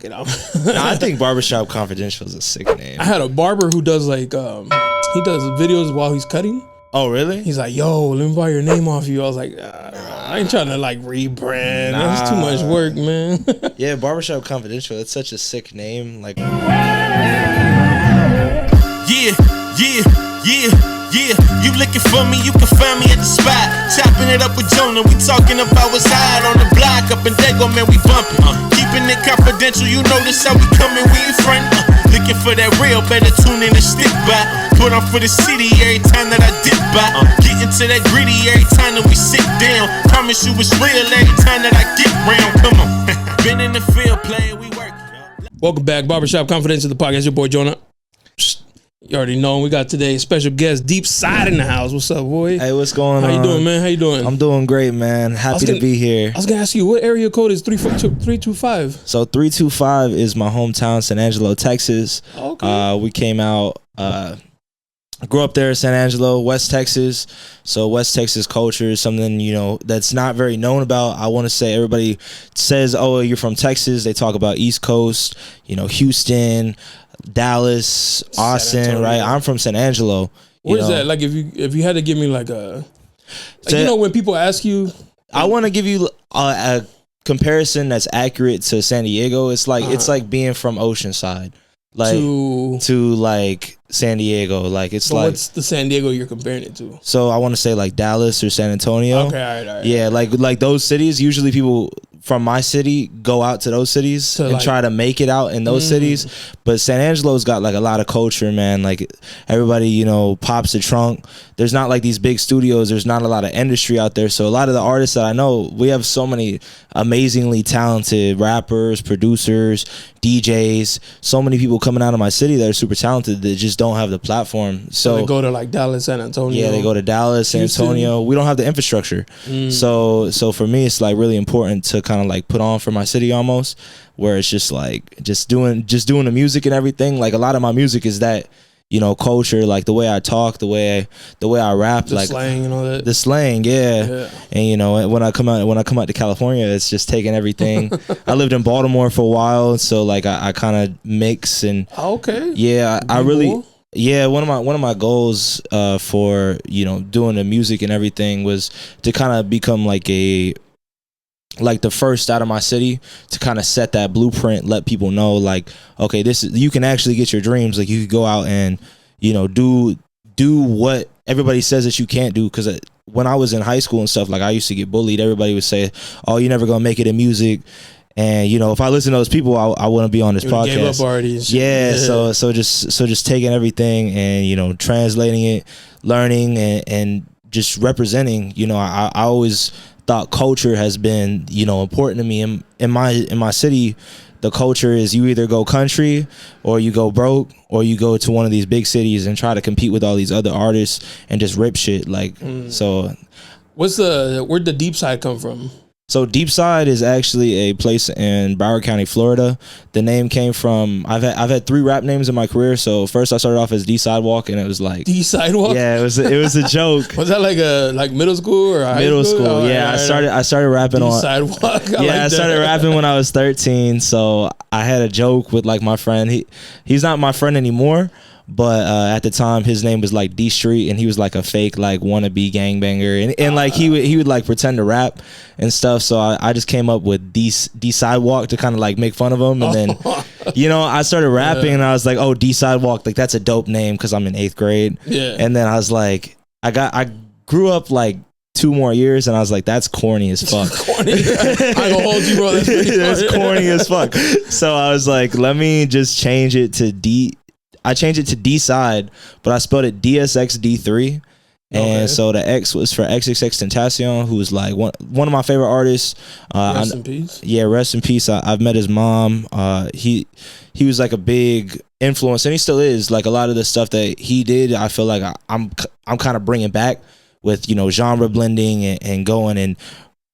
You know, I think Barbershop Confidential is a sick name. I had a barber who does like he does videos while he's cutting. Oh, really? He's like, yo, let me buy your name off you. I was like, I ain't trying to like rebrand. That's too much work, man. Yeah, Barbershop Confidential. It's such a sick name. Like, Yeah, you looking for me, you can find me at the spot. Chopping it up with Jonah, we talking about what's hot on the block. Up in Dago, man, we bumping. Keeping it confidential, you know this how we coming, we in front. Looking for that real, better tune in and stick by. Put on for the city every time that I dip by. Getting to that gritty every time that we sit down. Promise you it's real every time that I get round. Come on, been in the field playing, we work. Welcome back, Barbershop Confidential, the podcast. Your boy Jonah. You already know we got today's special guest, Deepside, in the house. What's up, boy? hey, what's going on? How you doing, man? How you doing? I'm doing great, man. Happy to be here. I was gonna ask you, what area code is 325? So 325 is my hometown, San Angelo, Texas. Okay. We came out, grew up there in San Angelo, West Texas. So West Texas culture is something, you know, that's not very known about. I want to say everybody says, oh, you're from Texas. They talk about East Coast, you know, Houston, Dallas, Austin, right? I'm from San Angelo. Where's that? Like, if you had to give me like a, like, you know, when people ask you, I want to give you a comparison that's accurate to San Diego. It's like it's like being from Oceanside, like to like San Diego. Like it's like, what's the San Diego you're comparing it to? So I want to say like Dallas or San Antonio. Okay, all right. Yeah, like those cities. Usually people from my city go out to those cities and like, try to make it out in those cities. But San Angelo's got like a lot of culture, man. Like everybody, you know, pops the trunk. There's not like these big studios. There's not a lot of industry out there. So a lot of the artists that I know, we have so many amazingly talented rappers, producers, DJs, so many people coming out of my city that are super talented that just don't have the platform. So they go to like Dallas, San Antonio. Yeah, they go to Dallas, San Antonio. We don't have the infrastructure. So for me, it's like really important to kind of like put on for my city almost, where it's just like just doing the music and everything. Like a lot of my music is that, you know, culture, like the way I talk, the way I rap, the like slang and all that. The slang, yeah. And you know, when I come out to California, it's just taking everything. I lived in Baltimore for a while, so like I kind of mix and yeah, I really. Yeah, one of my goals for, you know, doing the music and everything was to kind of become like the first out of my city to kind of set that blueprint, let people know like, okay, you can actually get your dreams. Like you could go out and, you know, do what everybody says that you can't do. Because when I was in high school and stuff, like I used to get bullied. Everybody would say, oh, you're never gonna make it in music. And you know, if I listen to those people, I wouldn't be on this podcast. Gave up already. Yeah, so just taking everything and, you know, translating it, learning and just representing. You know, I always thought culture has been, you know, important to me. In my city, the culture is you either go country or you go broke or you go to one of these big cities and try to compete with all these other artists and just rip shit. Like so. Where'd the Deepside come from? So Deepside is actually a place in Broward County, Florida. The name came from I've had 3 rap names in my career. So first I started off as D Sidewalk, and it was like D Sidewalk. Yeah, it was a joke. Was that like middle school or high school? Oh, yeah, I started rapping on Sidewalk. I started rapping when I was 13. So I had a joke with like my friend. He's not my friend anymore. But at the time, his name was like D Street, and he was like a fake like wannabe gangbanger, and like he would like pretend to rap and stuff. So I just came up with D Sidewalk to kind of like make fun of him, and then you know, I started rapping, and I was like, oh, D Sidewalk, like that's a dope name because I'm in 8th grade. Yeah. And then I was like, I grew up like 2 more years, and I was like, that's corny as fuck. Corny. I gonna hold you, bro. That's corny as fuck. So I was like, let me just change it to D. I changed it to D-Side, but I spelled it DSXD3. And so the X was for XXXTentacion, who was like one of my favorite artists. Rest in peace. Yeah, rest in peace. I've met his mom. He was like a big influence, and he still is. Like a lot of the stuff that he did, I feel like I'm kind of bringing back with, you know, genre blending and going and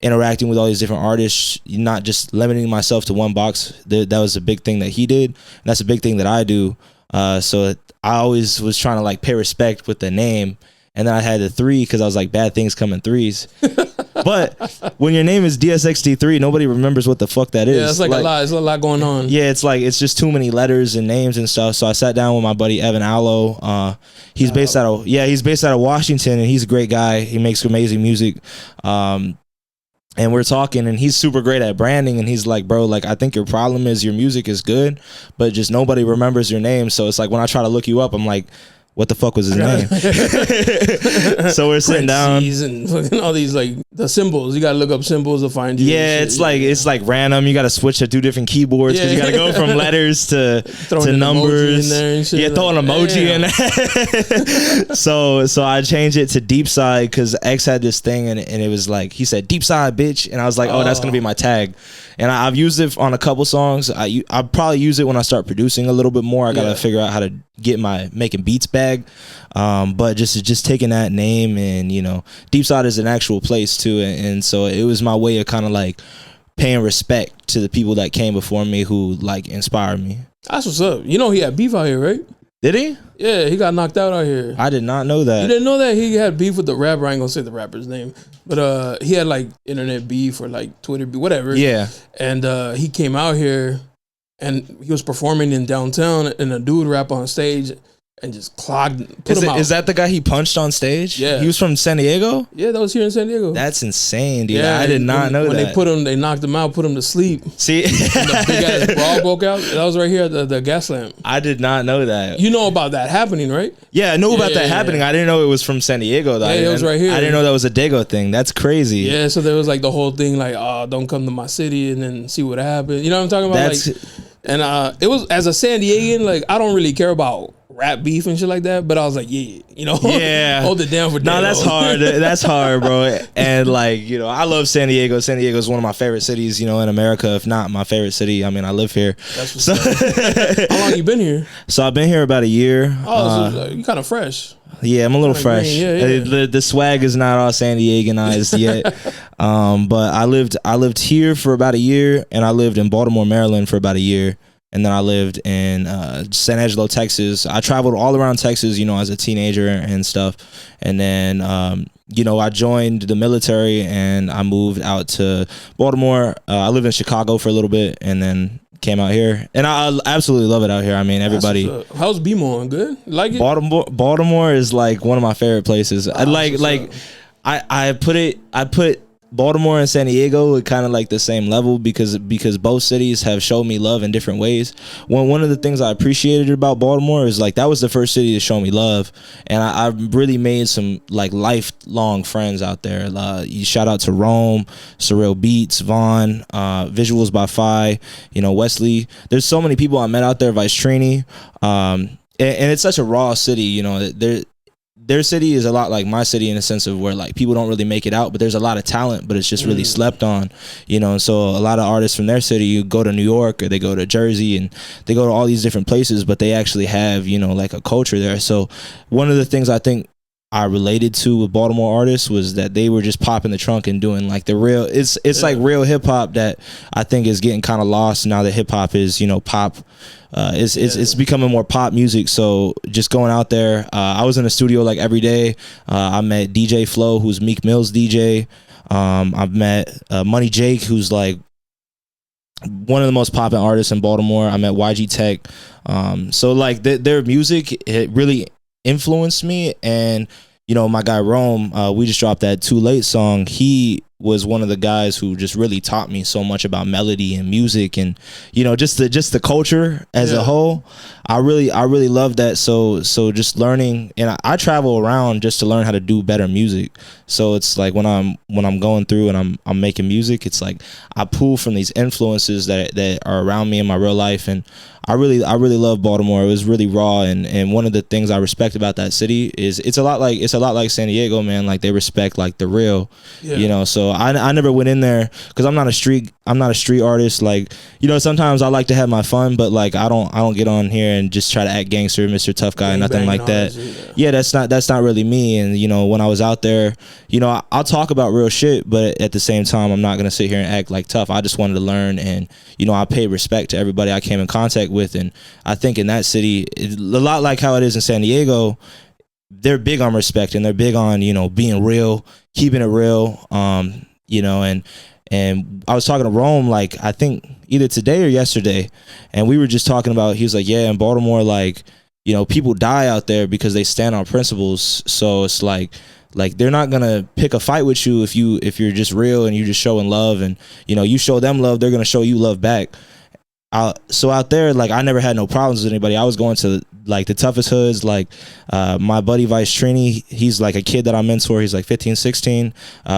interacting with all these different artists, not just limiting myself to one box. That was a big thing that he did, and that's a big thing that I do. So I always was trying to like pay respect with the name, and then I had the 3 because I was like, bad things come in 3s. But when your name is DSXT3, nobody remembers what the fuck that is. Yeah, it's like a lot. It's a lot going on. Yeah, it's just too many letters and names and stuff. So I sat down with my buddy Evan Allo. He's based out of Washington, and he's a great guy. He makes amazing music. And we're talking, and he's super great at branding, and he's like, bro, like, I think your problem is your music is good, but just nobody remembers your name. So it's like when I try to look you up, I'm like, what the fuck was his name? So we're sitting down and all these like the symbols. You gotta look up symbols to find you. Yeah, it's like random. You gotta switch to 2 different keyboards because you gotta go from letters to numbers. Throw an emoji in there. So I changed it to Deepside because X had this thing and it was like, he said Deepside, bitch, and I was like, oh, that's gonna be my tag. And I've used it on a couple songs. I'll probably use it when I start producing a little bit more. I gotta figure out how to get my making beats bag. But just taking that name, and Deepside is an actual place too, and so it was my way of kind of like paying respect to the people that came before me who like inspired me. That's what's up. He had beef out here, right? Did he? Yeah, he got knocked out here. I did not know that. You didn't know that? He had beef with the rapper. I ain't gonna say the rapper's name, but he had like internet beef or like Twitter beef, whatever. Yeah. And he came out here, and he was performing in downtown, and a dude rap on stage and just clogged. Is that the guy he punched on stage? Yeah. He was from San Diego? Yeah, that was here in San Diego. That's insane, dude. Yeah, I did not know that. When they knocked him out, put him to sleep. See? And the big ass brawl broke out. That was right here at the gas lamp. I did not know that. You know about that happening, right? Yeah, I knew about that happening. I didn't know it was from San Diego, though. Yeah, it was right here. I didn't know that was a Dago thing. That's crazy. Yeah, so there was like the whole thing like, oh, don't come to my city and then see what happened. You know what I'm talking about? And it was, as a San Diegan, like, I don't really care about rap beef and shit like that, but I was like, yeah, hold it down for no, that's hard. That's hard, bro. And like, I love San Diego. San Diego is one of my favorite cities, in America, if not my favorite city. I mean, I live here. That's what's How long you been here? So I've been here about a year. Oh, so you kind of fresh. Yeah, I'm a little fresh. Yeah. The swag is not all San Dieganized yet. But I lived here for about a year, and I lived in Baltimore, Maryland for about a year. And then I lived in San Angelo, Texas. I traveled all around Texas, as a teenager and stuff. And then, I joined the military and I moved out to Baltimore. I lived in Chicago for a little bit and then came out here. And I absolutely love it out here. I mean, everybody. How's BMO? Good? Like it? Baltimore is like one of my favorite places. I put Baltimore and San Diego are kind of like the same level because both cities have shown me love in different ways. One of the things I appreciated about Baltimore is like that was the first city to show me love, and I really made some like lifelong friends out there. Shout out to Rome, Surreal Beats, Vaughn, Visuals by Phi, Wesley. There's so many people I met out there, Vice Trini, and it's such a raw city. Their city is a lot like my city in the sense of where like people don't really make it out, but there's a lot of talent, but it's just really slept on, and so a lot of artists from their city, you go to New York or they go to Jersey and they go to all these different places, but they actually have, like a culture there. So one of the things I think I related to with Baltimore artists was that they were just popping the trunk and doing like the real, it's like real hip hop that I think is getting kind of lost now that hip hop is, pop. It's becoming more pop music. So just going out there, I was in the studio like every day. I met DJ Flo, who's Meek Mill's DJ. I've met Money Jake, who's like one of the most popping artists in Baltimore. I met YG Tech. So like their music, it really influenced me. And my guy Rome, we just dropped that Too Late song. He was one of the guys who just really taught me so much about melody and music and just the culture as a whole. I really love that. So just learning, and I travel around just to learn how to do better music. So it's like when I'm going through and I'm making music, it's like I pull from these influences that are around me in my real life. And I really love Baltimore. It was really raw, and one of the things I respect about that city is it's a lot like San Diego, man. Like they respect like the real, So I never went in there because I'm not a street artist. Like sometimes I like to have my fun, but like I don't get on here and just try to act gangster, Mr. Tough Guy, nothing like that. Yeah, that's not really me. And when I was out there, I'll talk about real shit, but at the same time, I'm not gonna sit here and act like tough. I just wanted to learn, and I paid respect to everybody I came in contact with. And I think in that city, a lot like how it is in San Diego, they're big on respect and they're big on being real, keeping it real. you know, and I was talking to Rome, like, I think either today or yesterday, and we were just talking about, he was like, yeah, in Baltimore, like, you know, people die out there because they stand on principles. So it's like they're not gonna pick a fight with you if you're just real and you're just showing love, and, you know, you show them love, they're gonna show you love back. So out there, like, I never had no problems with anybody. I was going to like the toughest hoods, like my buddy Vice Trini, he's like a kid that I mentor. He's like 15, 16.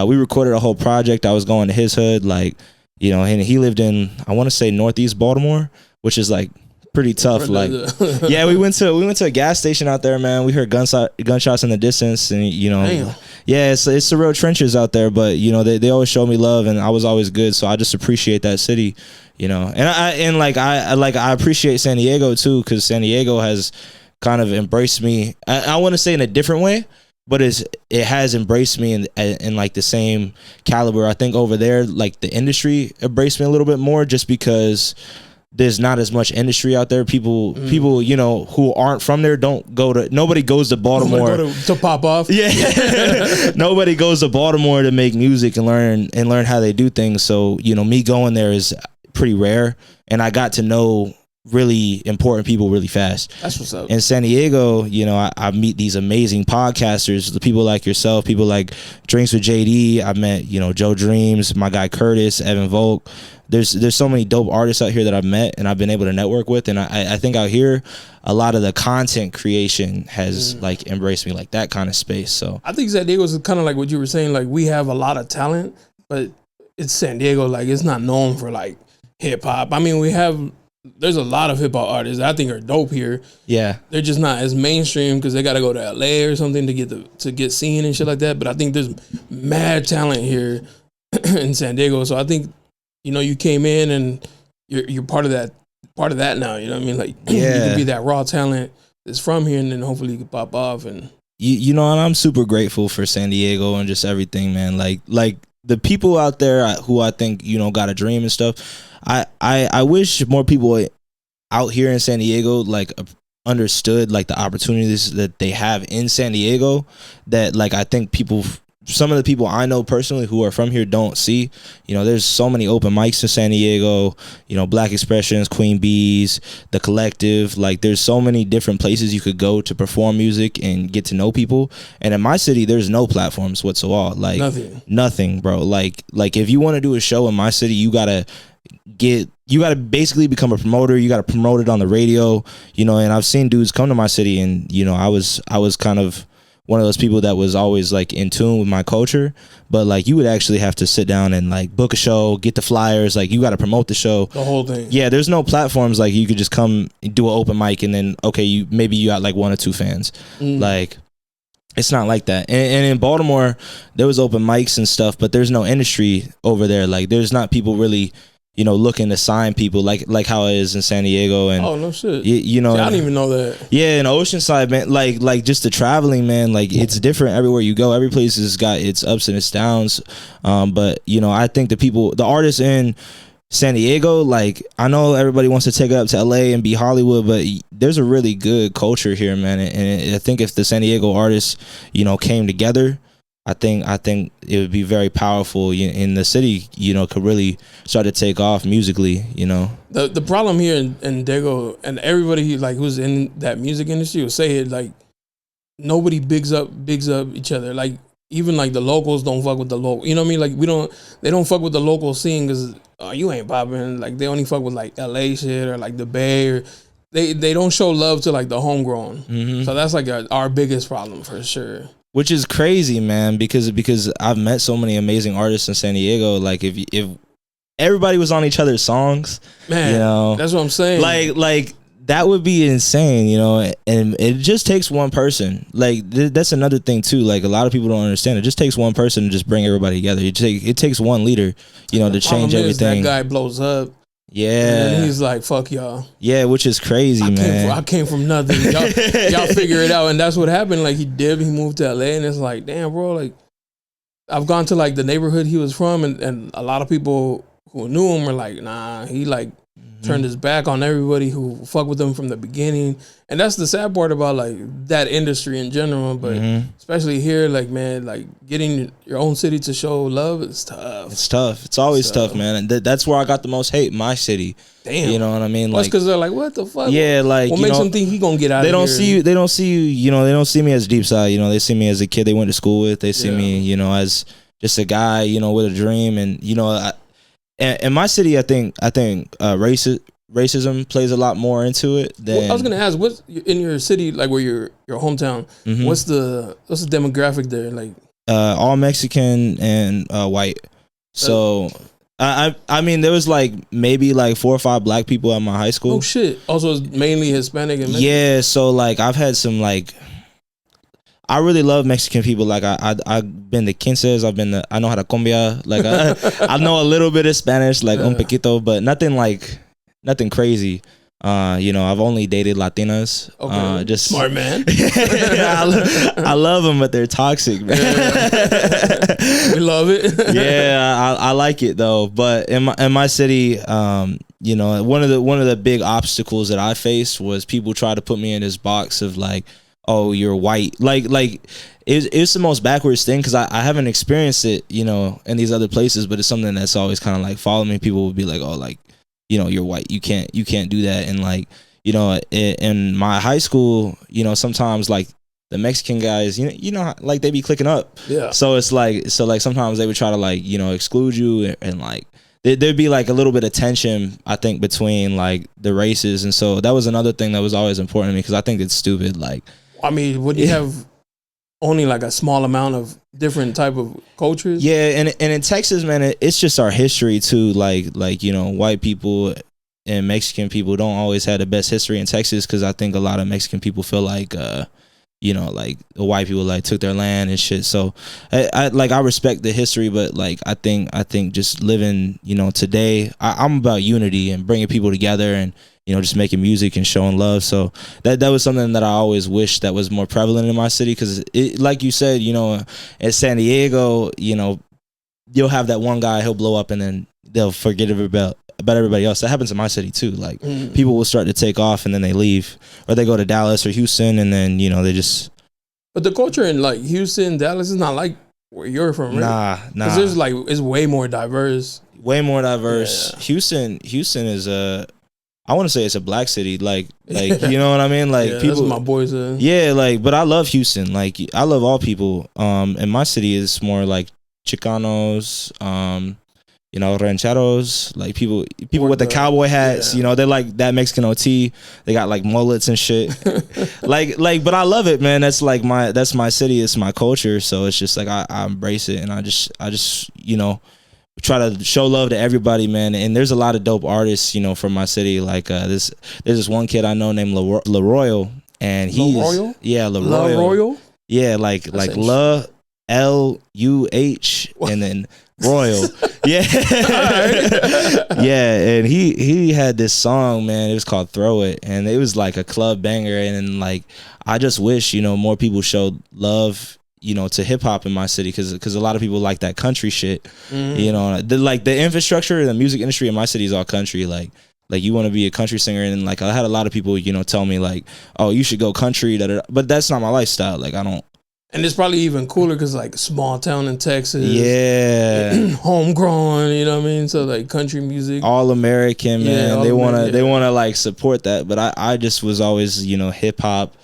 We recorded a whole project. I was going to his hood, like, you know, and he lived in, I want to say, Northeast Baltimore, which is like pretty tough. Like, yeah, we went to a gas station out there, man. We heard gunshots in the distance, and, you know, damn. Yeah, it's the real trenches out there. But, you know, they always showed me love, and I was always good. So I just appreciate that city, you know. And I appreciate San Diego too, because San Diego has kind of embraced me. I want to say in a different way, but it has embraced me in like the same caliber. I think over there, like, the industry embraced me a little bit more, just because there's not as much industry out there. People, you know, who aren't from there nobody goes to Baltimore to pop off. Yeah. Nobody goes to Baltimore to make music and learn how they do things. So, you know, me going there is pretty rare, and I got to know really important people really fast. That's what's up. In San Diego, you know, I meet these amazing podcasters, the people like yourself, people like Drinks with JD. I met, you know, Joe Dreams, my guy Curtis, Evan Volk. There's so many dope artists out here that I've met and I've been able to network with. And I think out here, a lot of the content creation has like embraced me, like that kind of space. So I think San Diego is kind of like what you were saying. Like, we have a lot of talent, but it's San Diego. Like, it's not known for like hip hop. I mean, there's a lot of hip hop artists that I think are dope here. Yeah, they're just not as mainstream because they got to go to LA or something to get seen and shit like that. But I think there's mad talent here in San Diego. So I think, you know, you came in and you're part of that now. You know what I mean? Like, yeah, you can be that raw talent that's from here, and then hopefully you can pop off. And you know, and I'm super grateful for San Diego and just everything, man. Like the people out there who I think, you know, got a dream and stuff. I wish more people out here in San Diego like understood like the opportunities that they have in San Diego, that like I think some of the people I know personally who are from here don't see. You know, there's so many open mics in San Diego, you know, Black Expressions, Queen Bees, The Collective. Like, there's so many different places you could go to perform music and get to know people. And in my city, there's no platforms whatsoever. Like, nothing, bro. Like if you want to do a show in my city, you gotta basically become a promoter. You gotta promote it on the radio, you know. And I've seen dudes come to my city, and, you know, I was kind of one of those people that was always like in tune with my culture, but like you would actually have to sit down and like book a show, get the flyers, like you got to promote the show, the whole thing. Yeah, there's no platforms like you could just come do an open mic and then maybe you got like 1 or 2 fans. Like, it's not like that. And in Baltimore, there was open mics and stuff, but there's no industry over there. Like, there's not people really, you know, looking to sign people like how it is in San Diego. And oh, no shit. You know, see, I didn't even know that. Yeah, in Oceanside, man, like just the traveling, man, like it's different everywhere you go. Every place has got its ups and its downs. But, you know, I think the artists in San Diego, like, I know everybody wants to take it up to LA and be Hollywood, but there's a really good culture here, man. And I think if the San Diego artists, you know, came together, I think it would be very powerful in the city, you know, could really start to take off musically, you know. The problem here in Dago, and everybody like who's in that music industry will say it, like, nobody bigs up each other. Like, even like the locals don't fuck with the local, you know what I mean? Like, they don't fuck with the local scene because you ain't popping. Like, they only fuck with like LA shit or like the Bay, or they don't show love to like the homegrown. Mm-hmm. So that's like our biggest problem for sure. Which is crazy, man, because I've met so many amazing artists in San Diego. Like, if everybody was on each other's songs, man, you know, that's what I'm saying. Like that would be insane, you know. And it just takes one person. Like, that's another thing too. Like, a lot of people don't understand. It just takes one person to just bring everybody together. It takes one leader, you know, to change everything. That guy blows up. Yeah, and he's like, "Fuck y'all." Yeah, which is crazy, man. I came from nothing. Y'all figure it out, and that's what happened. Like, he moved to LA, and it's like, damn, bro. Like, I've gone to like the neighborhood he was from, and a lot of people who knew him were like, nah, he like turned his back on everybody who fucked with him from the beginning. And that's the sad part about like that industry in general, but especially here, like, man, like getting your own city to show love is tough. It's tough. It's always tough, man. And that's where I got the most hate, my city. Damn. You know what I mean? Well, like, because they're like, what the fuck? Yeah, like, what makes them think he gonna get out of here? They don't see you, they don't see me as Deepside, you know, they see me as a kid they went to school with. They see me, you know, as just a guy, you know, with a dream. And, you know, in my city, I think racism plays a lot more into it than. Well, I was gonna ask, what's in your city, like where your hometown? What's the demographic there? Like all Mexican and white. So I mean, there was like maybe like 4 or 5 black people at my high school. Oh shit! Also, it's mainly Hispanic and Mexican. Yeah. So like I've had some like. I really love Mexican people. Like I've been to quinces. I know how to cumbia. Like I know a little bit of Spanish, like un poquito, but nothing crazy. You know, I've only dated Latinas. Okay. Just smart man. I love them, but they're toxic, man. We love it. Yeah, I like it though. But in my city, you know, one of the big obstacles that I faced was people try to put me in this box of like, oh, you're white. Like it's the most backwards thing because I haven't experienced it, you know, in these other places, but it's something that's always kind of like following me. People will be like, oh, like, you know, you're white. You can't do that. And like, you know, in my high school, you know, sometimes like the Mexican guys, you know, like they be clicking up. Yeah. So it's like, sometimes they would try to like, you know, exclude you and like, there'd be like a little bit of tension, I think, between like the races. And so that was another thing that was always important to me because I think it's stupid. Like, I mean, would you have only like a small amount of different type of cultures? Yeah, and in Texas, man, it's just our history too. Like you know, white people and Mexican people don't always have the best history in Texas because I think a lot of Mexican people feel like, you know, like the white people like took their land and shit. So I respect the history, but like I think just living, you know, today, I'm about unity and bringing people together and, you know, just making music and showing love. So that was something that I always wished that was more prevalent in my city. Cause it, like you said, you know, in San Diego, you know, you'll have that one guy, he'll blow up and then they'll forget about everybody else. That happens in my city too. Like people will start to take off and then they leave, or they go to Dallas or Houston and then, you know, they just. But the culture in like Houston, Dallas is not like where you're from, right? Nah. Cause there's like, it's way more diverse. Way more diverse. Yeah. Houston is I want to say it's a black city, like you know what I mean, like yeah, people. That's what my boys are. Yeah, like, but I love Houston. Like, I love all people. And my city is more like Chicanos, you know, rancheros, like people with the cowboy hats. Yeah. You know, they're like that Mexican OT. They got like mullets and shit. like, but I love it, man. That's my city. It's my culture. So it's just like I embrace it, and I just you know. Try to show love to everybody, man. And there's a lot of dope artists, you know, from my city. Like there's this one kid I know named LaRoyal, and he's LaRoyal. Yeah, like La L-U-H and then Royal. Yeah. Yeah, and he had this song, man. It was called Throw It, and it was like a club banger. And like I just wish, you know, more people showed love, you know, to hip hop in my city, because a lot of people like that country shit. You know, the infrastructure, the music industry in my city is all country. Like you want to be a country singer, and like I had a lot of people, you know, tell me like, oh, you should go country, but that's not my lifestyle. Like I don't. And it's probably even cooler because like small town in Texas, yeah, homegrown. You know what I mean? So like country music, all American, man. Yeah, they wanna like support that, but I just was always, you know, hip hop.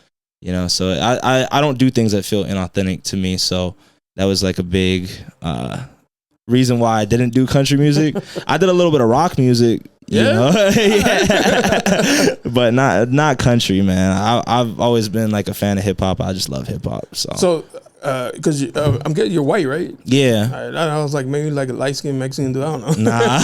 You know, so I don't do things that feel inauthentic to me. So that was like a big reason why I didn't do country music. I did a little bit of rock music, you know, yeah. But not country, man. I've always been like a fan of hip hop. I just love hip hop. So because I'm getting, you're white, right? Yeah. I was like maybe like a light skinned Mexican dude. I don't know. Nah.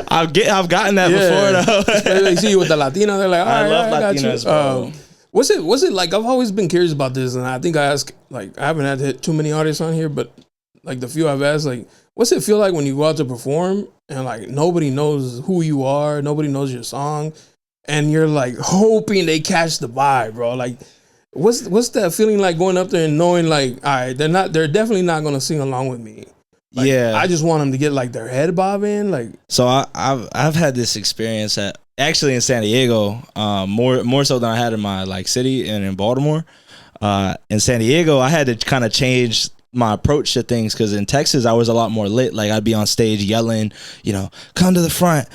I've gotten that before though. They see you with the Latina. They're like, I love Latinas, bro. What's it like? I've always been curious about this, and I think I asked, like, I haven't had to hit too many artists on here, but like the few I've asked, like, what's it feel like when you go out to perform and like nobody knows who you are, nobody knows your song, and you're like hoping they catch the vibe, bro? Like, what's that feeling like going up there and knowing like, all right, they're definitely not gonna sing along with me, Like, I just want them to get like their head bobbing. Like, so I've had this experience actually in San Diego, more so than I had in my like city and in Baltimore. In San Diego, I had to kind of change my approach to things, because in Texas I was a lot more lit. Like, I'd be on stage yelling, come to the front,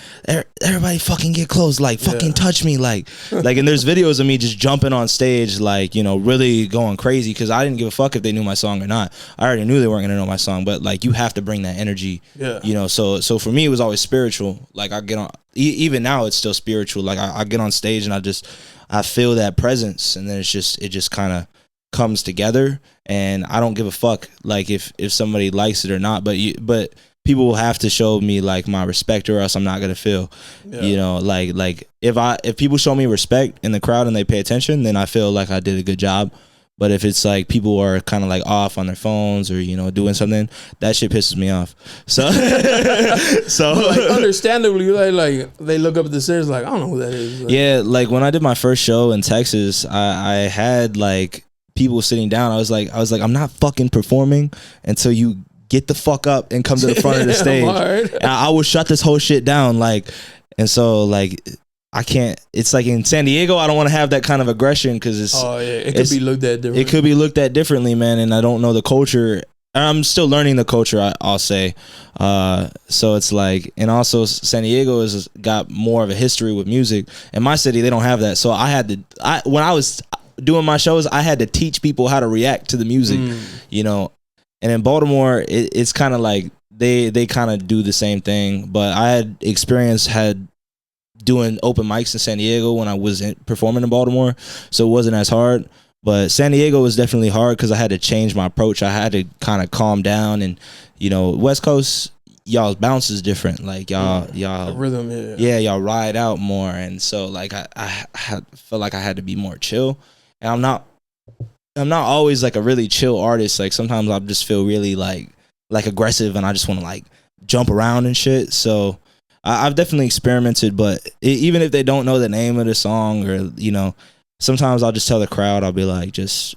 everybody fucking get close, like fucking touch me, like and there's videos of me just jumping on stage, like, really going crazy, because I didn't give a fuck if they knew my song or not. I already knew they weren't gonna know my song, but like, you have to bring that energy. So for me it was always spiritual. Like, I get on, even now it's still spiritual. Like, I get on stage and I feel that presence, and then it just kind of comes together, and I don't give a fuck like if somebody likes it or not, but people will have to show me like my respect, or else I'm not gonna feel like if people show me respect in the crowd and they pay attention, then I feel like I did a good job. But if it's like people are kind of like off on their phones or doing something, that shit pisses me off. So like, understandably, like they look up at the stairs like, I don't know who that is. Like, like when I did my first show in Texas, I had like people sitting down. I was like, I'm not fucking performing until you get the fuck up and come to the front of the stage. And I will shut this whole shit down. Like, and so like, I can't. It's like in San Diego, I don't want to have that kind of aggression, because it could be looked at differently. It could be looked at differently, man. And I don't know the culture. I'm still learning the culture, I'll say. So it's like, and also San Diego has got more of a history with music. In my city, they don't have that. So when I was doing my shows, I had to teach people how to react to the music, and in Baltimore, it's kind of like they kind of do the same thing. But I had doing open mics in San Diego when I was performing in Baltimore, so it wasn't as hard. But San Diego was definitely hard because I had to change my approach. I had to kind of calm down, and West Coast, y'all's bounce is different. Like y'all the rhythm, y'all ride out more, and so like I felt like I had to be more chill. And I'm not always like a really chill artist. Like, sometimes I just feel really like aggressive, and I just want to like jump around and shit. So I've definitely experimented, but even if they don't know the name of the song, or sometimes I'll just tell the crowd, I'll be like, just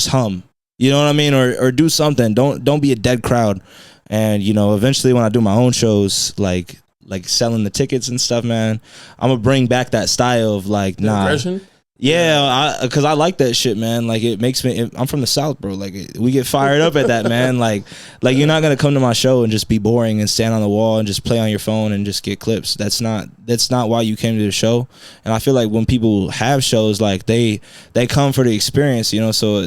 hum, you know what I mean, or do something. Don't be a dead crowd. And eventually when I do my own shows, like selling the tickets and stuff, man, I'm gonna bring back that style of like, aggression. Yeah, because I like that shit, man. Like, it makes me. I'm from the South, bro. Like, we get fired up at that, man. Like you're not gonna come to my show and just be boring and stand on the wall and just play on your phone and just get clips. That's not why you came to the show. And I feel like when people have shows, like they come for the experience, So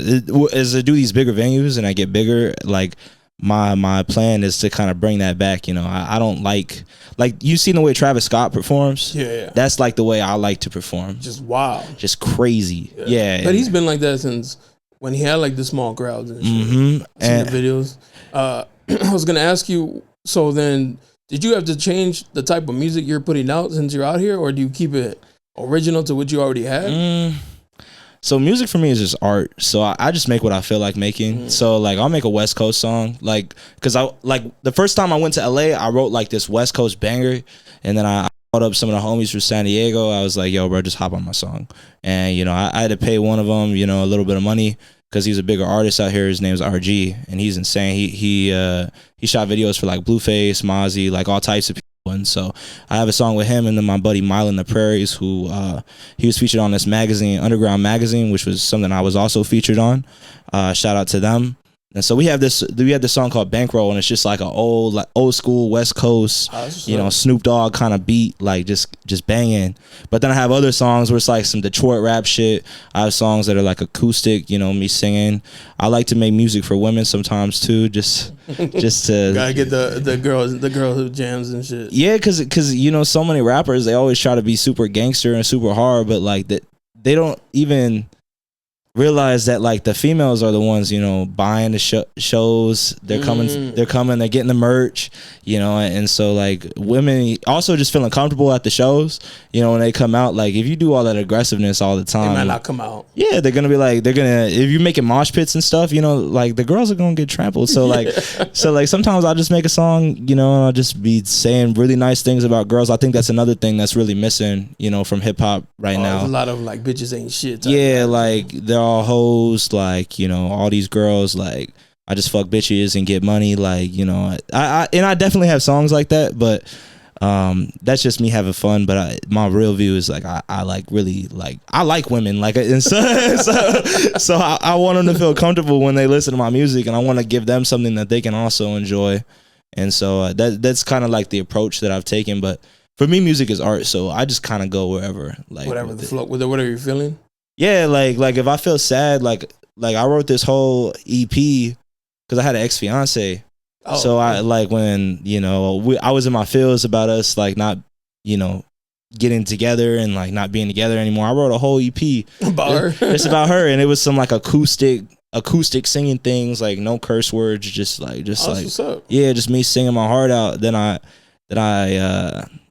as I do these bigger venues and I get bigger, like, my plan is to kind of bring that back. I don't like you seen the way Travis Scott performs. Yeah. That's like the way I like to perform. Just wild. Just crazy. Yeah. But he's been like that since when he had like the small crowds and shit. Mm-hmm. I've seen the videos. I was gonna ask you. So then, did you have to change the type of music you're putting out since you're out here, or do you keep it original to what you already had? So music for me is just art. So I just make what I feel like making. So like, I'll make a West Coast song, like, because I like the first time I went to LA, I wrote like this West Coast banger, and then I called up some of the homies from San Diego. I was like, yo, bro, just hop on my song. And I had to pay one of them a little bit of money, because he's a bigger artist out here. His name's RG, and he's insane. He shot videos for like Blueface, Mozzie, like all types of people. And so I have a song with him, and then my buddy Mile in the Prairies, who he was featured on this magazine, Underground Magazine, which was something I was also featured on. Shout out to them. And so we have this song called Bankroll, and it's just like an old school West Coast, Snoop Dogg kind of beat, like just banging. But then I have other songs where it's like some Detroit rap shit. I have songs that are like acoustic, me singing. I like to make music for women sometimes too, just to gotta get the girl who jams and shit. Yeah, because so many rappers, they always try to be super gangster and super hard, but like that they don't even realize that like the females are the ones buying the shows. They're coming, they're getting the merch, and so like women also just feeling comfortable at the shows, when they come out. Like, if you do all that aggressiveness all the time, they might not come out. Yeah, they're gonna be like, if you're making mosh pits and stuff, like the girls are gonna get trampled. So like sometimes I'll just make a song, and I'll just be saying really nice things about girls. I think that's another thing that's really missing, from hip hop right now. There's a lot of like bitches ain't shit. Yeah, like they're all hoes, like all these girls. Like, I just fuck bitches and get money. Like, you know, I definitely have songs like that, but that's just me having fun. But my real view is like I like really like I like women, like, and so I want them to feel comfortable when they listen to my music, and I want to give them something that they can also enjoy. And so that's kind of like the approach that I've taken. But for me, music is art, so I just kind of go wherever, like whatever the flow, whatever you're feeling. Yeah, like if I feel sad, like I wrote this whole EP because I had an ex-fiance. Oh, so I like when, you know, I was in my feels about us like not, you know, getting together and like not being together anymore. I wrote a whole EP about her. It's about her, and it was some like acoustic singing things, like no curse words, just like what's up? Yeah, just me singing my heart out. Then I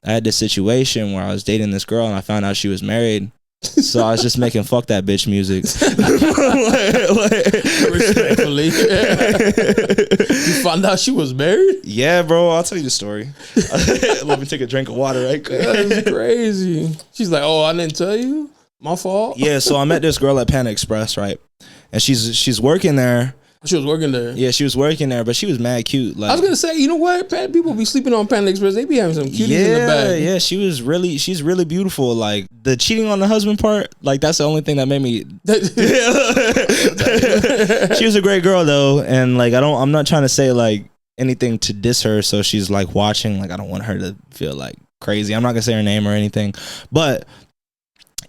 had this situation where I was dating this girl and I found out she was married. So I was just making fuck that bitch music. Respectfully. You found out she was married? Yeah, bro. I'll tell you the story. Let me take a drink of water right quick. That's crazy. She's like, oh, I didn't tell you? My fault? Yeah, so I met this girl at Panda Express, right? And she's working there. She was working there. Yeah, she was working there, but she was mad cute. Like, I was gonna say, you know what? People be sleeping on Panda Express. They be having some cuties in the bag. Yeah, she's really beautiful. Like the cheating on the husband part, like that's the only thing that made me. She was a great girl though, and like I'm not trying to say like anything to diss her. So she's like watching. Like I don't want her to feel like crazy. I'm not gonna say her name or anything, but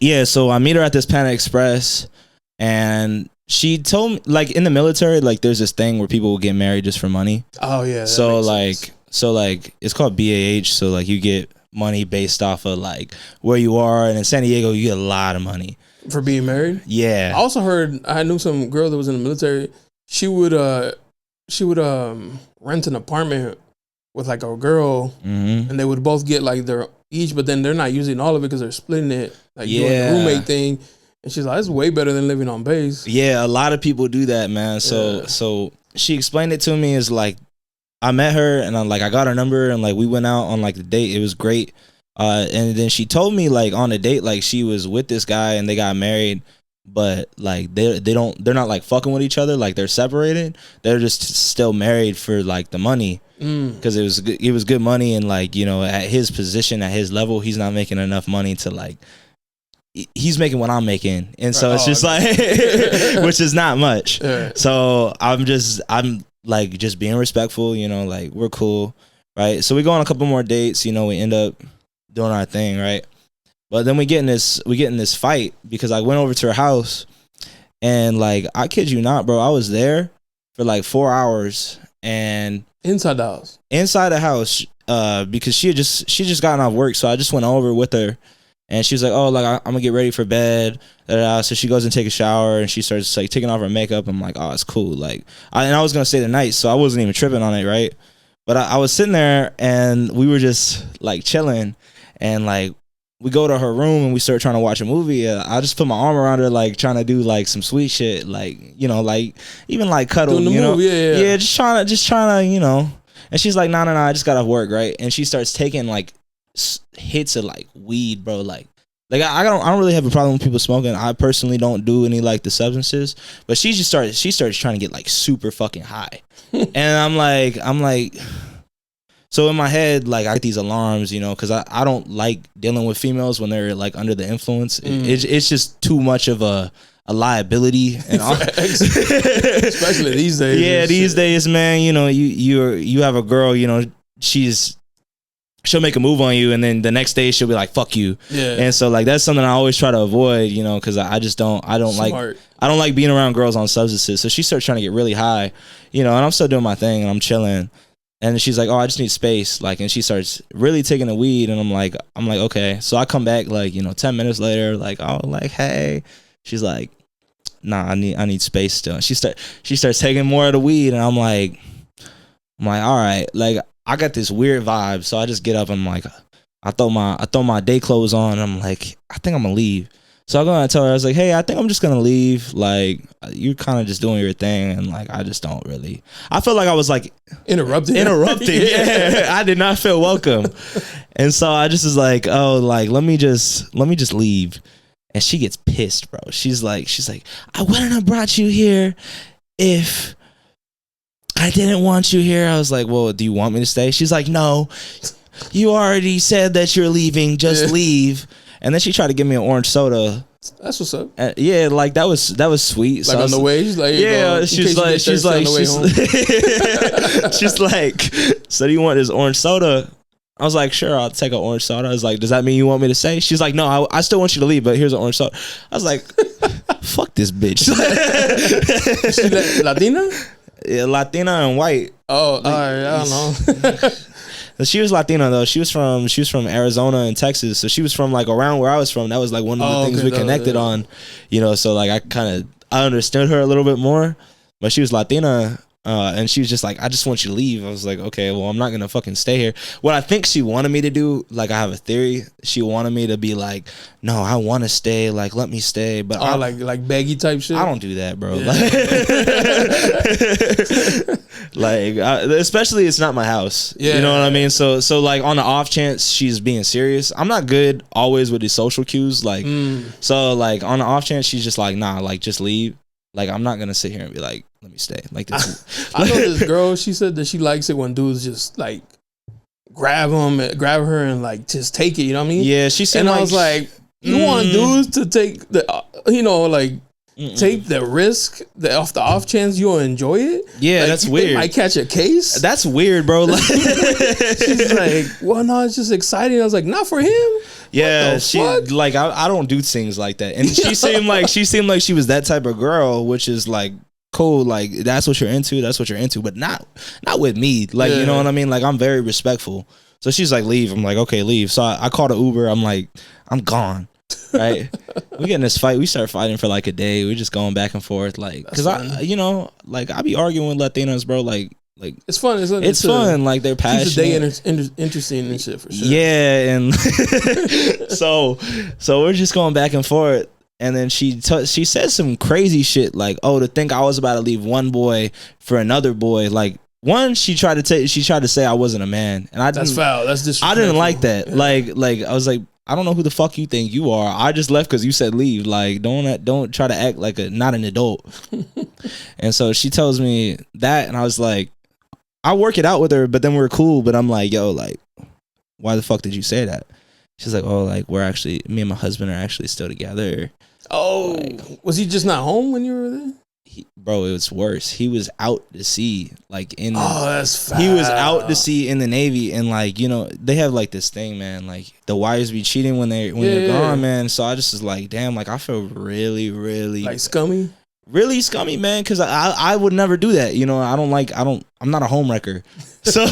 yeah. So I meet her at this Panda Express, and she told me, like, in the military, like, there's this thing where people will get married just for money. Oh, yeah. So, like, it's called BAH. So, like, you get money based off of, like, where you are. And in San Diego, you get a lot of money. For being married? Yeah. I also heard, I knew some girl that was in the military. She would rent an apartment with, like, a girl. Mm-hmm. And they would both get, like, their each, but then they're not using all of it because they're splitting it. Like, doing the roommate thing. And she's like, it's way better than living on base. Yeah, a lot of people do that, man. So she explained it to me as like, I met her and I got her number and like we went out on like the date. It was great. And then she told me like on a date, like she was with this guy and they got married, but like they're not like fucking with each other. Like they're separated. They're just still married for like the money. Because it was good money, and like, you know, at his position, at his level, he's not making enough money to like. He's making what I'm making, and so it's just like, which is not much. Yeah. So I'm like just being respectful, you know, like we're cool, right? So we go on a couple more dates, you know, we end up doing our thing, right? But then we get in this fight because I went over to her house, and like I kid you not, bro, I was there for like 4 hours, and inside the house, because she just gotten off work, so I just went over with her. And she was like, oh, like, I'm going to get ready for bed. So she goes and take a shower, and she starts, like, taking off her makeup. I'm like, oh, it's cool. Like, I was going to stay the night, so I wasn't even tripping on it, right? But I was sitting there, and we were just, like, chilling. And, like, we go to her room, and we start trying to watch a movie. I just put my arm around her, like, trying to do, like, some sweet shit. Like, you know, like, even, like, cuddle, doing the you know? movie, yeah. Yeah, just trying to, you know. And she's like, no, I just got off work, right? And she starts taking, like, hits of like weed, bro. Like I don't really have a problem with people smoking. I personally don't do any like the substances, but she starts trying to get like super fucking high. And I'm like, so in my head, like I get these alarms, you know, because I don't like dealing with females when they're like under the influence. It's just too much of a liability, and especially these days. Yeah, these days, man. You know, you have a girl, you know, she'll make a move on you, and then the next day she'll be like, fuck you. Yeah. And so like that's something I always try to avoid, you know, because I don't like being around girls on substances. So she starts trying to get really high, you know, and I'm still doing my thing and I'm chilling. And she's like, oh, I just need space. Like, and she starts really taking the weed, and I'm like, okay. So I come back like, you know, 10 minutes later, like, oh, like, hey. She's like, nah, I need space still. And she starts taking more of the weed, and I'm like, all right, like I got this weird vibe, so I just get up and I'm like, I throw my day clothes on, and I'm like, I think I'm gonna leave. So I go and tell her, I was like, hey, I think I'm just gonna leave. Like, you're kind of just doing your thing, and like I just don't really. I feel like I was like interrupted. Yeah, I did not feel welcome, and so I just was like, oh, like let me just leave. And she gets pissed, bro. She's like, I wouldn't have brought you here if I didn't want you here. I was like, well, do you want me to stay? She's like, no, you already said that you're leaving. Just leave. And then she tried to give me an orange soda. That's what's up. Yeah, like that was sweet. Like so on the way, she's like, yeah, she's like, so do you want this orange soda? I was like, sure, I'll take an orange soda. I was like, does that mean you want me to stay? She's like, no, I still want you to leave, but here's an orange soda. I was like, fuck this bitch. She Latina? Yeah, Latina and white. Oh, all right, I don't know. She was Latina though. She was from Arizona and Texas, so she was from like around where I was from. That was like one of the things we connected on, you know. So like I understood her a little bit more, but she was Latina. And she was just like, I just want you to leave. I was like, okay, well, I'm not gonna fucking stay here. What I think she wanted me to do, like, I have a theory. She wanted me to be like, no, I want to stay. Like, let me stay. But like baggy type shit. I don't do that, bro. Yeah. Especially it's not my house. Yeah, you know what I mean. So like on the off chance she's being serious, I'm not good always with the social cues. Like, so like on the off chance she's just like, nah, like just leave. Like, I'm not gonna sit here and be like, let me stay. Like this. I know this girl. She said that she likes it when dudes just like grab her, and like just take it. You know what I mean? Yeah. She said, and I was like, you want dudes to take the, take the risk off the off chance you'll enjoy it? Yeah, like, that's weird. Might catch a case. That's weird, bro. Like, she's like, well, no, it's just exciting. I was like, not for him. Yeah, she like I don't do things like that, and she seemed like she was that type of girl, which is like cool. Like that's what you're into, but not with me. Like you know what I mean. Like I'm very respectful. So she's like, leave. I'm like, okay, leave. So I called an Uber. I'm like, I'm gone. Right? We get in this fight. We start fighting for like a day. We're just going back and forth, like because I be arguing with Latinos, bro. Like it's fun. It's fun. Like they're passionate. Keeps the day interesting and shit for sure. Yeah, and so we're just going back and forth, and then she said some crazy shit like, oh, to think I was about to leave one boy for another boy. Like one, she tried to say I wasn't a man, and that's foul. That's disrespectful. I didn't like that. Yeah. Like I was like, I don't know who the fuck you think you are. I just left because you said leave. Like, don't try to act like not an adult. And so she tells me that, and I was like, I work it out with her, but then we're cool. But I'm like, yo, like, why the fuck did you say that? She's like, oh, like me and my husband are actually still together. Oh, like, was he just not home when you were there? Bro, it was worse. He was out to sea, like in the, that's foul. He was out to sea in the Navy, and like, you know, they have like this thing, man, like the wives be cheating when they're gone, man. So I just was like, damn, like I feel really, really like scummy. Really scummy, man, because I would never do that. You know, I'm not a homewrecker. So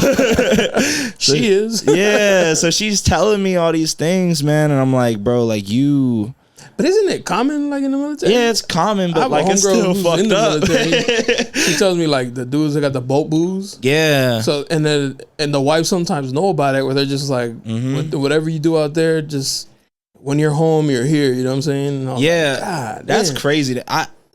she is. Yeah, so she's telling me all these things, man, and I'm like, bro, like you. But isn't it common, like in the military? Yeah, it's common, but like it's still fucked up. She tells me like the dudes that got the boat booze. Yeah. So and the wives sometimes know about it, where they're just like, whatever you do out there, just when you're home, you're here. You know what I'm saying? Yeah, like, that's crazy.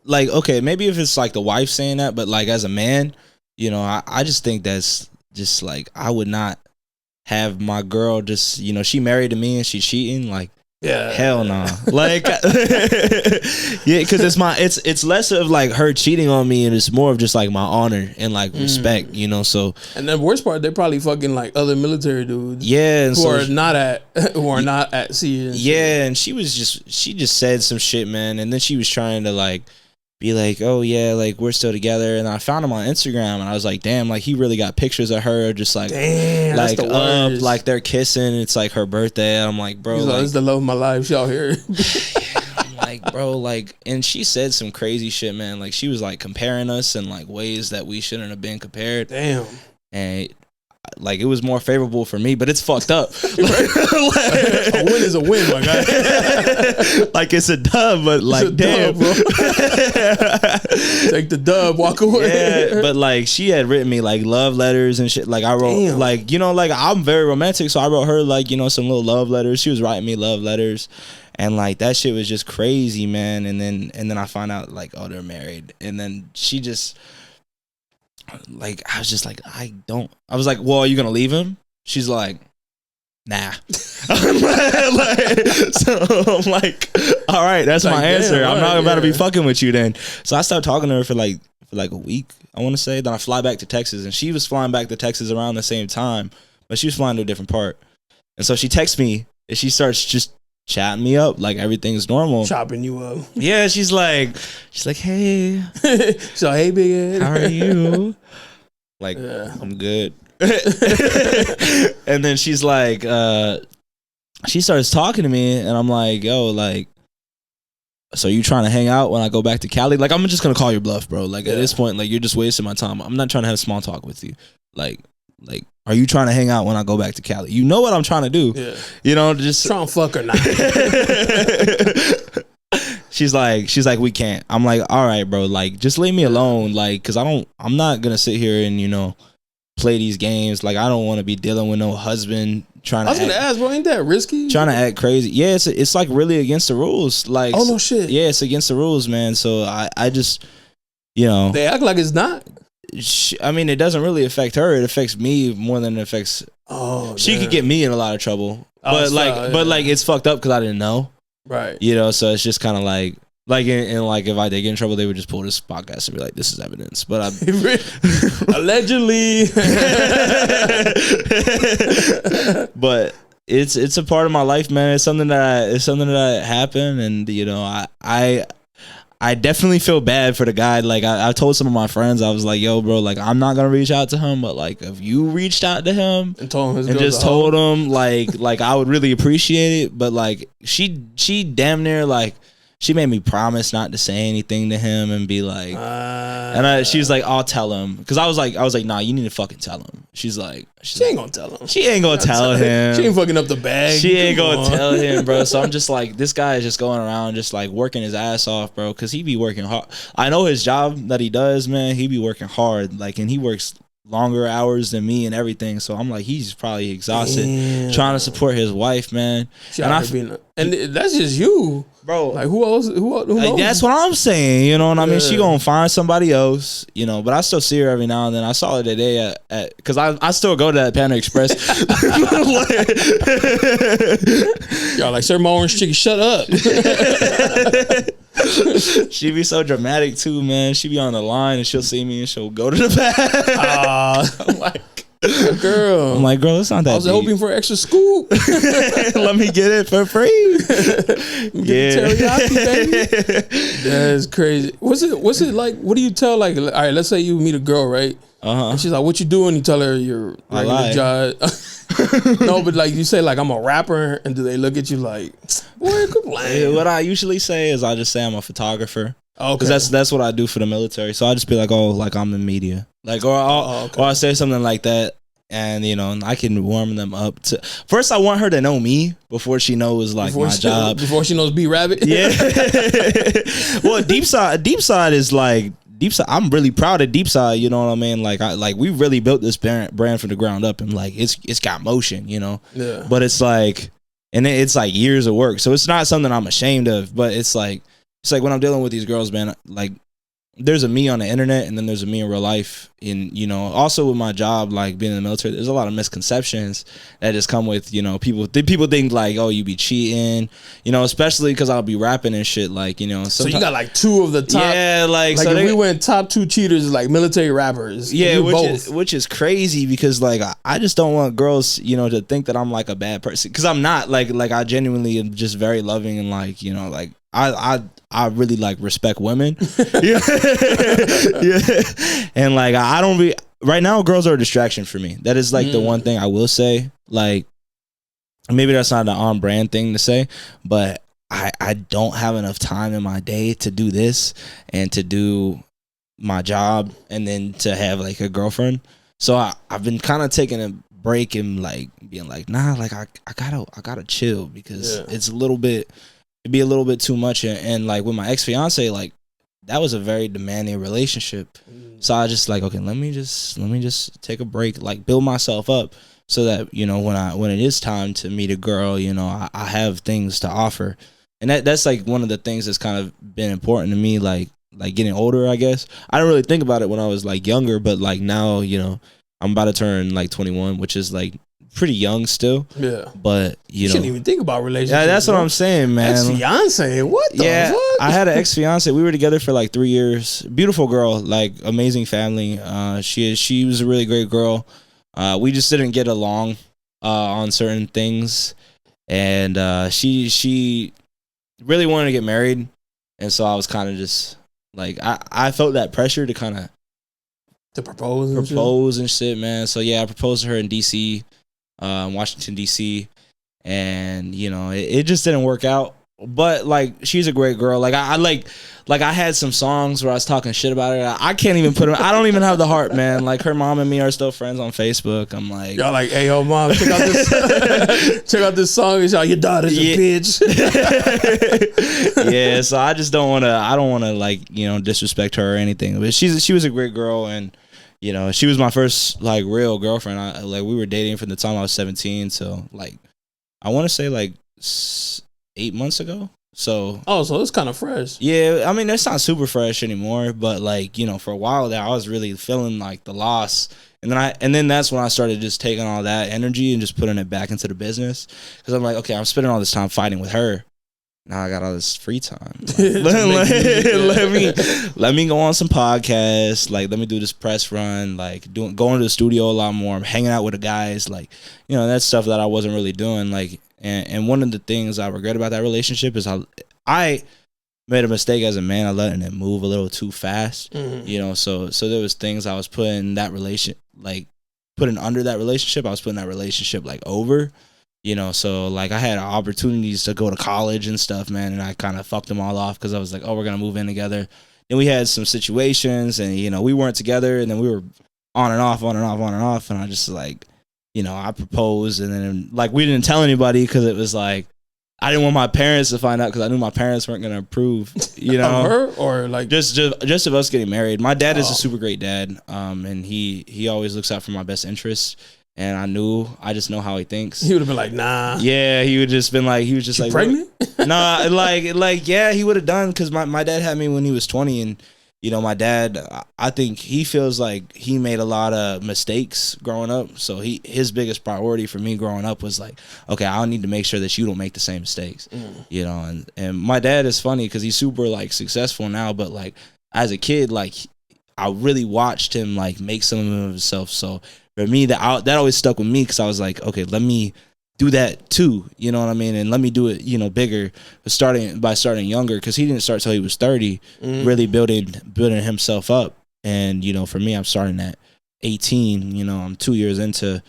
Like, okay, maybe if it's like the wife saying that, but like as a man, you know, I just think that's just like, I would not have my girl just, you know, she married to me and she's cheating, like, yeah, hell no. Like, yeah, because it's less of like her cheating on me, and it's more of just like my honor and like respect, you know. So, and the worst part, they're probably fucking like other military dudes, yeah, who are not at sea. Yeah, and she just said some shit, man, and then she was trying to like be like, oh yeah, like we're still together, and I found him on Instagram, and I was like, damn, like he really got pictures of her just like, damn, like up, like they're kissing. It's like her birthday. I'm like, bro, like, it's the love of my life. She out here. I'm like, bro, like, and she said some crazy shit, man. Like she was like comparing us in like ways that we shouldn't have been compared. Damn. And like it was more favorable for me, but it's fucked up. A win is a win, my guy. Like it's a dub, but like damn, dub, bro. Take the dub, walk away. Yeah, but like she had written me like love letters and shit. Like I wrote like, you know, like I'm very romantic, so I wrote her like, you know, some little love letters. She was writing me love letters, and like that shit was just crazy, man. And then I find out like, oh, they're married, and then she just. Like I was just like, I was like, well, are you gonna leave him? She's like, nah. So I'm like, all right, that's like, my answer. I'm not about to be fucking with you then. So I started talking to her for like a week, I want to say. Then I fly back to Texas, and she was flying back to Texas around the same time, but she was flying to a different part. And so she texts me, and she starts just chatting me up like everything's normal. Chopping you up. Yeah, she's like, hey. So, hey, big head. How are you? Like, I'm good. And then she's like, she starts talking to me, and I'm like, yo, like, so you trying to hang out when I go back to Cali? Like, I'm just gonna call your bluff, bro. Like, at this point, like, you're just wasting my time. I'm not trying to have small talk with you. Like, are you trying to hang out when I go back to Cali? You know what I'm trying to do. Yeah. You know, just trying to fuck or not. She's like, we can't. I'm like, all right, bro. Like, just leave me alone. Like, cause I'm not gonna sit here and, you know, play these games. Like, I don't want to be dealing with no husband trying to. I was gonna ask, bro, ain't that risky? Trying to act crazy. Yeah, it's like really against the rules. Like, oh no shit. Yeah, it's against the rules, man. So I just, you know, they act like it's not. I mean, it doesn't really affect her. It affects me more than it affects. Oh, she could get me in a lot of trouble. But like it's fucked up because I didn't know. Right. You know, so it's just kind of like in like if I did get in trouble, they would just pull this podcast and be like, "This is evidence." But allegedly. But it's a part of my life, man. It's something that happened, and you know, I definitely feel bad for the guy. Like I told some of my friends, I was like, "Yo, bro, like I'm not gonna reach out to him, but like if you reached out to him and told him, told him like I would really appreciate it." But like she damn near like she made me promise not to say anything to him and be like, she was like, "I'll tell him," because I was like, "Nah, you need to fucking tell him." She's like, she ain't gonna tell him. She ain't gonna tell him. She ain't fucking up the bag. She ain't gonna tell him, bro. So I'm just like, this guy is just going around just like working his ass off, bro, because he be working hard. I know his job that he does, man. He be working hard, like, and he works longer hours than me and everything. So I'm like, he's probably exhausted trying to support his wife, man. And that's just you, bro. Like who else? Who knows? That's what I'm saying. You know what I mean? She gonna find somebody else. You know, but I still see her every now and then. I saw her today at because I still go to that Panda Express. Y'all like, sir, my orange chicken, shut up. She be so dramatic too, man. She be on the line and she'll see me and she'll go to the back. I'm like, girl. I'm like, girl, it's not that. I was hoping for extra scoop. Let me get it for free. Get the teriyaki, baby. That's crazy. What's it like? What do you tell, like, all right, let's say you meet a girl, right? And she's like, what you doing? You tell her your regular job. No, but like you say, like, I'm a rapper, and do they look at you like, boy, good plan? What I usually say is I just say I'm a photographer. Okay. Because that's what I do for the military. So I just be like, oh, like I'm in media. Like, or I say something like that. And, you know, I can warm them up to. First, I want her to know me before she knows like my job. Before she knows B Rabbit. Yeah. Well, Deepside is like Deepside. I'm really proud of Deepside. You know what I mean? Like we really built this brand from the ground up, and like it's got motion. You know. Yeah. But it's like, and it's like years of work. So it's not something I'm ashamed of. But it's like when I'm dealing with these girls, man. Like, there's a me on the internet, and then there's a me in real life. And, you know, also with my job, like being in the military, there's a lot of misconceptions that just come with, you know, people think like, oh, you be cheating, you know, especially because I'll be rapping and shit, like, you know. So you got like two of the top. Yeah, like so if we went top two cheaters, like military rappers. Yeah, which is crazy because like I just don't want girls, you know, to think that I'm like a bad person, because I'm not. Like I genuinely am just very loving, and like, you know, like I really like respect women. Yeah. And like I don't be right now, girls are a distraction for me. That is like the one thing I will say. Like, maybe that's not an on brand thing to say, but I don't have enough time in my day to do this and to do my job and then to have like a girlfriend. So I've been kind of taking a break and like being like, nah, like I gotta chill, because it's it'd be a little bit too much. And like with my ex-fiance, like that was a very demanding relationship. So I just like, okay, let me just take a break, like build myself up so that, you know, when it is time to meet a girl, you know, I have things to offer. And that's like one of the things that's kind of been important to me, like getting older, I guess. I didn't really think about it when I was like younger, but like now, you know, I'm about to turn like 21, which is like pretty young still. Yeah. But you shouldn't even think about relationships. Yeah, that's what I'm saying, man. Ex-fiance? What the fuck? I had an ex-fiance. We were together for like 3 years. Beautiful girl, like amazing family. She was a really great girl. We just didn't get along on certain things. And she really wanted to get married. And so I was kind of just like I felt that pressure to kind of to propose and shit, man. So yeah, I proposed to her in DC, Washington DC, and you know it just didn't work out. But like she's a great girl. Like I had some songs where I was talking shit about her. I can't even put them. I don't even have the heart, man. Like her mom and me are still friends on Facebook. I'm like, y'all like, hey yo mom, check out this check out this song. It's like your daughter's a bitch. Yeah, so I just don't wanna like, you know, disrespect her or anything. But she was a great girl, and you know, she was my first like real girlfriend. Like we were dating from the time I was 17. So like I wanna say like 8 months ago. So it's kind of fresh. Yeah, I mean it's not super fresh anymore, but like, you know, for a while there I was really feeling like the loss, and then that's when I started just taking all that energy and just putting it back into the business, because I'm like, okay, I'm spending all this time fighting with her. Now I got all this free time. Like, let me go on some podcasts. Like, let me do this press run. Like, going to the studio a lot more. I'm hanging out with the guys. Like, you know, that's stuff that I wasn't really doing. Like, and one of the things I regret about that relationship is I made a mistake as a man. I letting it move a little too fast. Mm-hmm. You know, so there was things I was putting under that relationship. I was putting that relationship like over. You know, so like I had opportunities to go to college and stuff, man, and I kind of fucked them all off because I was like, oh, we're gonna move in together. And we had some situations, and you know, we weren't together, and then we were on and off, and I just like, you know, I proposed, and then like we didn't tell anybody because it was like I didn't want my parents to find out, because I knew my parents weren't gonna approve. You know, of her or like just of us getting married. My dad is a super great dad, and he always looks out for my best interests. And I just know how he thinks. He would have been like, nah. Yeah, he would just been like, like, pregnant? Nah, like, yeah, he would have done, because my dad had me when he was 20, and you know, my dad, I think he feels like he made a lot of mistakes growing up. So his biggest priority for me growing up was like, okay, I need to make sure that you don't make the same mistakes, you know. And my dad is funny because he's super like successful now, but like as a kid, like I really watched him like make something of himself. So for me, that always stuck with me, because I was like, okay, let me do that too, you know what I mean? And let me do it, you know, bigger, starting younger, because he didn't start till he was 30, really building himself up. And, you know, for me, I'm starting at 18, you know, I'm 2 years into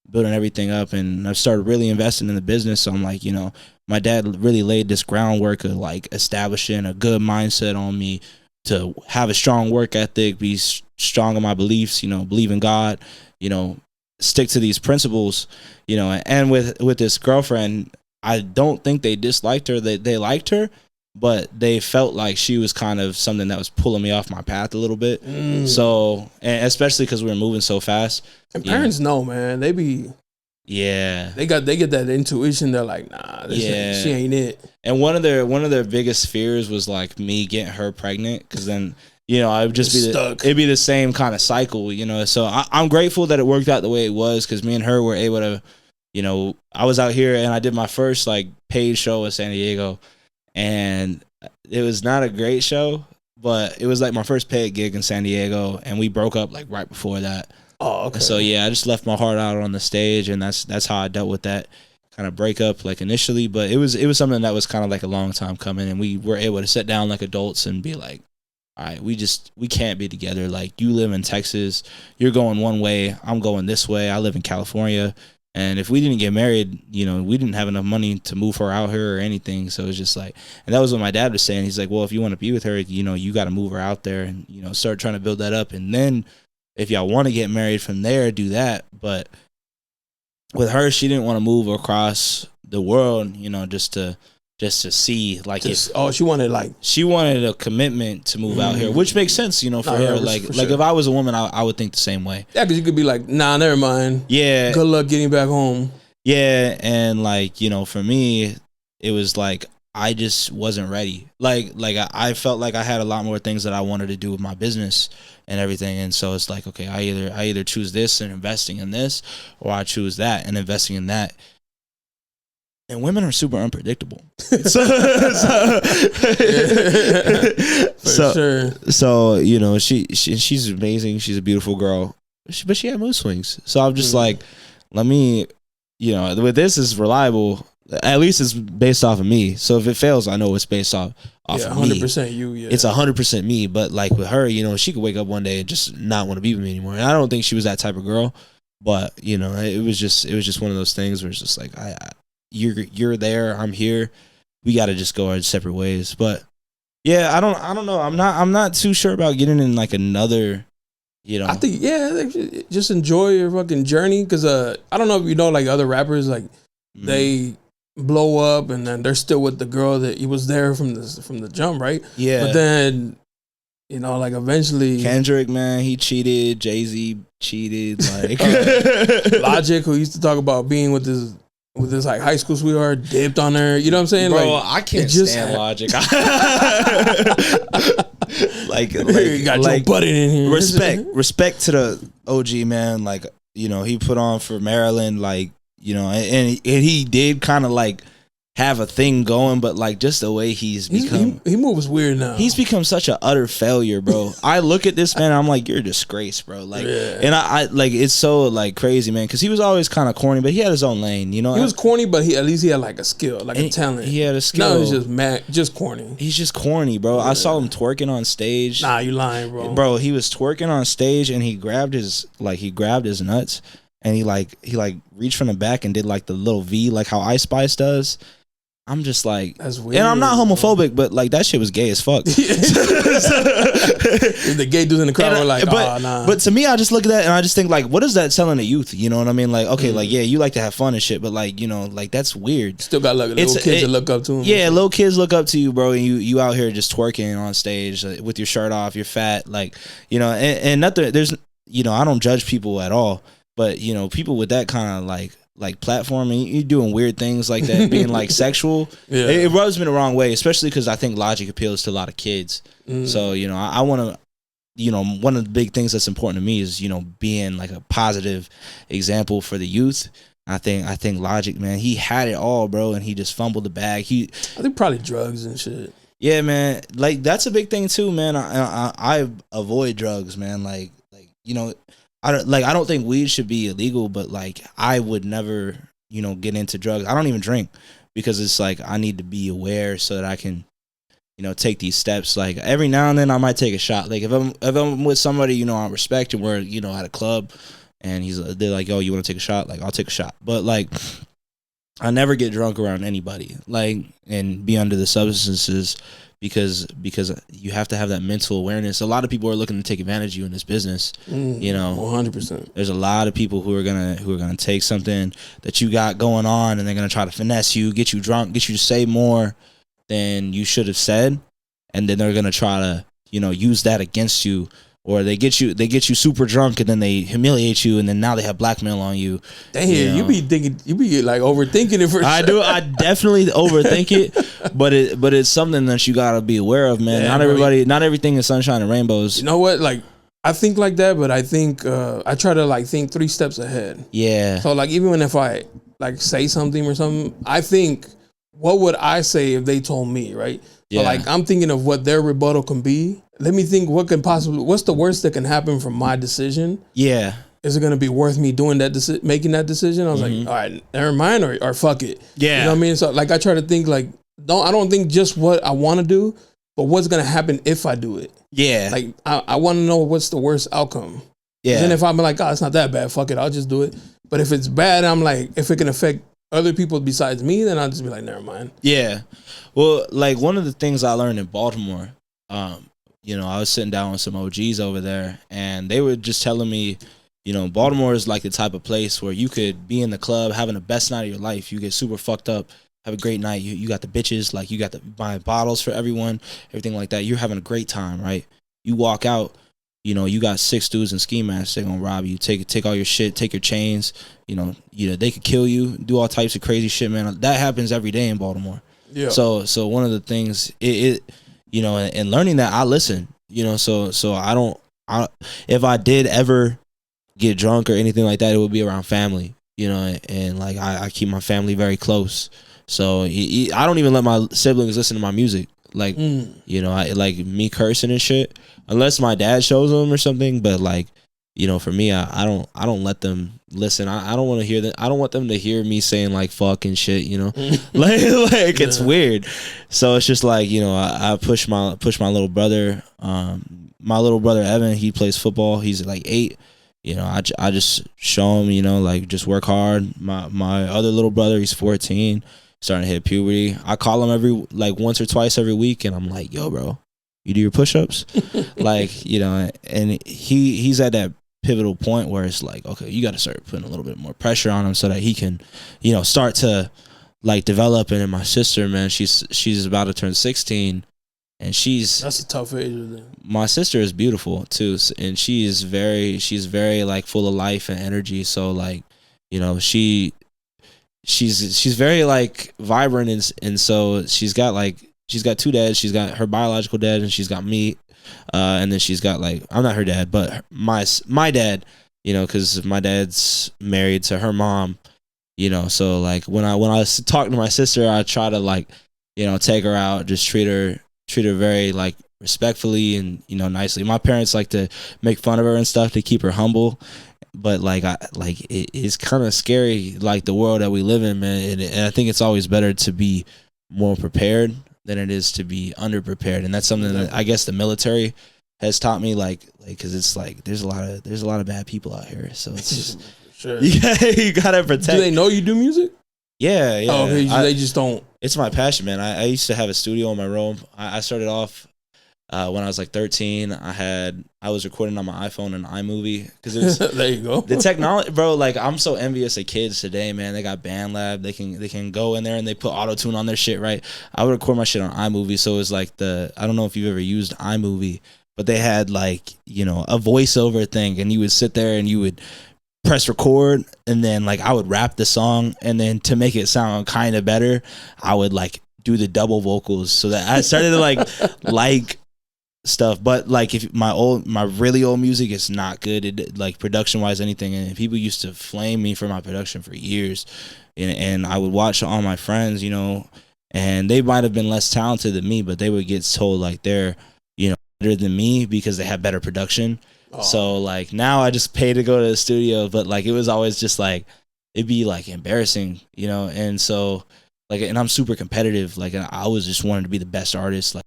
building everything up, and I've started really investing in the business. So I'm like, you know, my dad really laid this groundwork of like establishing a good mindset on me to have a strong work ethic, be strong in my beliefs, you know, believe in God, you know, stick to these principles, you know. And with this girlfriend, I don't think they disliked her. They liked her, but they felt like she was kind of something that was pulling me off my path a little bit. So, and especially because we were moving so fast. And parents know, man. They be... Yeah. They get that intuition. They're like, nah, she ain't it. And one of their biggest fears was like me getting her pregnant, because then, you know, I would just it'd be the same kind of cycle, you know. So I'm grateful that it worked out the way it was, because me and her were able to, you know, I was out here and I did my first like paid show in San Diego, and it was not a great show, but it was like my first paid gig in San Diego, and we broke up like right before that. Oh, okay. So yeah, I just left my heart out on the stage, and that's how I dealt with that kind of breakup like initially. But it was something that was kind of like a long time coming, and we were able to sit down like adults and be like, all right, we can't be together. Like, you live in Texas, you're going one way, I'm going this way. I live in California, and if we didn't get married, you know, we didn't have enough money to move her out here or anything. So it's just like, and that was what my dad was saying. He's like, well, if you want to be with her, you know, you got to move her out there and, you know, start trying to build that up. And then if y'all want to get married from there, do that. But with her, she didn't want to move across the world, you know, just to see, like, she wanted a commitment to move out here, which makes sense, you know, for her. Like if I was a woman, I would think the same way. Yeah, because you could be like, nah, never mind. Yeah, good luck getting back home. Yeah, and like, you know, for me, it was like I just wasn't ready. Like I felt like I had a lot more things that I wanted to do with my business and everything. And so it's like, okay, I either choose this and investing in this, or I choose that and investing in that. And women are super unpredictable. So you know, she's amazing. She's a beautiful girl, but she had mood swings. So I'm just like, let me, you know, with this is reliable. At least it's based off of me. So if it fails, I know it's based off of 100% me. you. Yeah, it's 100% me. But like with her, you know, she could wake up one day and just not want to be with me anymore. And I don't think she was that type of girl. But you know, it was just one of those things where it's just like, you're there, I'm here. We got to just go our separate ways. But yeah, I don't know. I'm not too sure about getting in like another. You know, I think just enjoy your fucking journey, because I don't know if you know, like other rappers, like they blow up and then they're still with the girl that he was there from the jump, right? Yeah. But then, you know, like eventually Kendrick, man, he cheated. Jay-Z cheated. Like Logic, who used to talk about being with this like high school sweetheart, dipped on her. You know what I'm saying? Bro, like, I can't stand Logic. like you got Joe Budden in here. Respect to the OG, man. Like, you know, he put on for Maryland, like, you know, and he did kind of like have a thing going, but like just the way he's become, he moves weird now. He's become such an utter failure, bro. I look at this man, I'm like, you're a disgrace, bro. Like, and I like, it's so like crazy, man, because he was always kind of corny, but he had his own lane, you know. He was corny, but at least he had like a skill, like a talent. He had a skill. No, he's just corny. He's just corny, bro. I saw him twerking on stage. Nah, you lying, bro. Bro, he was twerking on stage and he grabbed his nuts and he reached from the back and did like the little V, like how Ice Spice does. I'm just like, that's weird. And I'm not homophobic, but like that shit was gay as fuck. The gay dudes in the crowd were like, nah. But to me, I just look at that and I just think like, what is that telling the youth? You know what I mean? Like, okay, like, yeah, you like to have fun and shit, but like, you know, like that's weird. Still got like little kids that look up to him. Yeah, little kids look up to you, bro, and you out here just twerking on stage with your shirt off, you're fat, like, you know, and nothing. There's, you know, I don't judge people at all, but you know, people with that kind of like platform and you doing weird things like that, being like sexual, it rubs me the wrong way, especially because I think Logic appeals to a lot of kids. So, you know, I want to, you know, one of the big things that's important to me is, you know, being like a positive example for the youth. I think Logic, man, he had it all, bro, and he just fumbled the bag. I think probably drugs and shit. Yeah, man, like that's a big thing too, man. I avoid drugs, man. Like you know, I don't think weed should be illegal, but like I would never, you know, get into drugs. I don't even drink because it's like I need to be aware so that I can, you know, take these steps. Like every now and then I might take a shot. Like if I'm with somebody, you know, I respect and we're, you know, at a club and they're like, "Oh, you want to take a shot?" Like I'll take a shot. But like I never get drunk around anybody, like, and be under the substances because you have to have that mental awareness. A lot of people are looking to take advantage of you in this business. You know, 100%. There's a lot of people who are gonna take something that you got going on and they're gonna try to finesse you, get you drunk, get you to say more than you should have said, and then they're gonna try to, you know, use that against you. Or they get you super drunk and then they humiliate you and then now they have blackmail on you. Damn, you be like overthinking it for sure. I do. I definitely overthink it, but it's something that you gotta be aware of, man. Yeah, not everything is sunshine and rainbows. You know what? Like I think like that, but I think I try to like think 3 steps ahead. Yeah. So like even if I like say something or something, I think what would I say if they told me, right? Yeah. So like I'm thinking of what their rebuttal can be. Let me think what's the worst that can happen from my decision? Yeah. Is it going to be worth me doing that, making that decision? I was like, all right, never mind or fuck it. Yeah. You know what I mean? So like I try to think like, I don't think just what I want to do, but what's going to happen if I do it. Yeah. Like I want to know what's the worst outcome. Yeah. And then if I'm like, oh, it's not that bad, fuck it, I'll just do it. But if it's bad, I'm like, if it can affect other people besides me, then I'll just be like, never mind. Yeah. Well, like one of the things I learned in Baltimore, you know, I was sitting down with some OGs over there and they were just telling me, you know, Baltimore is like the type of place where you could be in the club having the best night of your life. You get super fucked up, have a great night. You got the bitches, like you got the buying bottles for everyone, everything like that. You're having a great time, right? You walk out, you know, you got 6 dudes in ski masks. They're gonna rob you, take all your shit, take your chains. You know, they could kill you, do all types of crazy shit, man. That happens every day in Baltimore. Yeah. So one of the things it you know, and learning that, I listen, you know, so if I did ever get drunk or anything like that, it would be around family, you know, and like I keep my family very close. So I don't even let my siblings listen to my music. Like, you know, I like me cursing and shit, unless my dad shows them or something. But like, you know, for me, I don't let them listen. I don't want to hear that. I don't want them to hear me saying like fuck and shit, you know, like it's weird. So it's just like, you know, I push my little brother. My little brother Evan, he plays football. He's like 8. You know, I just show him, you know, like just work hard. My other little brother, he's 14, starting to hit puberty. I call him once or twice every week, and I'm like, yo, bro, you do your push-ups? Like, you know, and he's at that pivotal point where it's like, okay, you got to start putting a little bit more pressure on him so that he can, you know, start to like develop. And then my sister, man, she's about to turn 16, and that's a tough age. My sister is beautiful too, and she's very like full of life and energy. So like, you know, she's very like vibrant, and so she's got 2 dads. She's got her biological dad, and she's got me. And then she's got like, I'm not her dad, but my dad, you know, because my dad's married to her mom, you know. So like when I talk to my sister, I try to like, you know, take her out, just treat her very like respectfully and, you know, nicely. My parents like to make fun of her and stuff to keep her humble, but like it's kind of scary, like the world that we live in, man. And I think it's always better to be more prepared than it is to be underprepared, and that's something that I guess the military has taught me. Like, because it's like there's a lot of bad people out here, so it's just sure. You gotta protect. Do they know you do music? Yeah. Oh, they just don't. It's my passion, man. I used to have a studio in my room. I started off when I was like 13. I was recording on my iPhone and iMovie, because there you go. The technology, bro. Like, I'm so envious of kids today, man. They got BandLab. They can go in there and they put auto-tune on their shit, right? I would record my shit on iMovie, so it's like I don't know if you've ever used iMovie, but they had like, you know, a voiceover thing, and you would sit there and you would press record, and then like I would rap the song, and then to make it sound kind of better, I would like do the double vocals, so that I started to like stuff. But like, if my really old music is not good, like production wise, anything, and people used to flame me for my production for years, and I would watch all my friends, you know, and they might have been less talented than me, but they would get told like they're, you know, better than me because they have better production. Oh. So like now I just pay to go to the studio, but like it was always just like, it'd be like embarrassing, you know. And so like, and I'm super competitive, like I always just wanted to be the best artist. Like,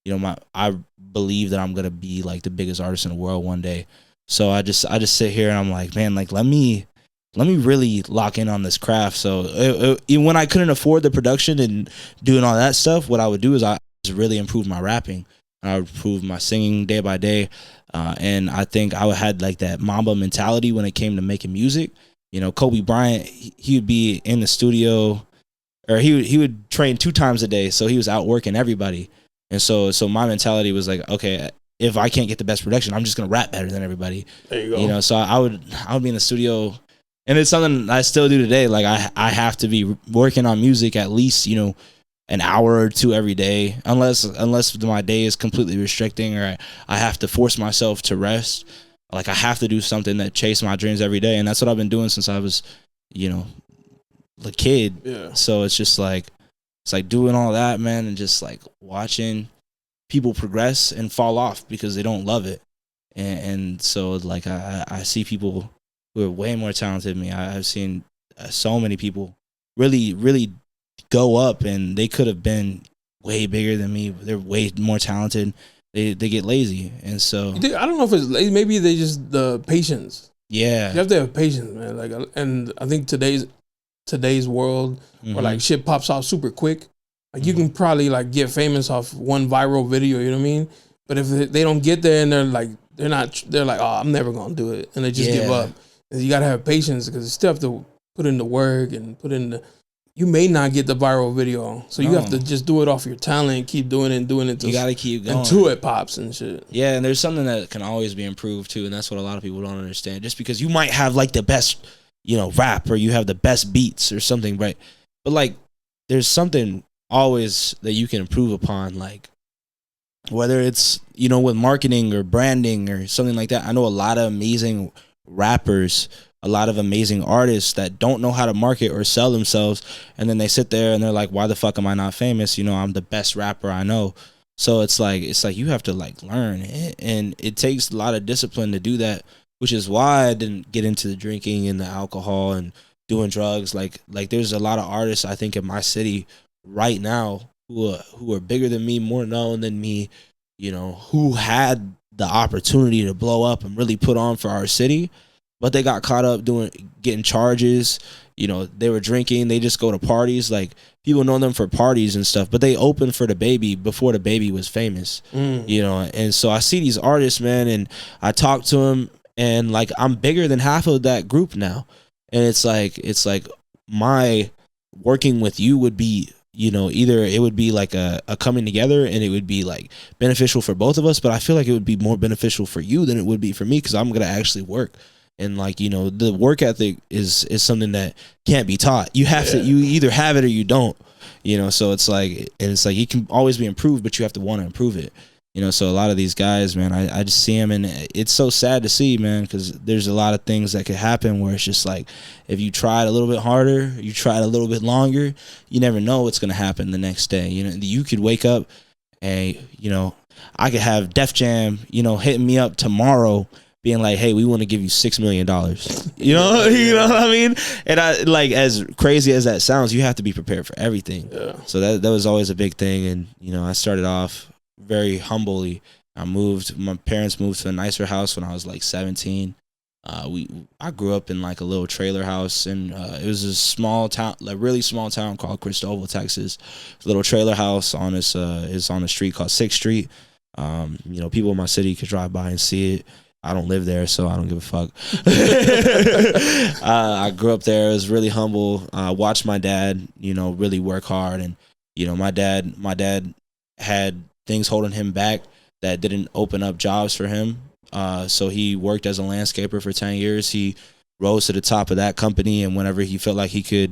you know, I believe that I'm gonna be like the biggest artist in the world one day. So I just sit here and I'm like, man, like let me really lock in on this craft. So when I couldn't afford the production and doing all that stuff, what I would do is I just really improve my rapping. I would improve my singing day by day. And I think I had like that Mamba mentality when it came to making music. You know, Kobe Bryant, he would be in the studio, or he would train 2 times a day, so he was out working everybody. And so my mentality was like, okay, if I can't get the best production, I'm just gonna rap better than everybody. There you go. You know, so I would be in the studio, and it's something I still do today. Like I have to be working on music at least, you know, an hour or 2 every day, unless my day is completely restricting, or I have to force myself to rest. Like I have to do something that chase my dreams every day, and that's what I've been doing since I was, you know, a kid. Yeah. So it's just like, it's like doing all that, man, and just like watching people progress and fall off because they don't love it. And so like I see people who are way more talented than me. I've seen so many people really, really go up, and they could have been way bigger than me. They're way more talented. They get lazy, and so I don't know if it's lazy. Maybe they just the patience. Yeah, you have to have patience, man. Like, and I think today's world, where like shit pops out super quick. Like you can probably like get famous off one viral video. You know what I mean? But if they don't get there, and they're like, oh, I'm never gonna do it, and they just give up. And you gotta have patience, because you still have to put in the work and put in the. You may not get the viral video, so you have to just do it off your talent, keep doing it. You gotta keep going until it pops and shit. Yeah, and there's something that can always be improved too, and that's what a lot of people don't understand. Just because you might have like the best, you know, rap, or you have the best beats or something, right? But like, there's something always that you can improve upon, like whether it's, you know, with marketing or branding or something like that. I know a lot of amazing rappers, a lot of amazing artists that don't know how to market or sell themselves, and then they sit there and they're like, why the fuck am I not famous? You know, I'm the best rapper I know. So it's like you have to like learn it, and it takes a lot of discipline to do that, which is why I didn't get into the drinking and the alcohol and doing drugs. Like there's a lot of artists I think in my city right now who are bigger than me, more known than me, you know, who had the opportunity to blow up and really put on for our city, but they got caught up getting charges. You know, they were drinking, they just go to parties. Like, people know them for parties and stuff, but they opened for the Baby before the Baby was famous, you know. And so I see these artists, man, and I talk to them, and like, I'm bigger than half of that group now. And it's like my working with you would be, you know, either it would be like a coming together and it would be like beneficial for both of us, but I feel like it would be more beneficial for you than it would be for me, because I'm going to actually work. And like, you know, the work ethic is something that can't be taught. You have to, you either have it or you don't, you know. So it's like it can always be improved, but you have to want to improve it, you know. So a lot of these guys, man, I just see them, and it's so sad to see, man, because there's a lot of things that could happen where it's just like, if you tried a little bit harder, you tried a little bit longer, you never know what's going to happen the next day. You know, you could wake up and, you know, I could have Def Jam, you know, hitting me up tomorrow being like, hey, we want to give you $6 million. You know, you know what I mean? And I, like, as crazy as that sounds, you have to be prepared for everything. Yeah. So that was always a big thing. And, you know, I started off very humbly. My parents moved to a nicer house when I was like 17. I grew up in like a little trailer house, and it was a small town, like really small town called Christoval, Texas. It's a little trailer house on this is on a street called 6th Street. You know, people in my city could drive by and see it. I don't live there, so I don't give a fuck. I grew up there. It was really humble. Watched my dad, you know, really work hard. And, you know, my dad had things holding him back that didn't open up jobs for him. So he worked as a landscaper for 10 years. He rose to the top of that company, and whenever he felt like he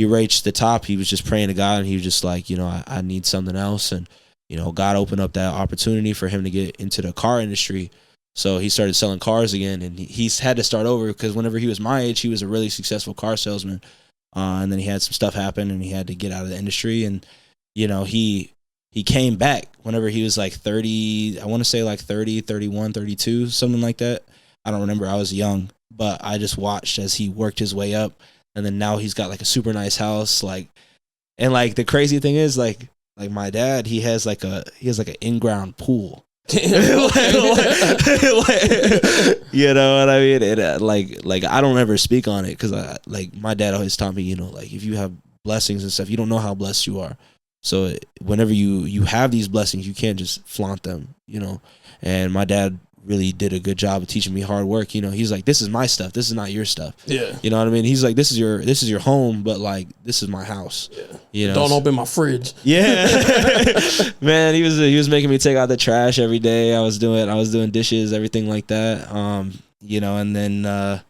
reached the top, he was just praying to God, and he was just like, you know, I need something else. And, you know, God opened up that opportunity for him to get into the car industry. So he started selling cars again, and he's had to start over, because whenever he was my age, he was a really successful car salesman. And then he had some stuff happen, and he had to get out of the industry. And, you know, he came back whenever he was like 30, I want to say like 30, 31, 32, something like that. I don't remember. I was young, but I just watched as he worked his way up. And then now he's got like a super nice house. Like, and like the crazy thing is like my dad, he has like an in-ground pool. You know what I mean? And like I don't ever speak on it, because like my dad always taught me, you know, like if you have blessings and stuff, you don't know how blessed you are. So whenever you have these blessings, you can't just flaunt them, you know. And my dad really did a good job of teaching me hard work. You know, he's like, this is my stuff, this is not your stuff. Yeah. You know what I mean? He's like, this is your home, but like, this is my house. Yeah. You know, don't open my fridge. Yeah. Man, he was making me take out the trash every day. I was doing dishes, everything like that. You know, and then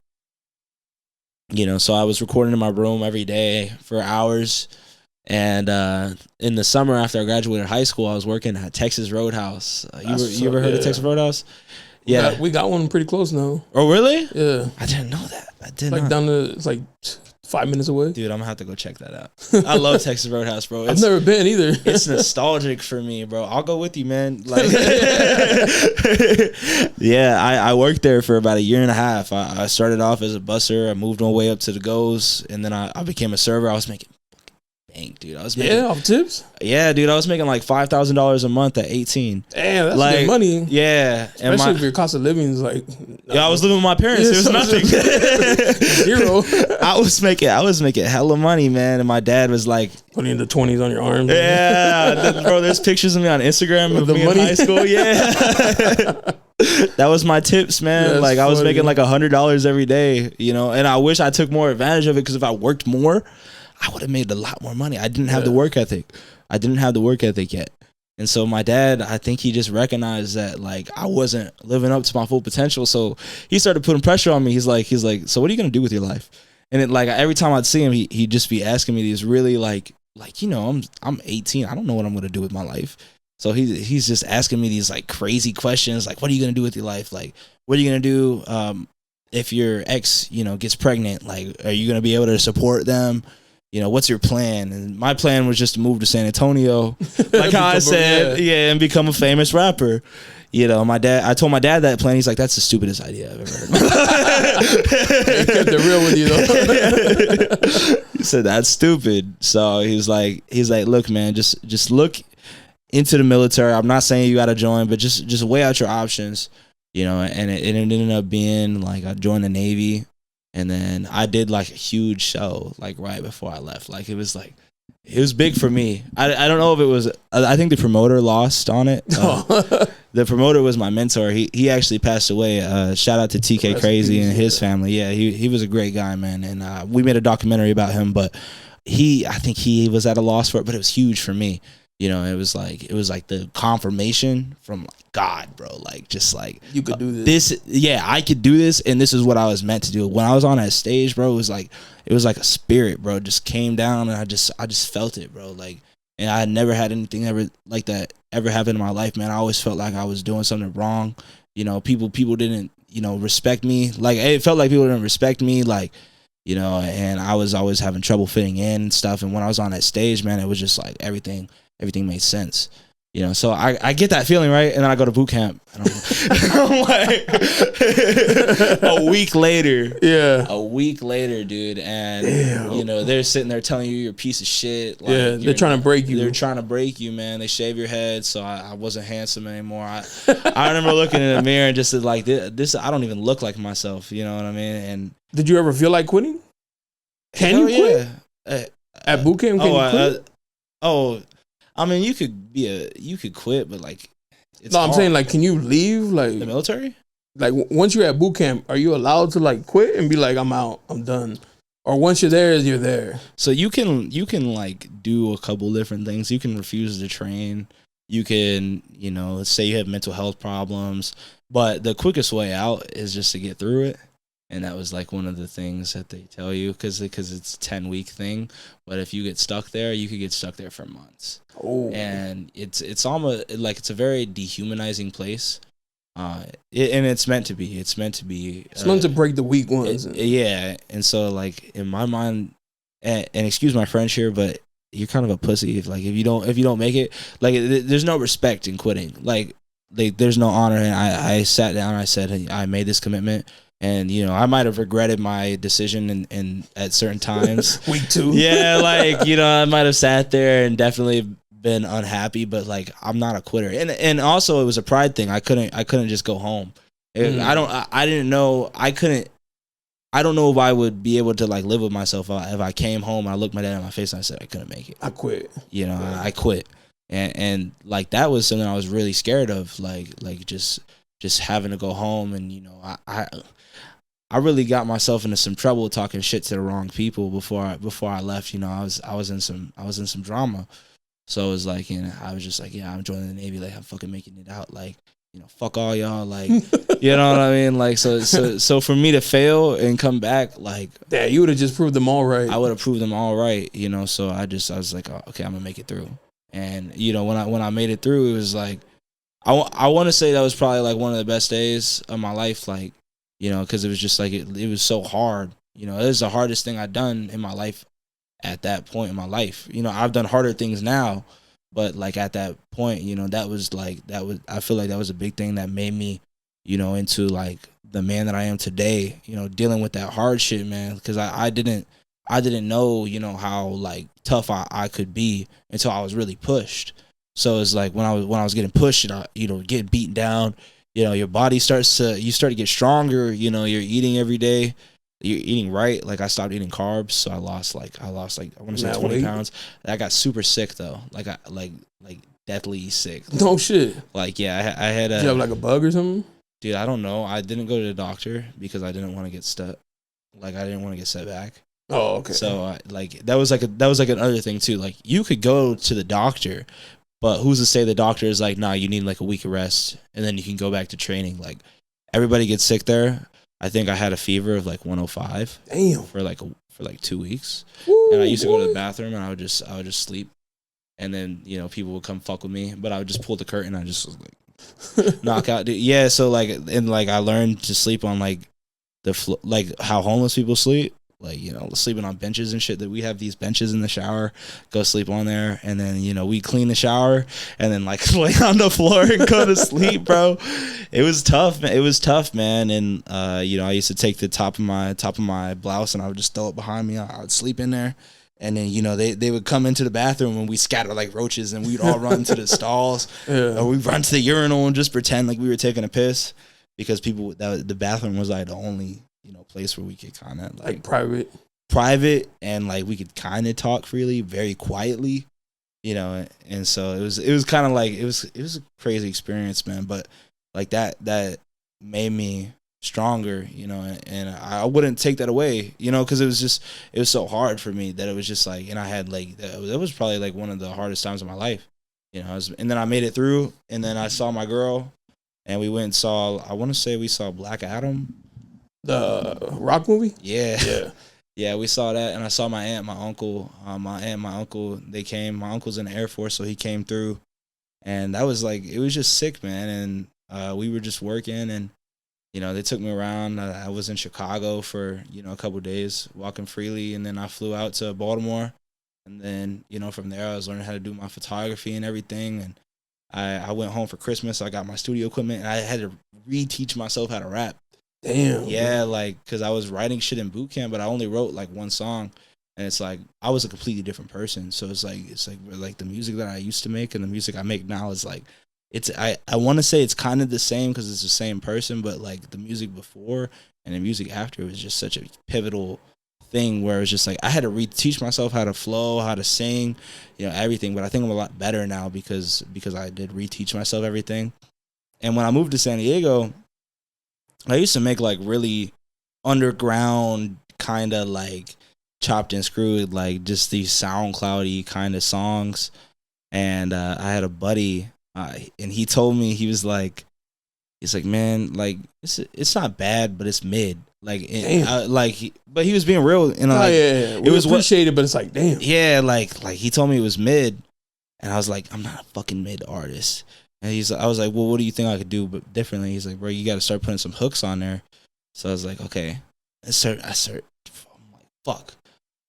you know, so I was recording in my room every day for hours. And in the summer after I graduated high school, I was working at Texas Roadhouse. You ever heard of Texas Roadhouse? Yeah, we got one pretty close now. Oh, really? Yeah, I didn't know that. It's like 5 minutes away. Dude, I'm gonna have to go check that out. I love Texas Roadhouse, bro. I've never been either. It's nostalgic for me, bro. I'll go with you, man. Like, yeah, I worked there for about a year and a half. I started off as a busser. I moved my way up to the goes, and then I became a server. I was making dude, I was making, off tips. Yeah, dude, I was making like $5,000 a month at 18. Damn, that's like, good money. Yeah, especially if your cost of living is like. Yeah, I was living with my parents. It was nothing. Zero. I was making hella money, man, and my dad was like putting the 20s on your arm. Yeah, bro. There's pictures of me on Instagram of me in high school. Yeah. That was my tips, man. That's like, I was making like $100 every day, you know, and I wish I took more advantage of it, because if I worked more, I would have made a lot more money. I didn't have the work ethic. Yet. And so my dad, I think he just recognized that like I wasn't living up to my full potential. So he started putting pressure on me. He's like, so what are you going to do with your life? And it, like every time I'd see him, he'd just be asking me these really like like, you know, I'm 18. I don't know what I'm gonna do with my life. So he's just asking me these like crazy questions, like, what are you gonna do with your life? Like, what are you gonna do if your ex, you know, gets pregnant? Like, are you gonna be able to support them? You know, what's your plan? And my plan was just to move to San Antonio, like how I said, and become a famous rapper. You know, I told my dad that plan. He's like, that's the stupidest idea I've ever heard. He kept it real with you, though. He said, that's stupid. So he's like, look, man, just look into the military. I'm not saying you got to join, but just weigh out your options, you know. And it ended up being like I joined the Navy, and then I did like a huge show like right before I left. Like it was big for me. I don't know if it was. I think the promoter lost on it. The promoter was my mentor. He actually passed away. Shout out to TK Crazy and his family. Yeah, he was a great guy, man. And we made a documentary about him. But I think he was at a loss for it. But it was huge for me. You know, it was like the confirmation from God, bro. Like, just like, you could do this. Yeah, I could do this, and this is what I was meant to do. When I was on that stage, bro, it was like a spirit, bro. It just came down, and I just felt it, bro. Like, and I had never had anything ever like that ever happen in my life, man. I always felt like I was doing something wrong. You know, people didn't, you know, respect me. Like, it felt like people didn't respect me, like, you know, and I was always having trouble fitting in and stuff. And when I was on that stage, man, it was just like everything made sense, you know. So I get that feeling, right? And then I go to boot camp, and I'm like, a week later, dude, and damn. You know, they're sitting there telling you you're a piece of shit. Like, yeah, they're trying to break you. They're trying to break you, man. They shave your head, so I wasn't handsome anymore. I remember looking in the mirror and just like, this I don't even look like myself. You know what I mean? And did you ever feel like quitting? Can you quit? At boot camp, can you quit? I mean, you could quit, but like, it's I'm saying, like, can you leave, like, the military? Like, once you're at boot camp, are you allowed to like quit and be like, I'm out, I'm done? Or once you're there, you're there? So you can like do a couple different things. You can refuse to train. You can, you know, say you have mental health problems, but the quickest way out is just to get through it. And that was like one of the things that they tell you, because it's a 10-week thing. But if you get stuck there, you could get stuck there for months. Oh. And it's almost like it's a very dehumanizing place. And it's meant to be. It's meant to be. It's meant to break the weak ones. Yeah. And so, like, in my mind, and excuse my French here, but you're kind of a pussy if you don't make it. Like, there's no respect in quitting. Like there's no honor. And I sat down and I said, hey, I made this commitment. And, you know, I might have regretted my decision in at certain times. Week 2. Yeah, like, you know, I might have sat there and definitely been unhappy, but like, I'm not a quitter. And also it was a pride thing. I couldn't just go home. I don't know if I would be able to like live with myself if I came home and I looked my dad in my face and I said I couldn't make it. I quit. You know, I quit. And like, that was something I was really scared of, like just having to go home. And, you know, I really got myself into some trouble talking shit to the wrong people before I left. You know, I was in some drama. So it was like, you know, I was just like, yeah, I'm joining the Navy. Like, I'm fucking making it out. Like, you know, fuck all y'all. Like, you know what I mean? Like, so for me to fail and come back, like, yeah, you would have just proved them all right. I would have proved them all right. You know, so I was like, oh, okay, I'm gonna make it through. And, you know, when I made it through, it was like, I want to say that was probably like one of the best days of my life. Like, you know, because it was just like, it was so hard. You know, it was the hardest thing I'd done in my life at that point in my life. You know, I've done harder things now, but like at that point, you know, I feel like that was a big thing that made me, you know, into like the man that I am today, you know, dealing with that hard shit, man. Because I didn't know, you know, how like tough I could be until I was really pushed. So it's like when I was getting pushed and you know, getting beaten down, you know, your body start to get stronger. You know, you're eating every day. You're eating right. Like, I stopped eating carbs, so I lost like I want to say 20 pounds. I got super sick though. Like, I like deathly sick. No shit. Like, yeah, I had Did you have like a bug or something? Dude, I don't know. I didn't go to the doctor because I didn't want to get stuck. Like, I didn't want to get set back. Oh, okay. So that was like another thing too. Like, you could go to the doctor, but who's to say the doctor is like, nah, you need like a week of rest and then you can go back to training. Like, everybody gets sick there. I think I had a fever of like 105. Damn. For like 2 weeks. Woo. And I used to go to the bathroom and I would just sleep. And then, you know, people would come fuck with me, but I would just pull the curtain. I just was like, knock out. Yeah. So like, and like I learned to sleep on like like how homeless people sleep. Like, you know, sleeping on benches and shit. That we have these benches in the shower, go sleep on there, and then, you know, we clean the shower and then like lay on the floor and go to sleep, bro. It was tough. It was tough, man. And you know, I used to take the top of my blouse and I would just throw it behind me. I would sleep in there, and then, you know, they would come into the bathroom and we scatter like roaches, and we'd all run to the stalls, or we'd run to the urinal and just pretend like we were taking a piss, because the bathroom was like the only, you know, place where we could kind of like private, and like we could kind of talk freely, very quietly, you know. And so it was kind of like it was a crazy experience, man. But like that made me stronger, you know, and I wouldn't take that away, you know, because it was so hard for me that it was just like, and I had like that was probably like one of the hardest times of my life, you know. And then I made it through, and then I saw my girl, and we went and saw, I want to say we saw Black Adam. The rock movie? Yeah. Yeah, we saw that, and I saw my aunt, my uncle. They came. My uncle's in the Air Force, so he came through. And that was like, it was just sick, man. And we were just working, and, you know, they took me around. I was in Chicago for, you know, a couple of days, walking freely, and then I flew out to Baltimore. And then, you know, from there I was learning how to do my photography and everything. And I went home for Christmas. I got my studio equipment, and I had to reteach myself how to rap. Damn. Yeah, like, because I was writing shit in boot camp, but I only wrote like one song, and it's like I was a completely different person. So it's like the music that I used to make and the music I make now is like, I want to say it's kind of the same because it's the same person, but like the music before and the music after, it was just such a pivotal thing where it's just like I had to reteach myself how to flow, how to sing, you know, everything. But I think I'm a lot better now because I did reteach myself everything. And when I moved to San Diego, I used to make like really underground kind of like chopped and screwed, like just these SoundCloudy kind of songs. And I had a buddy, and he told me, he's like, man, like it's not bad, but it's mid. Like, but he was being real, and like, it was appreciated, but it's like, damn, yeah, like he told me it was mid, and I was like, I'm not a fucking mid artist. And I was like, well, what do you think I could do but differently? He's like, bro, you got to start putting some hooks on there. So I was like, okay. I started, I'm like, fuck.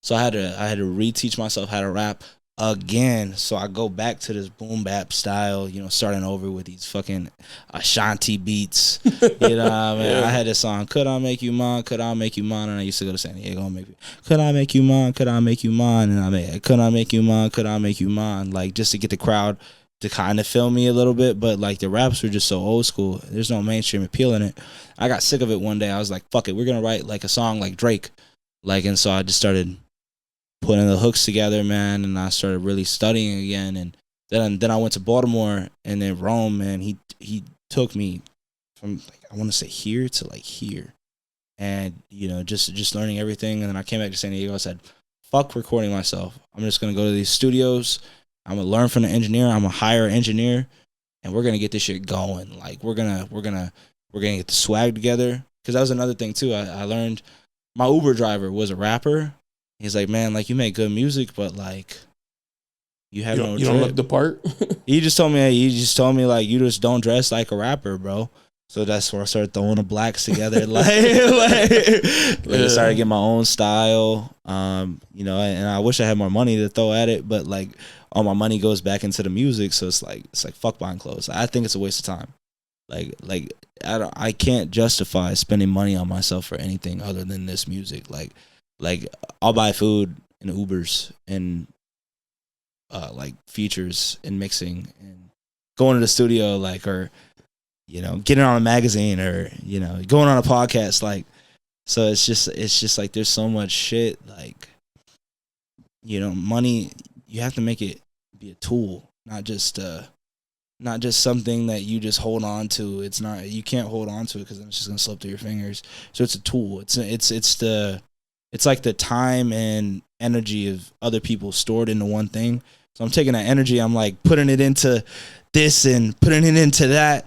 So I had to reteach myself how to rap again. So I go back to this boom bap style, you know, starting over with these fucking Ashanti beats. You know what I mean? Yeah. I had this song, Could I Make You Mine? Could I Make You Mine? And I used to go to San Diego and Could I Make You Mine? Could I Make You Mine? And I made, Could I Make You Mine? Could I Make You Mine? Like, just to get the crowd to kind of feel me a little bit, but like the raps were just so old school. There's no mainstream appeal in it. I got sick of it one day. I was like, fuck it, we're gonna write like a song like Drake. Like, and so I just started putting the hooks together, man, and I started really studying again. And then I went to Baltimore and then Rome, and he took me from like, I want to say here to like here. And, you know, just learning everything. And then I came back to San Diego. I said, fuck recording myself. I'm just gonna go to these studios. I'm gonna learn from the engineer. I'm gonna hire an engineer, and we're gonna get this shit going. Like we're gonna get the swag together. Because that was another thing too. I learned my Uber driver was a rapper. He's like, man, like you make good music, but like you don't look the part. He just told me like you just don't dress like a rapper, bro. So that's where I started throwing the blacks together. like I started getting my own style. You know, and I wish I had more money to throw at it, but like all my money goes back into the music. So it's like fuck buying clothes. I think it's a waste of time. Like I can't justify spending money on myself for anything other than this music. Like I'll buy food and Ubers and like features and mixing and going to the studio, like, or you know, getting on a magazine, or you know, going on a podcast. Like, so it's just like there's so much shit. Like, you know, money, you have to make it be a tool, not just something that you just hold on to. It's not, you can't hold on to it because then it's just gonna slip through your fingers. So it's a tool. It's like the time and energy of other people stored into one thing. So I'm taking that energy, I'm like putting it into this and putting it into that.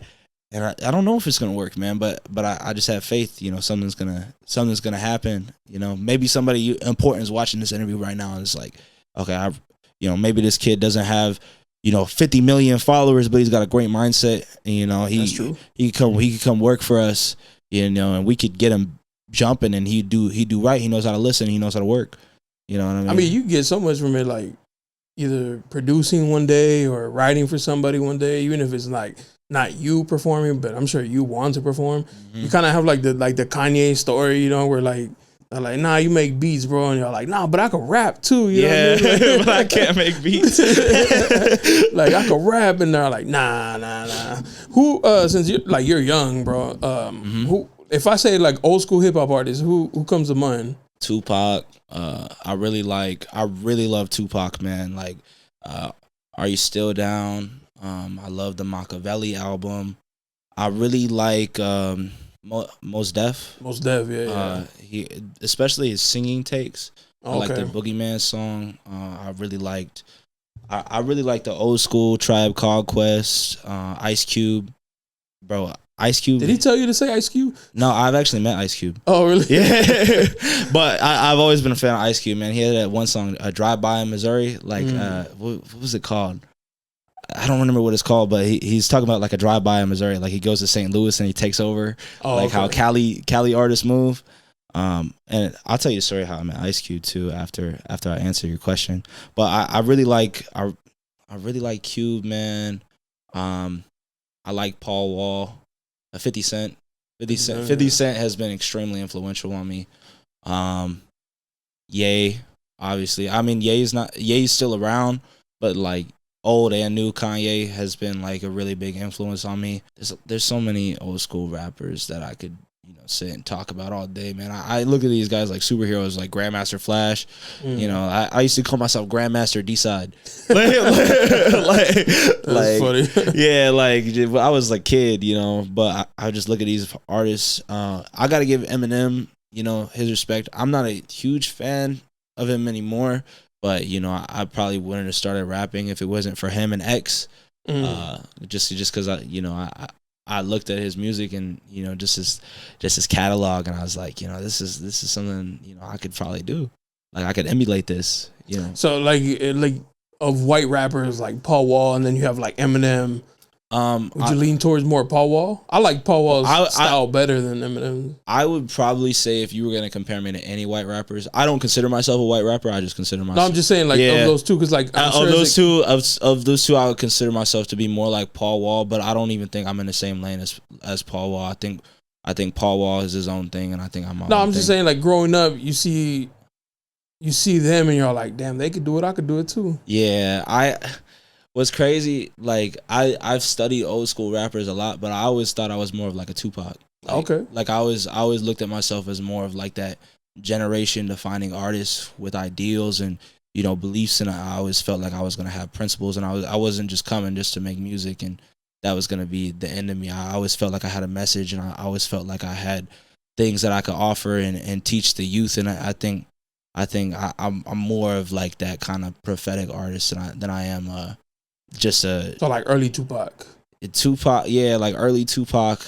And I don't know if it's gonna work, man, but I just have faith, you know, something's gonna happen. You know, maybe somebody important is watching this interview right now and it's like, okay, maybe this kid doesn't have, 50 million followers, but he's got a great mindset. And, That's true. He could come work for us, and we could get him jumping, and he'd do right. He knows how to listen. He knows how to work. You know what I mean? I mean, you get so much from it, like either producing one day or writing for somebody one day, even if it's like not you performing, but I'm sure you want to perform. Mm-hmm. You kind of have like the Kanye story, where like, they're like, nah, you make beats, bro. And you're like, nah, but I can rap too. You know what I mean? Like, but I can't make beats. Like, I can rap. And they're like, nah. Who, since you're young, bro, who, if I say like old school hip hop artists, who comes to mind? Tupac. I really love Tupac, man. Like, Are You Still Down? I love the Machiavelli album. I really like, Mos Def. Yeah. He, especially his singing takes. I like the Boogeyman song. I really liked the old school Tribe Called Quest, Ice Cube. Bro, Ice Cube. Did he tell you to say Ice Cube? No, I've actually met Ice Cube. Oh, really? Yeah. But I've always been a fan of Ice Cube, man. He had that one song, Drive By in Missouri. Like, what was it called? I don't remember what it's called, but he's talking about like a drive-by in Missouri. Like he goes to St. Louis and he takes over, how Cali artists move. And I'll tell you the story how I met Ice Cube too after I answer your question. But I really like Cube, man. I like Paul Wall, 50 Cent. 50 Cent has been extremely influential on me. Ye, obviously. I mean, Ye's still around, but like old and new Kanye has been like a really big influence on me. There's so many old school rappers that I could sit and talk about all day, man. I look at these guys like superheroes, like Grandmaster Flash. I used to call myself Grandmaster Deepside. like funny. Yeah, like I was like kid, but I just look at these artists. I gotta give Eminem, his respect. I'm not a huge fan of him anymore. But, I probably wouldn't have started rapping if it wasn't for him and X. Just because I looked at his music and, just his catalog, and I was like, this is something, I could probably do. Like I could emulate this, So like of white rappers like Paul Wall, and then you have like Eminem. Would you lean towards more Paul Wall? I like Paul Wall's style better than Eminem. I would probably say if you were going to compare me to any white rappers, I don't consider myself a white rapper. I just consider myself. No, I'm just saying of those two, because like of those two, I would consider myself to be more like Paul Wall, but I don't even think I'm in the same lane as Paul Wall. I think Paul Wall is his own thing, and I think I'm my own I'm just saying, like growing up, you see them, and you're like, damn, they could do it. I could do it too. Yeah, What's crazy, like I've studied old school rappers a lot, but I always thought I was more of like a Tupac. Like I always looked at myself as more of like that generation defining artist with ideals and beliefs, and I always felt like I was gonna have principles, and I wasn't just coming just to make music and that was gonna be the end of me. I always felt like I had a message, and I always felt like I had things that I could offer and teach the youth, and I think I'm more of like that kind of prophetic artist than I am so like early Tupac, yeah, like early Tupac.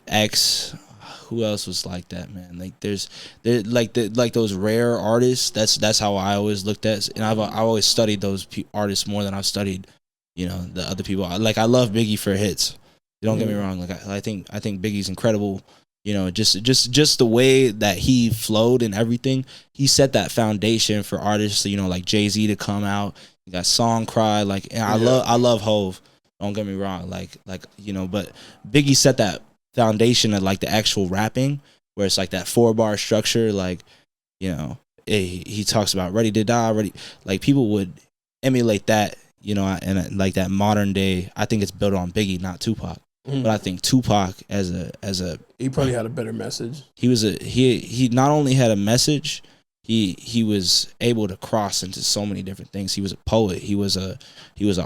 X. Who else was like that, man? Like there's like those rare artists. That's how I always looked at, and I always studied those artists more than I've studied, the other people. Like I love Biggie for hits. Don't get me wrong. Like I think Biggie's incredible. Just the way that he flowed and everything. He set that foundation for artists. Like Jay-Z to come out. You got Song Cry, and I love Hove. Don't get me wrong, but Biggie set that foundation of like the actual rapping, where it's like that 4-bar structure. He talks about ready to die, like people would emulate that, and like that modern day. I think it's built on Biggie, not Tupac. But I think Tupac as a he probably had a better message. He not only had a message. He was able to cross into so many different things. He was a poet. He was an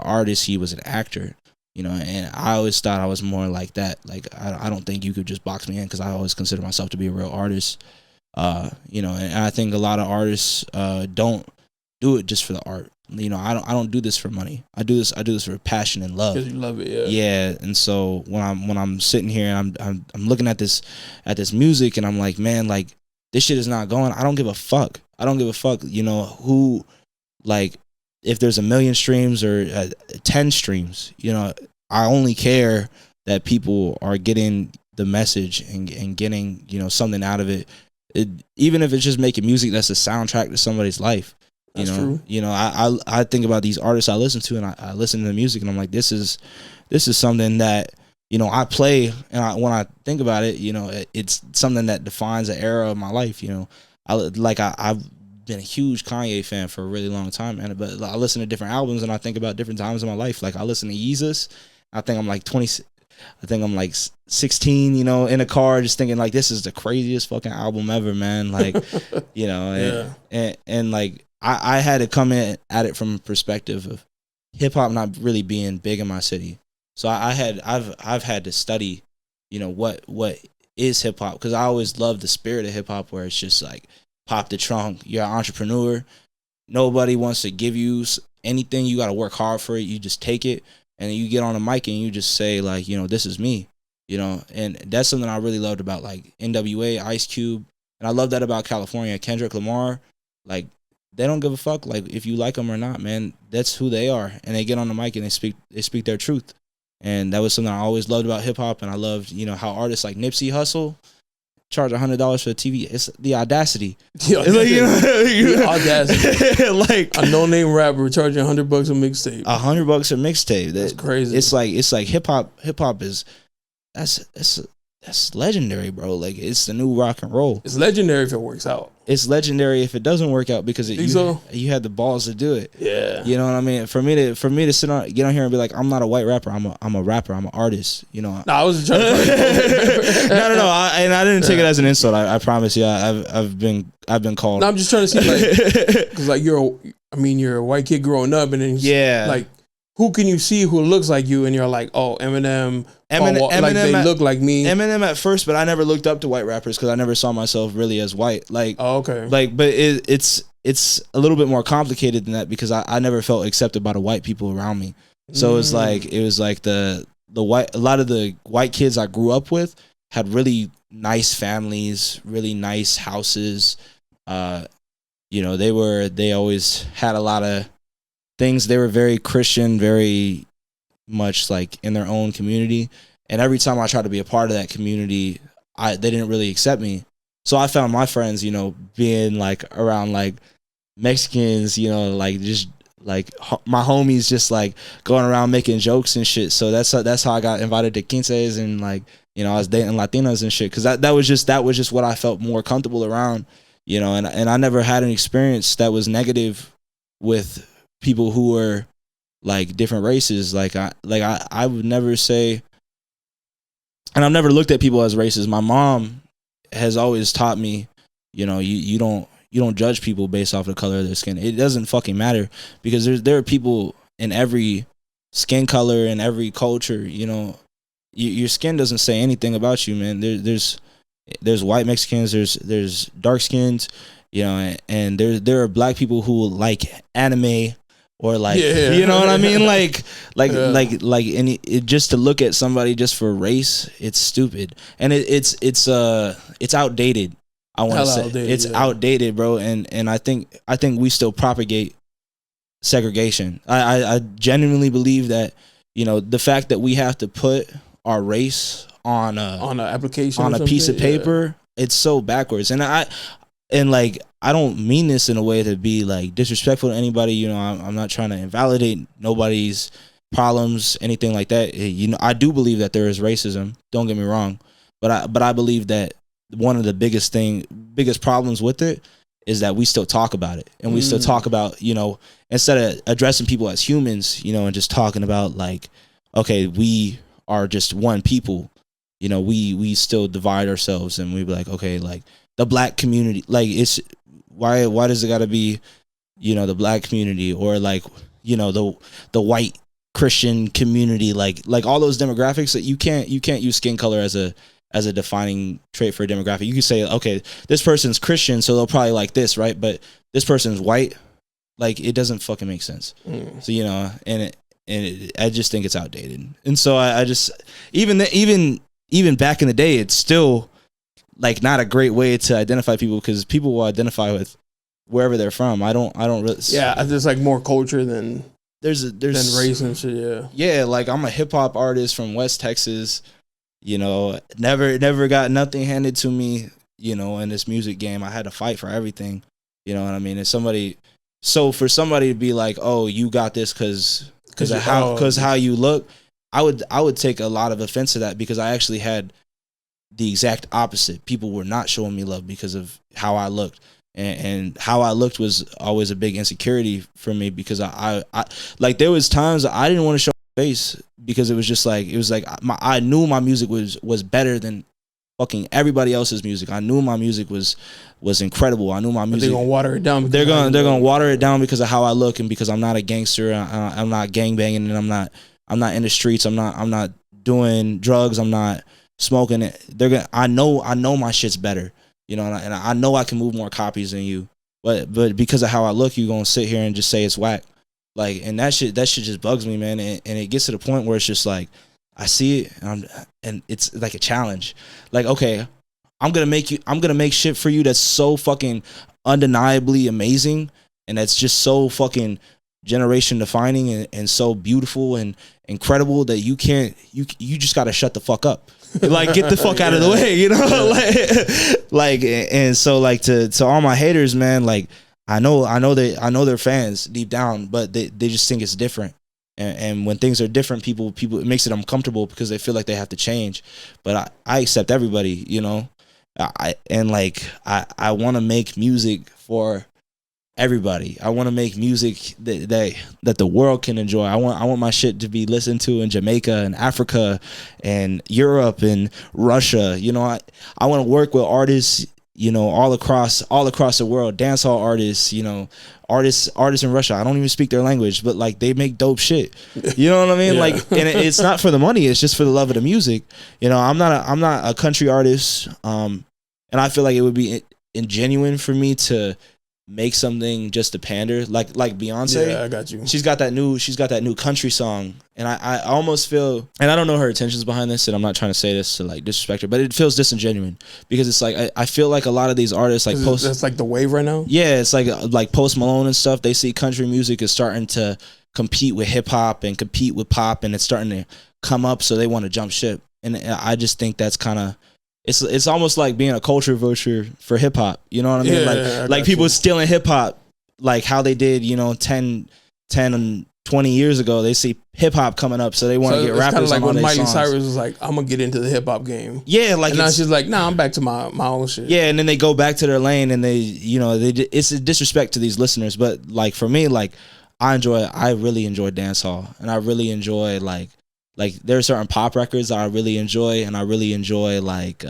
artist. He was an actor. And I always thought I was more like that. Like I don't think you could just box me in, because I always consider myself to be a real artist. And I think a lot of artists don't do it just for the art. You know, I don't do this for money. I do this for passion and love. Because you love it, yeah. Yeah, and so when I'm sitting here and I'm looking at this music and I'm like, man, like this shit is not going. I don't give a fuck. You know, who, like, if there's 1 million streams or 10 streams, you know, I only care that people are getting the message and getting, you know, something out of it. Even if it's just making music that's a soundtrack to somebody's life. You know, true. You know, I think about these artists I listen to, and I listen to the music, and I'm like, this is something that, you know, I play, and when I think about it, you know, it's something that defines an era of my life. You know, I've been a huge Kanye fan for a really long time, but I listen to different albums, and I think about different times in my life. Like I listen to Yeezus, I think I'm like 20. I think I'm like 16, you know, in a car, just thinking like, this is the craziest fucking album ever, man. Like, you know, and like. I had to come in at it from a perspective of hip hop not really being big in my city. So I've had to study, you know, what is hip hop, because I always loved the spirit of hip hop, where it's just like pop the trunk. You're an entrepreneur. Nobody wants to give you anything. You got to work hard for it. You just take it, and then you get on a mic and you just say like, you know, this is me, you know. And that's something I really loved about like NWA, Ice Cube, and I love that about California. Kendrick Lamar, like. They don't give a fuck, like, if you like them or not, man. That's who they are, and they get on the mic and they speak their truth, and that was something I always loved about hip hop. And I loved, you know, how artists like Nipsey Hussle charge $100 for the TV. It's the audacity. The audacity. Like a no-name rapper charging $100 a mixtape. $100 a mixtape. That's crazy. It's like hip hop is that's legendary, bro. Like, it's the new rock and roll. It's legendary if it works out. It's legendary if it doesn't work out, because you had the balls to do it. Yeah. You know what I mean? For me to get on here and be like, I'm not a white rapper. I'm a rapper. I'm an artist. You know. No, I was trying to. No. I didn't take it as an insult. I promise you. I've been called. No, I'm just trying to see, like, because like you're a white kid growing up, and then like, who can you see who looks like you, and you're like, oh, Eminem, like they look like me. Eminem at first, but I never looked up to white rappers because I never saw myself really as white. Like, oh, okay. Like, but it's a little bit more complicated than that, because I never felt accepted by the white people around me. So it was like a lot of the white kids I grew up with had really nice families, really nice houses. You know, they always had a lot of things. They were very Christian, very much like in their own community, and every time I tried to be a part of that community, they didn't really accept me. So I found my friends, you know, being like around like Mexicans, you know, like just like my homies, just like going around making jokes and shit. So that's how I got invited to quinces, and like, you know, I was dating Latinas and shit, because that was just what I felt more comfortable around, you know. And I never had an experience that was negative with people who were like different races. Like I would never say, and I've never looked at people as racist. My mom has always taught me, you know, you don't judge people based off the color of their skin. It doesn't fucking matter, because there are people in every skin color and every culture. You know, your skin doesn't say anything about you, man. There's white Mexicans, there's dark skins, you know, and there are black people who like anime. Or like, you know what I mean? Like, and it, just to look at somebody just for race, it's stupid, and it's outdated. I want to say it's outdated, bro. And I think we still propagate segregation. I genuinely believe that, you know, the fact that we have to put our race on an application, on a piece of paper, it's so backwards. And like, I don't mean this in a way to be like disrespectful to anybody. You know, I'm not trying to invalidate nobody's problems, anything like that. You know, I do believe that there is racism. Don't get me wrong, but I believe that one of the biggest problems with it is that we still talk about it, and we still talk about, you know, instead of addressing people as humans, you know, and just talking about like, okay, we are just one people. You know, we still divide ourselves, and we be like, okay, like the black community, like it's why does it got to be, you know, the black community, or like, you know, the white Christian community, like all those demographics that you can't use skin color as a defining trait for a demographic. You can say, okay, this person's Christian, so they'll probably like this, right? But this person's white, Like, it doesn't fucking make sense. So, you know, I just think it's outdated. And so I just, even back in the day, it's still like not a great way to identify people, because people will identify with wherever they're from. I don't really. Yeah, there's like more culture than there's race and shit. Yeah. Yeah, like I'm a hip hop artist from West Texas. You know, never got nothing handed to me. You know, in this music game, I had to fight for everything. You know what I mean? And for somebody to be like, "Oh, you got this because how you look," I would take a lot of offense to that, because I actually had the exact opposite. People were not showing me love because of how I looked, and how I looked was always a big insecurity for me, because I like, there was times I didn't want to show my face, because it was like I knew my music was better than fucking everybody else's music. I knew my music was incredible. I knew my music. They're gonna water it down. They're gonna water it down because of how I look, and because I'm not a gangster. I'm not gangbanging, and I'm not in the streets. I'm not doing drugs. I'm not smoking it. I know my shit's better. You know, and I know I can move more copies than you. But because of how I look, you gonna sit here and just say it's whack. Like, and that shit just bugs me, man. And it gets to the point where it's just like, I see it, and it's like a challenge. Like, okay, I'm gonna make shit for you that's so fucking undeniably amazing, and that's just so fucking generation defining, and so beautiful and incredible that you just gotta shut the fuck up. Like, get the fuck out of the way, you know? like and so, like, to all my haters, man, like, I know they're fans deep down, but they just think it's different. And when things are different, people it makes it uncomfortable, because they feel like they have to change. But I accept everybody, you know. I want to make music for everybody. I want to make music that the world can enjoy. I want my shit to be listened to in Jamaica and Africa and Europe and Russia. You know, I want to work with artists, you know, all across the world, dancehall artists, you know, artists in Russia. I don't even speak their language, but like, they make dope shit. You know what I mean? Yeah. Like, and it's not for the money, it's just for the love of the music. You know, I'm not a country artist. And I feel like it would be ingenuine for me to make something just to pander, like Beyonce. Yeah, I got you. She's got that new country song, and I almost feel, and I don't know her intentions behind this, and I'm not trying to say this to like disrespect her, but it feels disingenuous, because it's like I feel like a lot of these artists, like that's like the wave right now. Yeah, it's like Post Malone and stuff. They see country music is starting to compete with hip hop and compete with pop, and it's starting to come up, so they want to jump ship. And I just think that's kind of, it's almost like being a culture vulture for hip hop. You know what I mean? Yeah, like people stealing hip hop, like how they did, you know, 10 and 20 years ago. They see hip hop coming up, so they want to get rappers like on all their songs. Miley Cyrus was like, I'm gonna get into the hip hop game. Yeah, like, and now she's like, nah, I'm back to my own shit. Yeah, and then they go back to their lane, and they, you know, it's a disrespect to these listeners. But like, for me, like, I really enjoy dancehall, and I really enjoy like there are certain pop records that I really enjoy, and I really enjoy like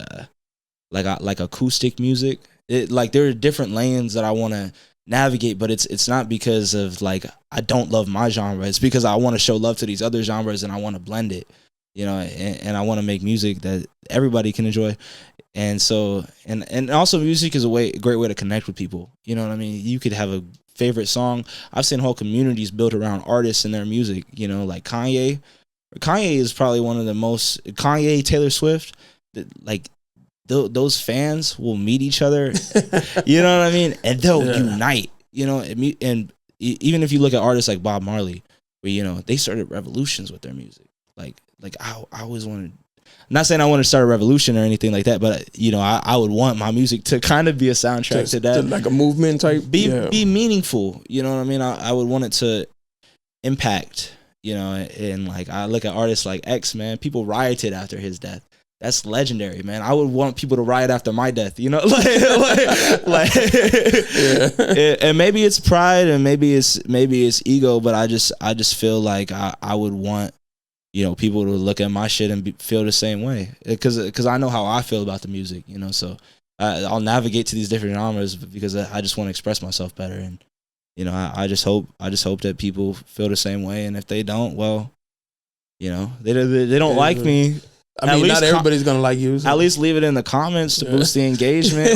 acoustic music. Like, there are different lanes that I want to navigate, but it's not because of like I don't love my genre. It's because I want to show love to these other genres, and I want to blend it, you know, and I want to make music that everybody can enjoy. And so, and also, music is a great way to connect with people. You know what I mean? You could have a favorite song. I've seen whole communities built around artists and their music. You know, like Kanye is probably one of the most, Taylor Swift, like, those fans will meet each other, you know what I mean? And they'll unite, you know, and even if you look at artists like Bob Marley, where, you know, they started revolutions with their music. Like I always wanted, I'm not saying I want to start a revolution or anything like that, but, you know, I would want my music to kind of be a soundtrack to that. Like a movement type. Be meaningful, you know what I mean? I would want it to impact, you know, and like, I look at artists like X, man, people rioted after his death. That's legendary, man. I would want people to riot after my death, you know, like and maybe it's pride, and maybe it's ego, but I just feel like I would want, you know, people to look at my shit and feel the same way, because I know how I feel about the music, you know. So I'll navigate to these different genres because I just want to express myself better, and, you know, I just hope that people feel the same way, and if they don't, well, you know, they don't like me. I mean, not everybody's gonna like you. So. At least leave it in the comments to boost the engagement.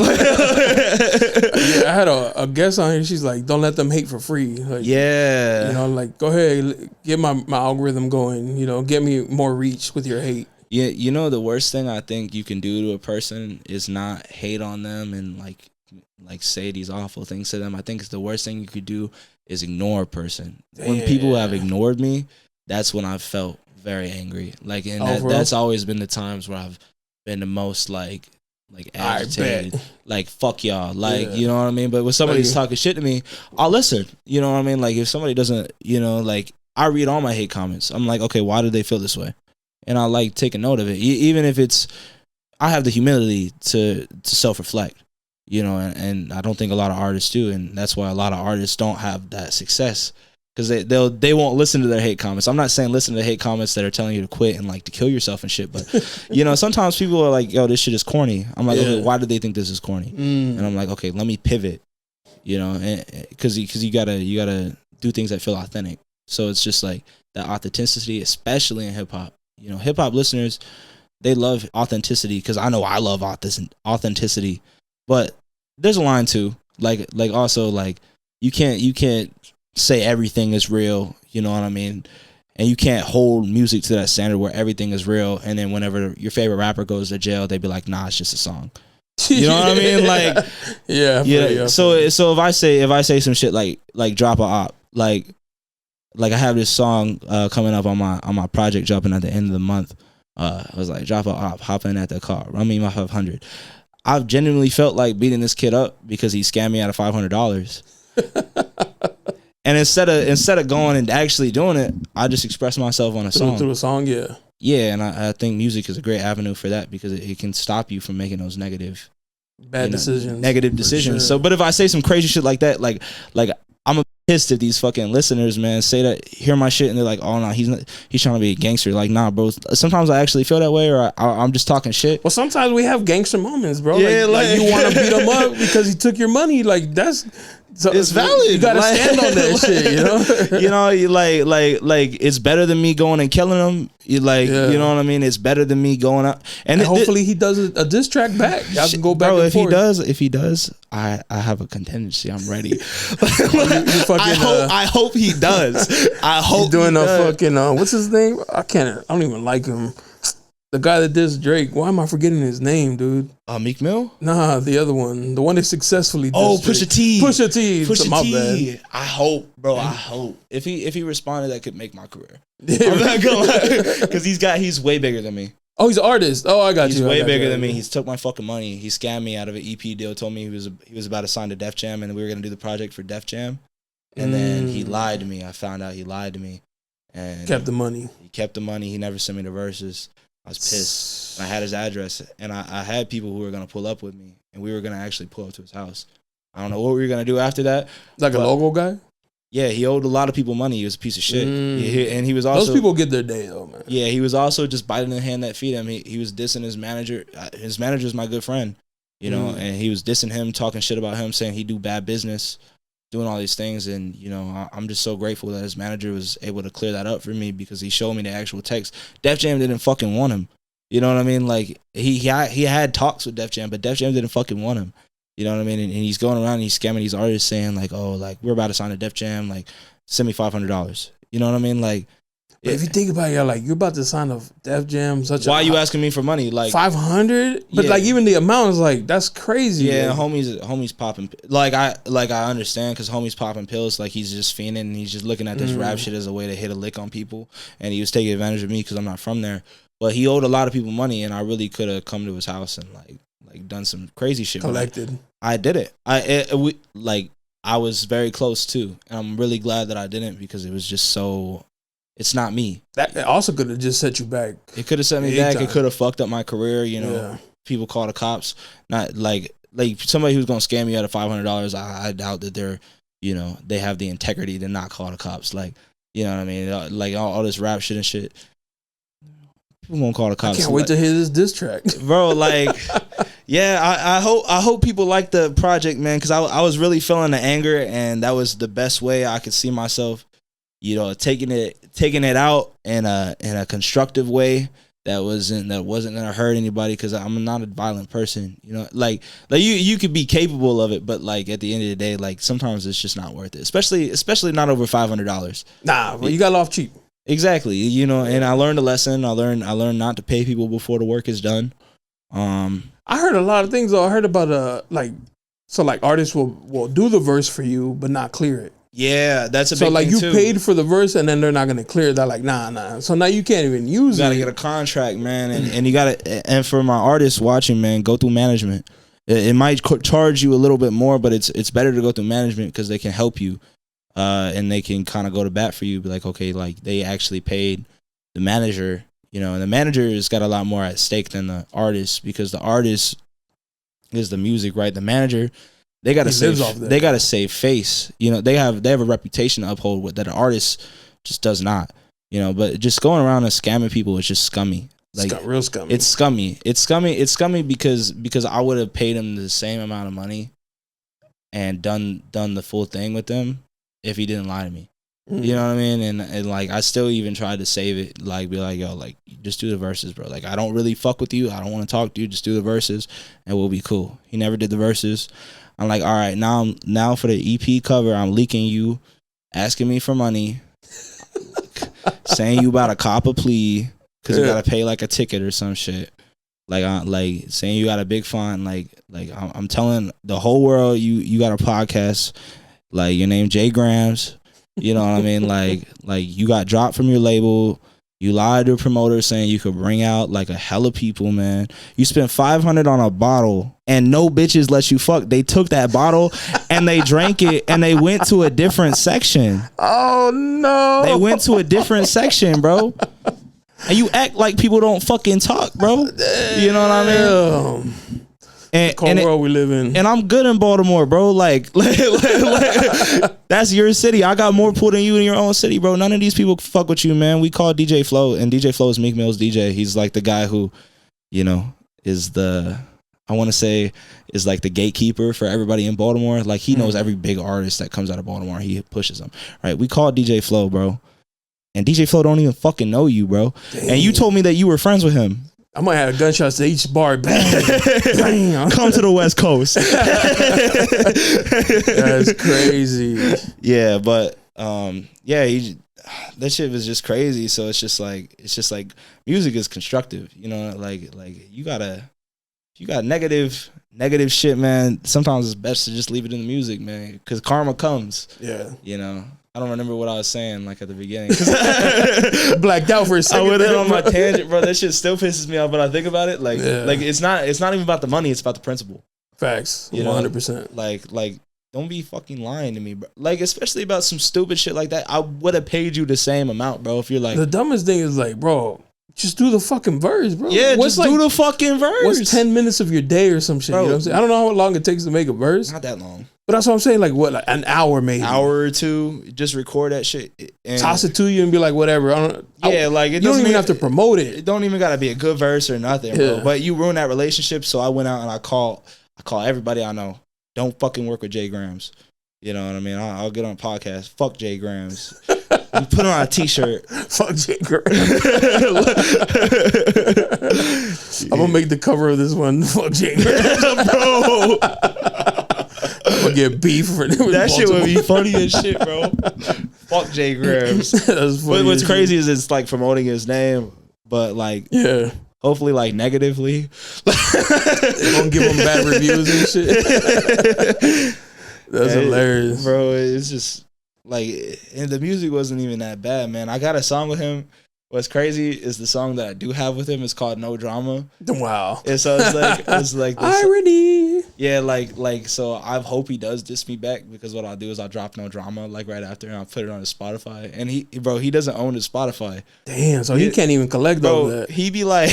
I had a guest on here. She's like, don't let them hate for free. Like, yeah. You know, like, go ahead, get my algorithm going. You know, get me more reach with your hate. Yeah, you know, the worst thing I think you can do to a person is not hate on them and like say these awful things to them. I think it's the worst thing you could do is ignore a person. When people have ignored me, that's when I've felt very angry. Like, and that's always been the times where I've been the most like agitated. Like, fuck y'all. Like, you know what I mean? But when somebody's talking shit to me, I'll listen. You know what I mean? Like, if somebody doesn't, you know, like, I read all my hate comments. I'm like, okay, why do they feel this way? And I like take a note of it. Even if it's, I have the humility to self-reflect. You know, and I don't think a lot of artists do, and that's why a lot of artists don't have that success, because they won't listen to their hate comments. I'm not saying listen to the hate comments that are telling you to quit and like to kill yourself and shit, but you know, sometimes people are like, yo, this shit is corny. I'm like, okay, why do they think this is corny? And I'm like, okay, let me pivot. You know, because you gotta do things that feel authentic. So it's just like that authenticity, especially in hip hop. You know, hip hop listeners, they love authenticity, because I know I love authenticity. But there's a line too, like also like you can't say everything is real, you know what I mean? And you can't hold music to that standard where everything is real, and then whenever your favorite rapper goes to jail, they be like, nah, it's just a song. You know what I mean? Like, yeah. So if I say some shit like drop a op, like I have this song coming up on my project dropping at the end of the month. I was like, drop a op, hop in at the car, run me my 500. I've genuinely felt like beating this kid up because he scammed me out of $500. And instead of going and actually doing it, I just express myself on a song. Through a song, yeah. Yeah, and I think music is a great avenue for that, because it can stop you from making those negative decisions. Sure. So, but if I say some crazy shit like that, like I'm pissed if these fucking listeners, man, say that, hear my shit, and they're like, oh no, he's trying to be a gangster. Like, nah, bro. Sometimes I actually feel that way, or I'm just talking shit. Well, sometimes we have gangster moments, bro. Yeah, like you want to beat him up because he took your money. Like, that's So it's valid. You gotta stand on that shit, you know. You know, you like it's better than me going and killing him. You like, you know what I mean? It's better than me going up and hopefully he does a diss track back. Y'all can go back. Bro, and forth. If he does, I have a contingency. I'm ready. I hope he does. I hope he's doing a fucking what's his name? I don't even like him. The guy that dissed Drake. Why am I forgetting his name, dude? Meek Mill? Nah, the other one. The one that successfully dissed Drake. Pusha T. Pusha T. My bad. I hope, bro. I hope. If he responded, that could make my career. I'm not gonna lie. Because he's way bigger than me. Oh, he's an artist. Oh, I got you. He's way bigger than me. He's took my fucking money. He scammed me out of an EP deal. Told me he was about to sign to Def Jam, and we were gonna do the project for Def Jam. And then he lied to me. I found out he lied to me. And kept the money. He kept the money. He never sent me the verses. I was pissed. And I had his address, and I had people who were going to pull up with me, and we were going to actually pull up to his house. I don't know what we were going to do after that. Like a logo guy? Yeah, he owed a lot of people money. He was a piece of shit. And he was also... Those people get their day, though, man. Yeah, he was also just biting the hand that feed him. He was dissing his manager. His manager's my good friend, you know, and he was dissing him, talking shit about him, saying he do bad business, doing all these things. And, you know, I'm just so grateful that his manager was able to clear that up for me, because he showed me the actual text. Def Jam didn't fucking want him. You know what I mean? Like, he had talks with Def Jam, but Def Jam didn't fucking want him. You know what I mean? And he's going around and he's scamming these artists, saying like, oh, like, we're about to sign to Def Jam, like, send me $500. You know what I mean? Like, but if you think about it, you're like, you're about to sign a Def Jam. Why are you asking me for money? Like 500? But like, even the amount is like, that's crazy. Yeah, man. homie's popping. Like I understand, because homie's popping pills. Like, he's just fiending, and he's just looking at this rap shit as a way to hit a lick on people. And he was taking advantage of me because I'm not from there. But he owed a lot of people money, and I really could have come to his house and like done some crazy shit. Collected. I did it. I was very close too, and I'm really glad that I didn't, because it was just so. It's not me. That also could have just set you back. It could have set me back. It could have fucked up my career. You know, people call the cops. Not like somebody who's gonna scam you out of $500. I doubt that they're, you know, they have the integrity to not call the cops. Like, you know what I mean? Like all this rap shit and shit. People won't call the cops. I can't wait to hear this diss track, bro. Like, yeah, I hope people like the project, man, because I was really feeling the anger, and that was the best way I could see myself, you know, taking it out in a constructive way that wasn't gonna hurt anybody, because I'm not a violent person, you know. Like you could be capable of it, but like at the end of the day, like sometimes it's just not worth it, especially not over $500. Nah, but you got off cheap. Exactly, you know. And I learned a lesson. I learned not to pay people before the work is done. I heard a lot of things though. I heard about like artists will do the verse for you but not clear it. Yeah, that's a big so like thing you too. Paid for the verse and then they're not gonna clear it. They're like, nah. So now you can't even use it. You gotta get a contract, man, and you gotta. And for my artists watching, man, go through management. It might charge you a little bit more, but it's better to go through management because they can help you, and they can kind of go to bat for you. Be like, okay, like they actually paid the manager, you know, and the manager has got a lot more at stake than the artist, because the artist is the music, right? The manager, they gotta save face. You know, they have a reputation to uphold that an artist just does not. You know, but just going around and scamming people is just scummy. Like real scummy. It's scummy. It's scummy because I would have paid him the same amount of money and done the full thing with them if he didn't lie to me. You know what I mean? And like I still even tried to save it, like be like, yo, like just do the verses, bro. Like I don't really fuck with you. I don't want to talk to you. Just do the verses and we'll be cool. He never did the verses. I'm like, all right, now for the EP cover, I'm leaking you, asking me for money, saying you about to cop a plea because you gotta pay like a ticket or some shit. Like saying you got a big fine. Like I'm telling the whole world you got a podcast. Like your name Jay Grams. You know what I mean? Like you got dropped from your label. You lied to a promoter saying you could bring out like a hella people, man. You spent $500 on a bottle and no bitches let you fuck. They took that bottle and they drank it and they went to a different section. Oh no. They went to a different section, bro. And you act like people don't fucking talk, bro. You know what I mean? And world we live in. And I'm good in Baltimore, bro. Like that's your city. I got more pull than you in your own city, bro. None of these people fuck with you, man. We call DJ Flow, and DJ Flow is Meek Mill's DJ. He's like the guy who, you know, is the gatekeeper for everybody in Baltimore. Like he knows every big artist that comes out of Baltimore. He pushes them, right? We call DJ Flow, bro. And DJ Flow don't even fucking know you, bro. Damn. And you told me that you were friends with him. I might have gunshots to each bar. Bang, bang. Come to the West Coast. That's crazy. Yeah, but that shit was just crazy. So it's just like music is constructive, you know. Like you got negative shit, man. Sometimes it's best to just leave it in the music, man, because karma comes. Yeah, you know. I don't remember what I was saying like at the beginning. Blacked out for a second. I went in on my tangent, bro. That shit still pisses me off, but I think about it like it's not even about the money. It's about the principle. Facts. 100%. Like don't be fucking lying to me, bro. Like especially about some stupid shit like that. I would have paid you the same amount, bro. If you're like, the dumbest thing is like, bro, just do the fucking verse, bro. Yeah, just do the fucking verse. What's 10 minutes of your day or some shit? Bro, you know what I'm saying? I don't know how long it takes to make a verse. Not that long. But that's what I'm saying. Like what? Like an hour maybe. Hour or two. Just record that shit. And toss it to you and be like, whatever. You don't even have to promote it. It don't even got to be a good verse or nothing, bro. But you ruined that relationship. So I went out and I call everybody I know. Don't fucking work with Jay Grams. You know what I mean? I'll get on a podcast. Fuck Jay Grams. You put on a t-shirt. Fuck Jay Grams. I'm gonna make the cover of this one. Fuck Jay Grams, bro. I'm gonna get beef for them. That shit would be funny as shit, bro. Fuck Jay Grams. But what's crazy is it's like promoting his name, but like hopefully like negatively. They're gonna give him bad reviews and shit. That's hilarious, bro. It's just like, and the music wasn't even that bad, man. I got a song with him. What's crazy is the song that I do have with him is called No Drama. Wow. And so it's like this, irony. Yeah, like so I hope he does diss me back, because what I'll do is I'll drop No Drama like right after and I'll put it on his Spotify. And he doesn't own his Spotify. Damn, so he can't even collect all that. He be like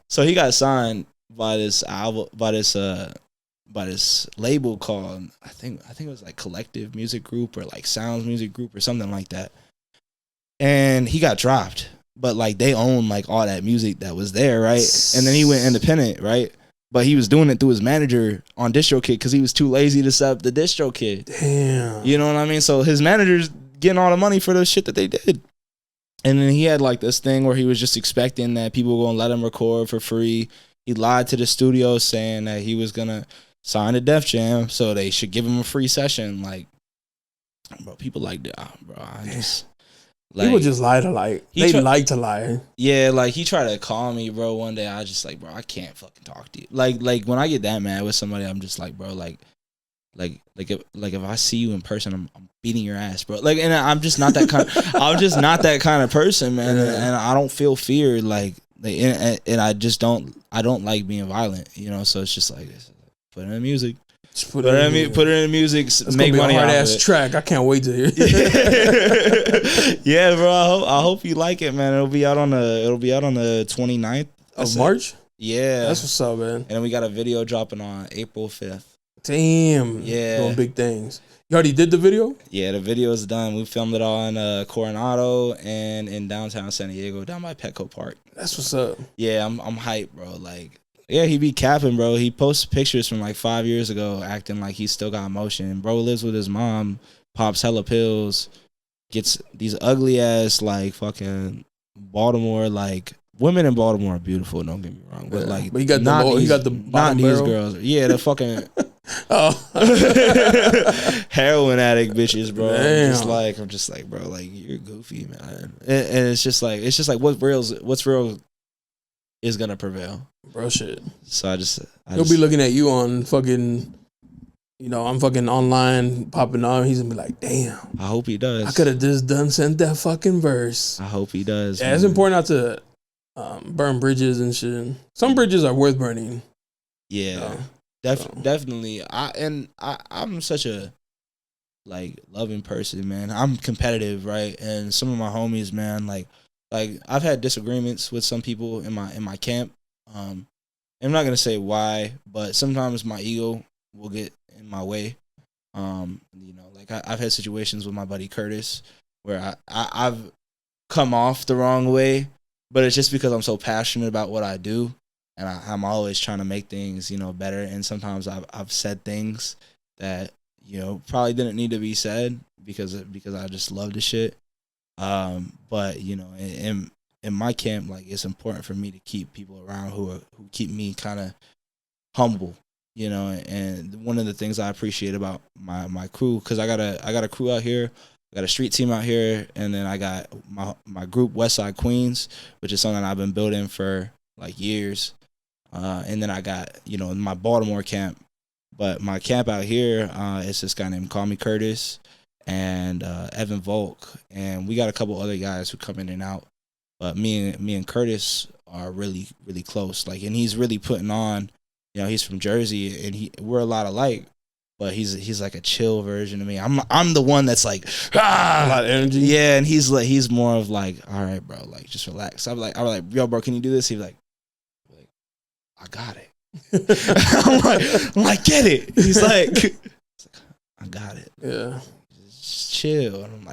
so he got signed by this album by this label called I think it was like Collective Music Group or like Sounds Music Group or something like that. And he got dropped, but like they own like all that music that was there, right? And then he went independent, right? But he was doing it through his manager on DistroKid because he was too lazy to set up the DistroKid. Damn. You know what I mean? So his manager's getting all the money for the shit that they did. And then he had like this thing where he was just expecting that people were going to let him record for free. He lied to the studio saying that he was going to sign a Def Jam, so they should give him a free session. Like, bro, people like that, bro. I just... Like, people just lie to like. They like to lie. Yeah, like he tried to call me, bro. One day I was just like, bro, I can't fucking talk to you. Like when I get that mad with somebody, I'm just like, bro, like if I see you in person, I'm beating your ass, bro. Like, and I'm just not that kind. I'm just not that kind of person, man. And I don't feel fear, and I just don't. I don't like being violent, you know. So it's just like, put it in music. Put it in music. It's make money. Hard ass track. I can't wait to hear. Yeah, bro. I hope you like it, man. It'll be out on the 29th of March. Yeah, that's what's up, man. And then we got a video dropping on April 5th. Damn. Yeah, doing big things. You already did the video? Yeah, the video is done. We filmed it all in Coronado and in downtown San Diego, down by Petco Park. That's what's up. Yeah, I'm hyped, bro. Like. Yeah, he be capping, bro. He posts pictures from like 5 years ago acting like he still got emotion. Bro lives with his mom, pops hella pills, gets these ugly ass like fucking Baltimore, like women in Baltimore are beautiful, don't get me wrong. But like but he got the not these girls. Yeah, the fucking heroin addict bitches, bro. I'm just like, bro, like you're goofy, man. And it's just like what's real is gonna prevail. Bro, shit. So he'll be looking at you on fucking, you know, I'm fucking online popping on. He's gonna be like, damn. I hope he does. I could have just sent that fucking verse. I hope he does. Yeah, man. It's important not to burn bridges and shit. Some bridges are worth burning. Yeah, definitely. I'm such a like loving person, man. I'm competitive, right? And some of my homies, man, like I've had disagreements with some people in my camp. I'm not gonna say why, but sometimes my ego will get in my way. You know, like I've had situations with my buddy Curtis where I've come off the wrong way, but it's just because I'm so passionate about what I do, and I'm always trying to make things, you know, better. And sometimes I've said things that, you know, probably didn't need to be said because I just love the shit. But you know, in my camp, like it's important for me to keep people around who keep me kind of humble, you know. And one of the things I appreciate about my crew, because I got a crew out here, I got a street team out here, and then I got my group Westside Queens, which is something I've been building for like years. And then I got, you know, my Baltimore camp, but my camp out here is this guy named Call Me Curtis and Evan Volk, and we got a couple other guys who come in and out. But me and Curtis are really, really close. Like, and he's really putting on, you know, he's from Jersey, and we're a lot alike, but he's like a chill version of me. I'm the one that's like a lot of energy. Yeah, and he's more of like, all right, bro, like just relax. I'm like, yo, bro, can you do this? He's like, I got it. I'm like, get it. He's like, I got it. Yeah. Chill. And I'm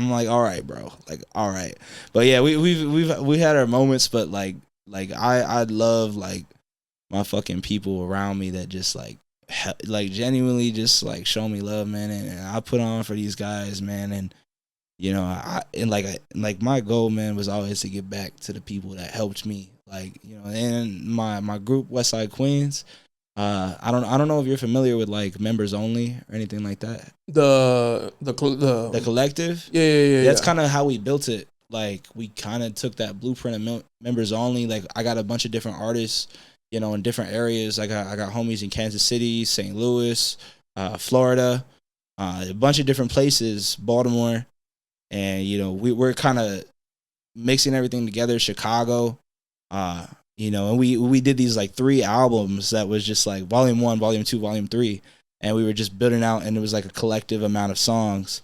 like, all right, bro, like, all right. But yeah, we've had our moments, but like I love like my fucking people around me that just like genuinely just like show me love, man, and I put on for these guys, man. And you know, like my goal, man, was always to give back to the people that helped me, like, you know. And my group Westside Queens, I don't know if you're familiar with like members only or anything like that. The collective. Yeah. That's kind of how we built it. Like we kind of took that blueprint of members only. Like I got a bunch of different artists, you know, in different areas. I got homies in Kansas City, St. Louis, Florida, a bunch of different places, Baltimore, and you know we're kind of mixing everything together. Chicago. You know, and we did these like 3 albums that was just like volume 1, volume 2, volume 3. And we were just building out, and it was like a collective amount of songs.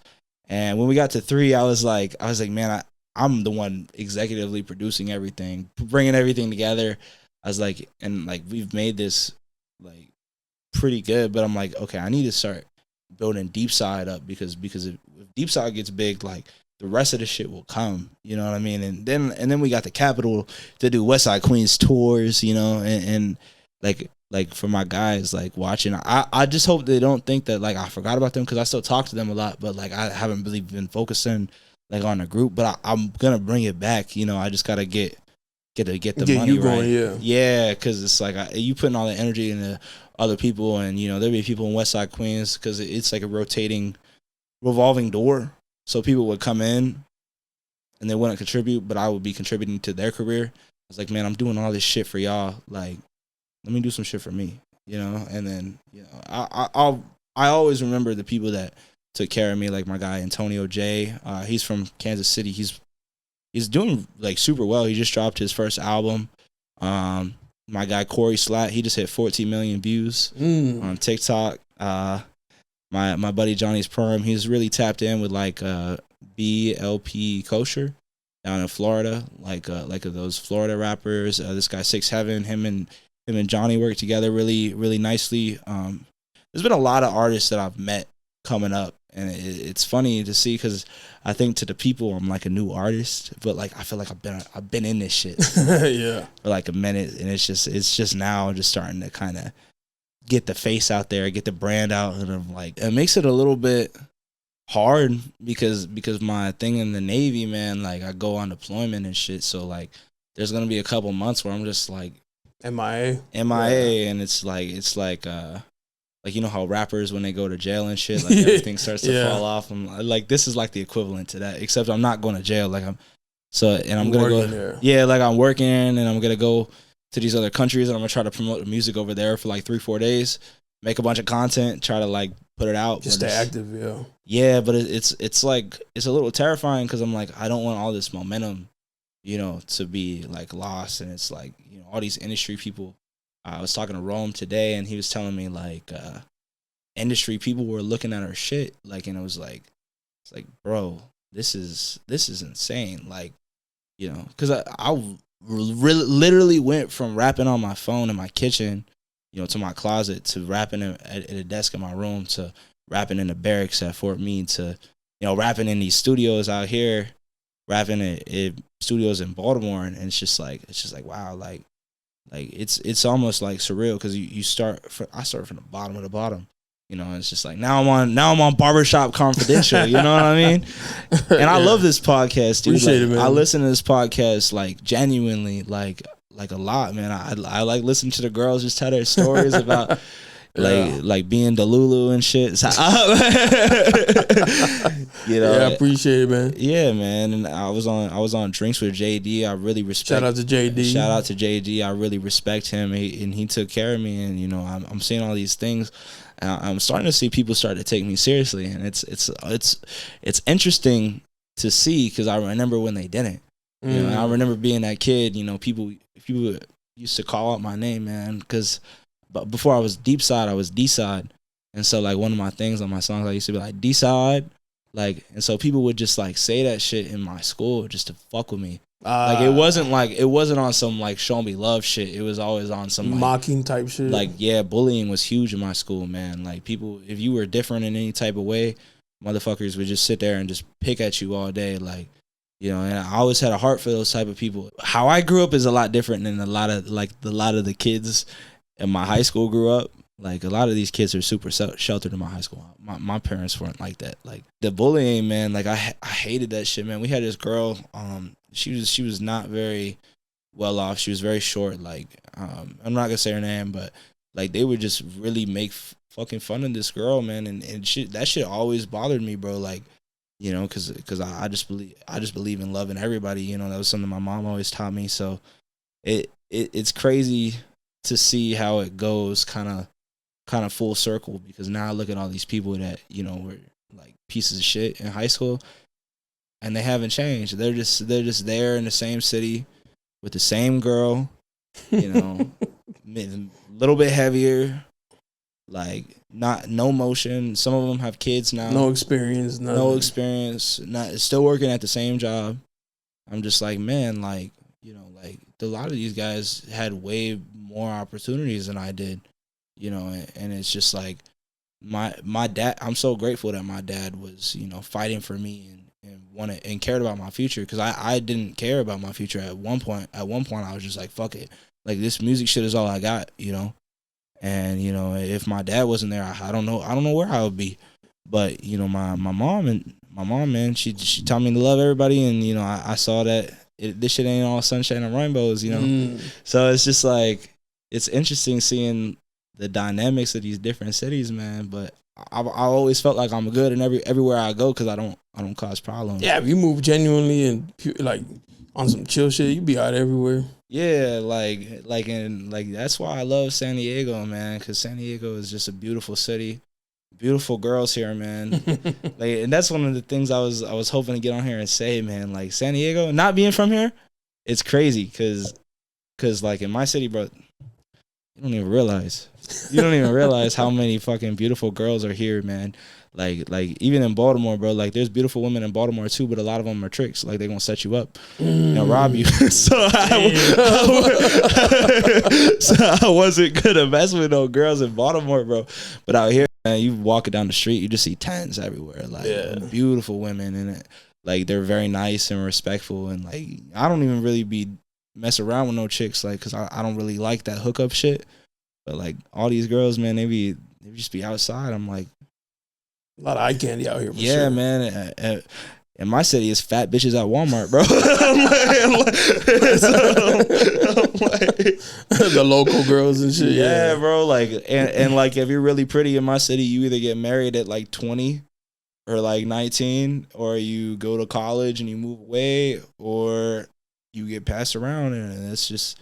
And when we got to 3, I was like, man, I'm the one executively producing everything, bringing everything together. I was like, and like, we've made this like pretty good, but I'm like, okay, I need to start building Deepside up because if Deepside gets big, like, the rest of the shit will come, you know what I mean? And then we got the capital to do Westside Queens tours, you know, and like for my guys like watching, I just hope they don't think that like I forgot about them, because I still talk to them a lot, but like I haven't really been focusing on the group, but I'm gonna bring it back. You know, I just gotta get the money you going, right. Yeah, because it's like you putting all the energy into other people, and you know there'll be people in Westside Queens because it's like a revolving door. So people would come in and they wouldn't contribute, but I would be contributing to their career. I was like, man, I'm doing all this shit for y'all. Like, let me do some shit for me, you know. And then, you know, I always remember the people that took care of me, like my guy Antonio J. He's from Kansas City. He's doing like super well. He just dropped his first album. My guy Corey Slat, he just hit 14 million views on TikTok. My buddy Johnny's Perm, he's really tapped in with like BLP Kosher down in Florida, like those Florida rappers. This guy 6 Heaven, him and Johnny work together really nicely. There's been a lot of artists that I've met coming up, and it's funny to see because I think to the people I'm like a new artist, but like I feel like I've been in this shit yeah, for like a minute, and it's just now just starting to kind of get the face out there, get the brand out, and I'm like, it makes it a little bit hard because my thing in the Navy, man, like I go on deployment and shit, so like there's gonna be a couple months where I'm just like MIA, and it's like you know how rappers when they go to jail and shit, like everything starts to fall off. I'm like, this is like the equivalent to that, except I'm not going to jail. Like I'm gonna go there. Yeah, like I'm working and I'm gonna go to these other countries and I'm gonna try to promote the music over there for like 3-4 days, make a bunch of content, try to like put it out. Just stay active, yeah. Yeah, but it's like it's a little terrifying because I'm like, I don't want all this momentum, you know, to be like lost. And it's like, you know, all these industry people. I was talking to Rome today, and he was telling me like industry people were looking at our shit, like, and it's like, bro, this is insane, like, you know, because I literally went from rapping on my phone in my kitchen, you know, to my closet, to rapping at a desk in my room, to rapping in the barracks at Fort Meade, to, you know, rapping in these studios out here, rapping at studios in Baltimore, and it's just like wow, like it's almost like surreal because I start from the bottom of the bottom, you know, and it's just like now I'm on Barbershop Confidential, you know what I mean? And I love this podcast, dude. Appreciate it, man. I listen to this podcast like genuinely, like a lot, man. I like listening to the girls just tell their stories about like being Delulu and shit. So you know, yeah, I appreciate it, man. Yeah, man. And I was on Drinks with JD. I really respect. Shout out to JD. I really respect him. He took care of me, and you know, I'm seeing all these things. I'm starting to see people start to take me seriously, and it's interesting to see because I remember when they didn't. You know, I remember being that kid. You know, people used to call out my name, man, because. But before I was Deepside, I was D-side. And so, like, one of my things on my songs, I used to be like, D-side. Like, and so people would just, like, say that shit in my school just to fuck with me. It wasn't on some, like, show me love shit. It was always on some, like, mocking type shit. Like, yeah, bullying was huge in my school, man. Like, people, if you were different in any type of way, motherfuckers would just sit there and just pick at you all day. Like, you know, and I always had a heart for those type of people. How I grew up is a lot different than a lot of the kids in my high school grew up. Like, a lot of these kids are super sheltered in my high school. My parents weren't like that. Like, the bullying, man, like, I hated that shit, man. We had this girl, she was not very well off. She was very short. Like, I'm not gonna say her name, but like, they would just really make fucking fun of this girl, man, and shit. That shit always bothered me, bro. Like, you know, because I just believe in loving everybody. You know, that was something my mom always taught me. So it's crazy to see how it goes kind of full circle, because now I look at all these people that, you know, were like pieces of shit in high school and they haven't changed. They're just there in the same city with the same girl, you know, a little bit heavier, like no motion. Some of them have kids now. No experience. Still working at the same job. I'm just like, man, like, you know, like a lot of these guys had way more opportunities than I did, you know, and it's just like my dad. I'm so grateful that my dad was, you know, fighting for me and wanted and cared about my future, because I didn't care about my future at one point. At one point, I was just like, fuck it, like this music shit is all I got, you know. And you know, if my dad wasn't there, I don't know where I would be. But you know, my mom my mom, man, she taught me to love everybody, and you know, I saw that this shit ain't all sunshine and rainbows, you know. So it's just like it's interesting seeing the dynamics of these different cities, man. But I always felt like I'm good in everywhere I go because I don't cause problems. Yeah, if you move genuinely and like on some chill shit, you be out everywhere. Yeah, like that's why I love San Diego, man, because San Diego is just a beautiful city. Beautiful girls here, man. Like, and that's one of the things I was hoping to get on here and say, man. Like San Diego, not being from here, it's crazy because like in my city, bro, you don't even realize how many fucking beautiful girls are here, man. Like even in Baltimore, bro, like there's beautiful women in Baltimore too, but a lot of them are tricks. Like they're gonna set you up and rob you. So I wasn't gonna mess with no girls in Baltimore, bro. But out here, man, you walking down the street, you just see tens everywhere, like beautiful women, and like they're very nice and respectful, and like I don't even really be mess around with no chicks, like, cause I don't really like that hookup shit. But like all these girls, man, they just be outside. I'm like. A lot of eye candy out here. For yeah, sure. Man. In my city, it's fat bitches at Walmart, bro. The local girls and shit. Yeah, bro. Like, and like, if you're really pretty in my city, you either get married at like 20 or like 19, or you go to college and you move away, or you get passed around, and it's just.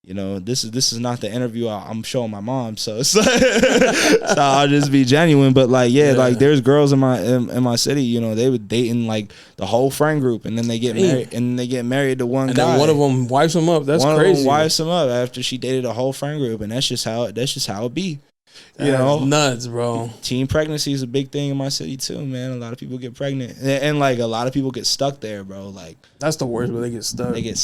You know, this is not the interview I'm showing my mom, so it's like, so I'll just be genuine. But like, like there's girls in my city, you know, they were dating like the whole friend group, and then they get married to one guy. And then one of them wipes them up. That's crazy. One of them wipes them up after she dated a whole friend group, and that's just how it be. You know, nuts, bro. Teen pregnancy is a big thing in my city too, man. A lot of people get pregnant, and like a lot of people get stuck there, bro. Like that's the worst, where they get stuck. They get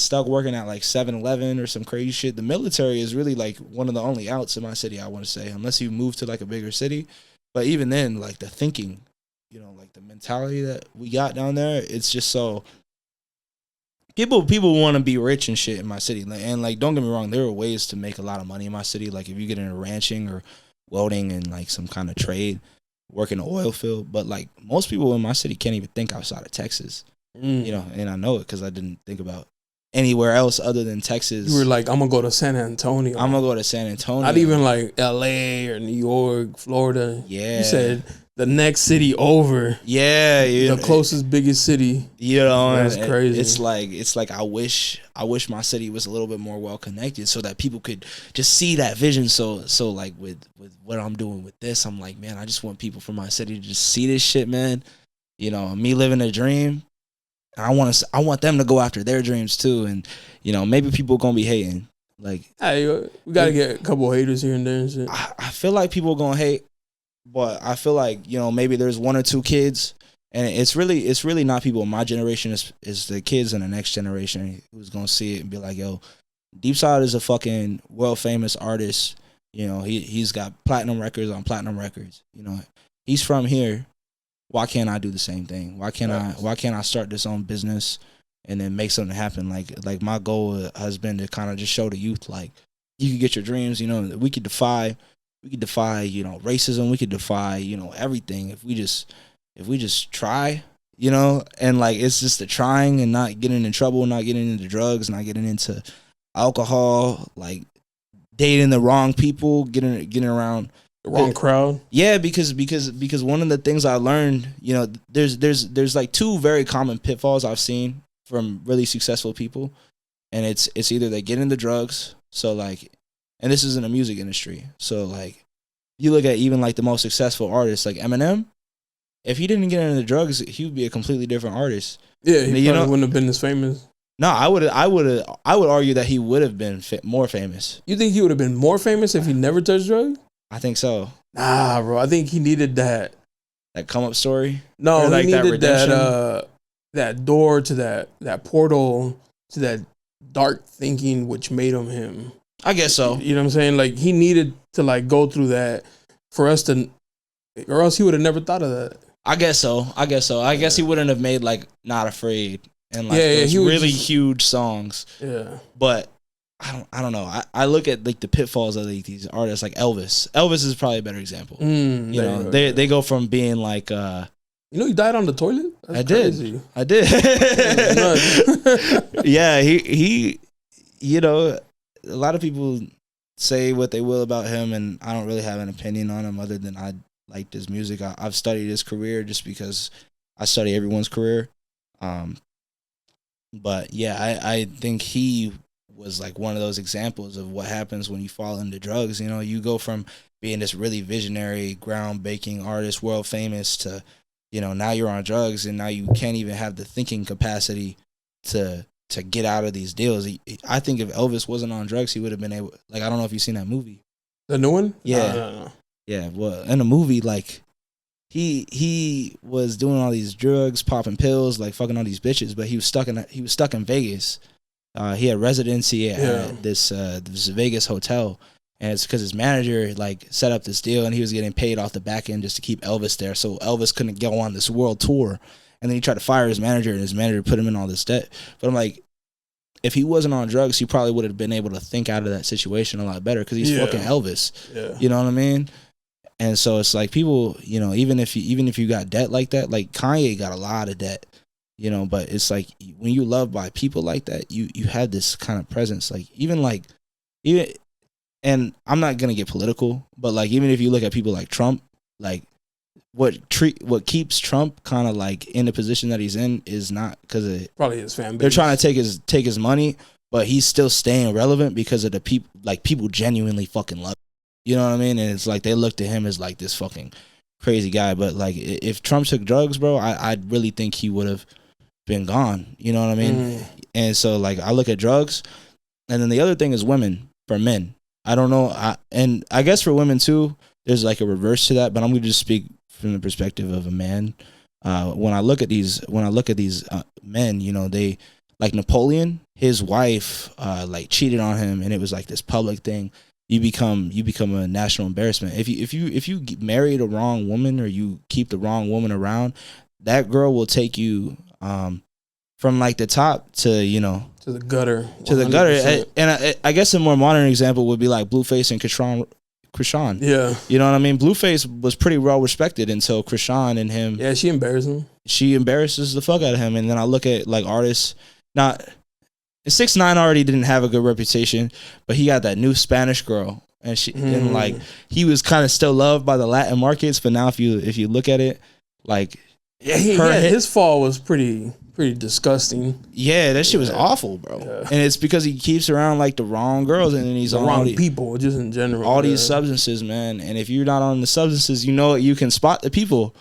stuck working at like 7-Eleven or some crazy shit. The military is really like one of the only outs in my city, I want to say, unless you move to like a bigger city. But even then, like the thinking, you know, like the mentality that we got down there, it's just so. People want to be rich and shit in my city, and like don't get me wrong, there are ways to make a lot of money in my city. Like if you get into ranching or welding and like some kind of trade, work in the oil field. But like most people in my city can't even think outside of Texas, you know. And I know it because I didn't think about anywhere else other than Texas. You were like, I'm gonna go to San Antonio. I'm gonna go to San Antonio. Not even like L.A. or New York, Florida. Yeah, you said. The next city over, the closest, biggest city. You know, that's crazy. It's like I wish my city was a little bit more well connected, so that people could just see that vision. So like with what I'm doing with this, I'm like, man, I just want people from my city to just see this shit, man. You know, me living a dream. I want them to go after their dreams too, and you know, maybe people gonna be hating. Like, hey, we gotta get a couple haters here and there and shit. I feel like people are gonna hate. But I feel like, you know, maybe there's one or two kids, and it's really not people in my generation. It's the kids in the next generation who's gonna see it and be like, yo, Deepside is a fucking world famous artist. You know, he's got platinum records on platinum records. You know, he's from here. Why can't I do the same thing? Why can't I start this own business and then make something happen? Like my goal has been to kind of just show the youth, like, you can get your dreams. You know, we could defy, you know, racism. We could defy, you know, everything if we just try, you know. And like, it's just the trying and not getting in trouble, not getting into drugs, not getting into alcohol, like dating the wrong people, getting around the wrong crowd. Yeah, because one of the things I learned, you know, there's like two very common pitfalls I've seen from really successful people, and it's either they get into drugs, so like. And this is in the music industry. So, like, you look at even, like, the most successful artists, like Eminem. If he didn't get into the drugs, he would be a completely different artist. Yeah, he probably wouldn't have been as famous. No, I would argue that he would have been more famous. You think he would have been more famous if he never touched drugs? I think so. Nah, bro. I think he needed that come up story. No, like he needed that door to that portal to that dark thinking, which made him him. I guess so. You know what I'm saying? Like, he needed to, like, go through that for us to, or else he would have never thought of that. I guess so. I guess he wouldn't have made, like, Not Afraid and, like, those really huge songs. Yeah. But I don't know. I look at, like, the pitfalls of, like, these artists, like Elvis. Elvis is probably a better example. You know, they go from being, like, You know, he died on the toilet. I did. Yeah, he. You know, a lot of people say what they will about him, and I don't really have an opinion on him other than I like his music. I've studied his career just because I study everyone's career. But yeah, I think he was like one of those examples of what happens when you fall into drugs. You know, you go from being this really visionary, groundbreaking artist, world famous, to, you know, now you're on drugs, and now you can't even have the thinking capacity to get out of these deals. I think if Elvis wasn't on drugs, he would have been able. Like, I don't know if you've seen that movie, the new one. Yeah, no. Yeah. Well, in the movie, like he was doing all these drugs, popping pills, like fucking all these bitches, but he was stuck in Vegas. He had residency at this Vegas hotel, and it's because his manager like set up this deal, and he was getting paid off the back end just to keep Elvis there, so Elvis couldn't go on this world tour. And then he tried to fire his manager, and his manager put him in all this debt. But I'm like, if he wasn't on drugs, he probably would have been able to think out of that situation a lot better, because he's fucking Elvis. Yeah. You know what I mean? And so it's like, people, you know, even if you got debt like that, like Kanye got a lot of debt, you know, but it's like when you're loved by people like that, you have this kind of presence. Like even and I'm not gonna get political, but like even if you look at people like Trump, like what keeps Trump kind of like in the position that he's in is not because of probably his family. They're trying to take his money, but he's still staying relevant because of the people. Like, people genuinely fucking love him. You know what I mean? And it's like they look to him as like this fucking crazy guy. But like, if Trump took drugs, bro, I really think he would have been gone. You know what I mean? And so like, I look at drugs, and then the other thing is women. For men, I don't know, and I guess for women too, there's like a reverse to that. But I'm gonna just speak from the perspective of a man. When I look at these men, you know, they like Napoleon, his wife like cheated on him, and it was like this public thing. You become a national embarrassment if you marry the wrong woman, or you keep the wrong woman around. That girl will take you from like the top to, you know, to the gutter. 100%. And I guess a more modern example would be like Blueface and Krishan. Yeah. You know what I mean? Blueface was pretty well respected until Krishan and him. Yeah, she embarrassed him. She embarrasses the fuck out of him. And then I look at like artists. Not 6ix9ine already didn't have a good reputation, but he got that new Spanish girl. And and like he was kind of still loved by the Latin markets, but now if you look at it, like his fall was pretty disgusting. Yeah, that shit was awful, bro. Yeah. And it's because he keeps around like the wrong girls, and then he's on wrong people, just in general. All these substances, man. And if you're not on the substances, you know, you can spot the people.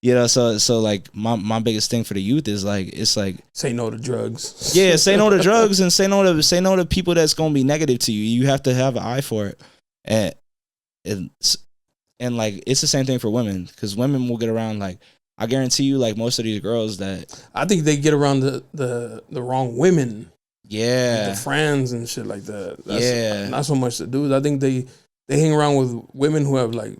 You know, so like my biggest thing for the youth is like, it's like, say no to drugs. Yeah, say no to drugs, and say no to people that's gonna be negative to you. You have to have an eye for it. And like, it's the same thing for women, because women will get around, like, I guarantee you, like, most of these girls that I think they get around the wrong women. Yeah, like the friends and shit like that. That's not so much the dudes. I think they hang around with women who have like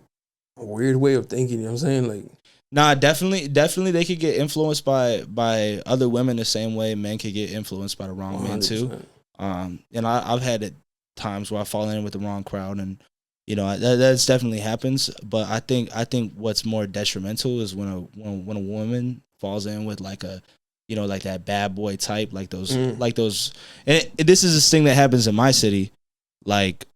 a weird way of thinking. You know what I'm saying? Like, nah, definitely they could get influenced by other women the same way men could get influenced by the wrong 100%. Men too. And I've had times where I fall in with the wrong crowd, and you know, that's definitely happens. But I think what's more detrimental is when a woman falls in with like a, you know, like that bad boy type, like those. And this is this thing that happens in my city. Like,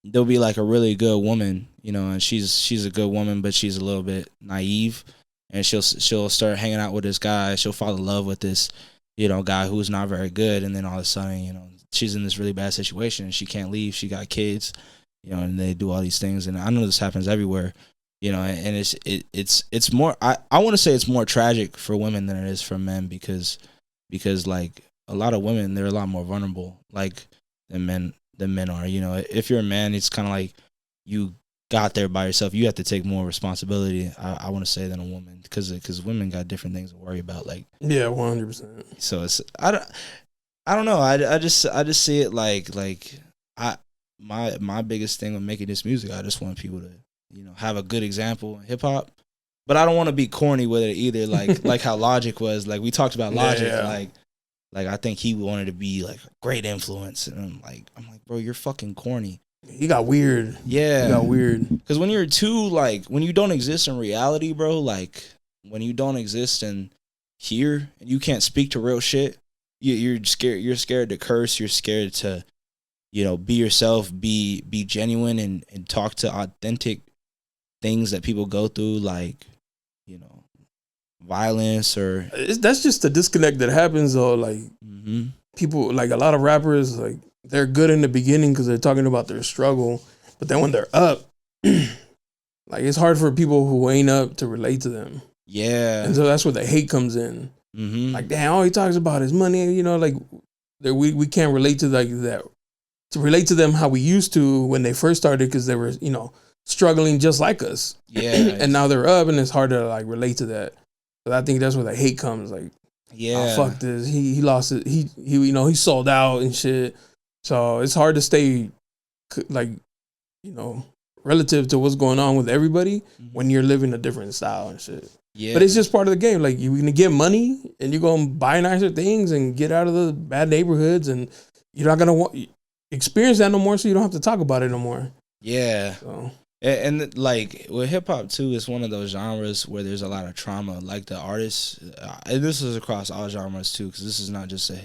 there'll be like a really good woman, you know, and she's a good woman, but she's a little bit naive, and she'll start hanging out with this guy. She'll fall in love with this, you know, guy who's not very good, and then all of a sudden, you know, she's in this really bad situation, and she can't leave. She got kids, you know, and they do all these things, and I know this happens everywhere, you know, and it's more. I want to say it's more tragic for women than it is for men, because like a lot of women, they're a lot more vulnerable, like than men are. You know, if you're a man, it's kind of like you got there by yourself. You have to take more responsibility, I want to say, than a woman, because women got different things to worry about. Like, yeah, 100%. So it's I don't know. I just see it like my biggest thing with making this music, I just want people to, you know, have a good example in hip hop, but I don't want to be corny with it either. Like how Logic was. Like, we talked about Logic. Yeah. Like I think he wanted to be like a great influence, and I'm like, bro, you're fucking corny. He got weird. Yeah, he got weird. Because when you don't exist in reality, bro, like when you don't exist in here and you can't speak to real shit, you're scared. You're scared to curse. You're scared to, be yourself, be genuine, and talk to authentic things that people go through, like, violence or. That's just the disconnect that happens, though. Like people, like a lot of rappers, like they're good in the beginning because they're talking about their struggle, but then when they're up, like it's hard for people who ain't up to relate to them. Yeah, and so that's where the hate comes in. Like, damn, all he talks about is money. Like we can't relate to like that. To relate to them how we used to when they first started because they were, struggling just like us. Yeah. And now they're up and it's hard to like relate to that. But I think that's where the hate comes. Like, oh, fuck this. He lost it. He sold out and shit. So it's hard to stay like, relative to what's going on with everybody when you're living a different style and shit. Yeah. But it's just part of the game. Like, you're going to get money and you're going to buy nicer things and get out of the bad neighborhoods and you're not going to experience that no more, so you don't have to talk about it no more. Yeah. So. And like with hip hop too, it's one of those genres where there's a lot of trauma. Like the artists, and this is across all genres too, because this is not just a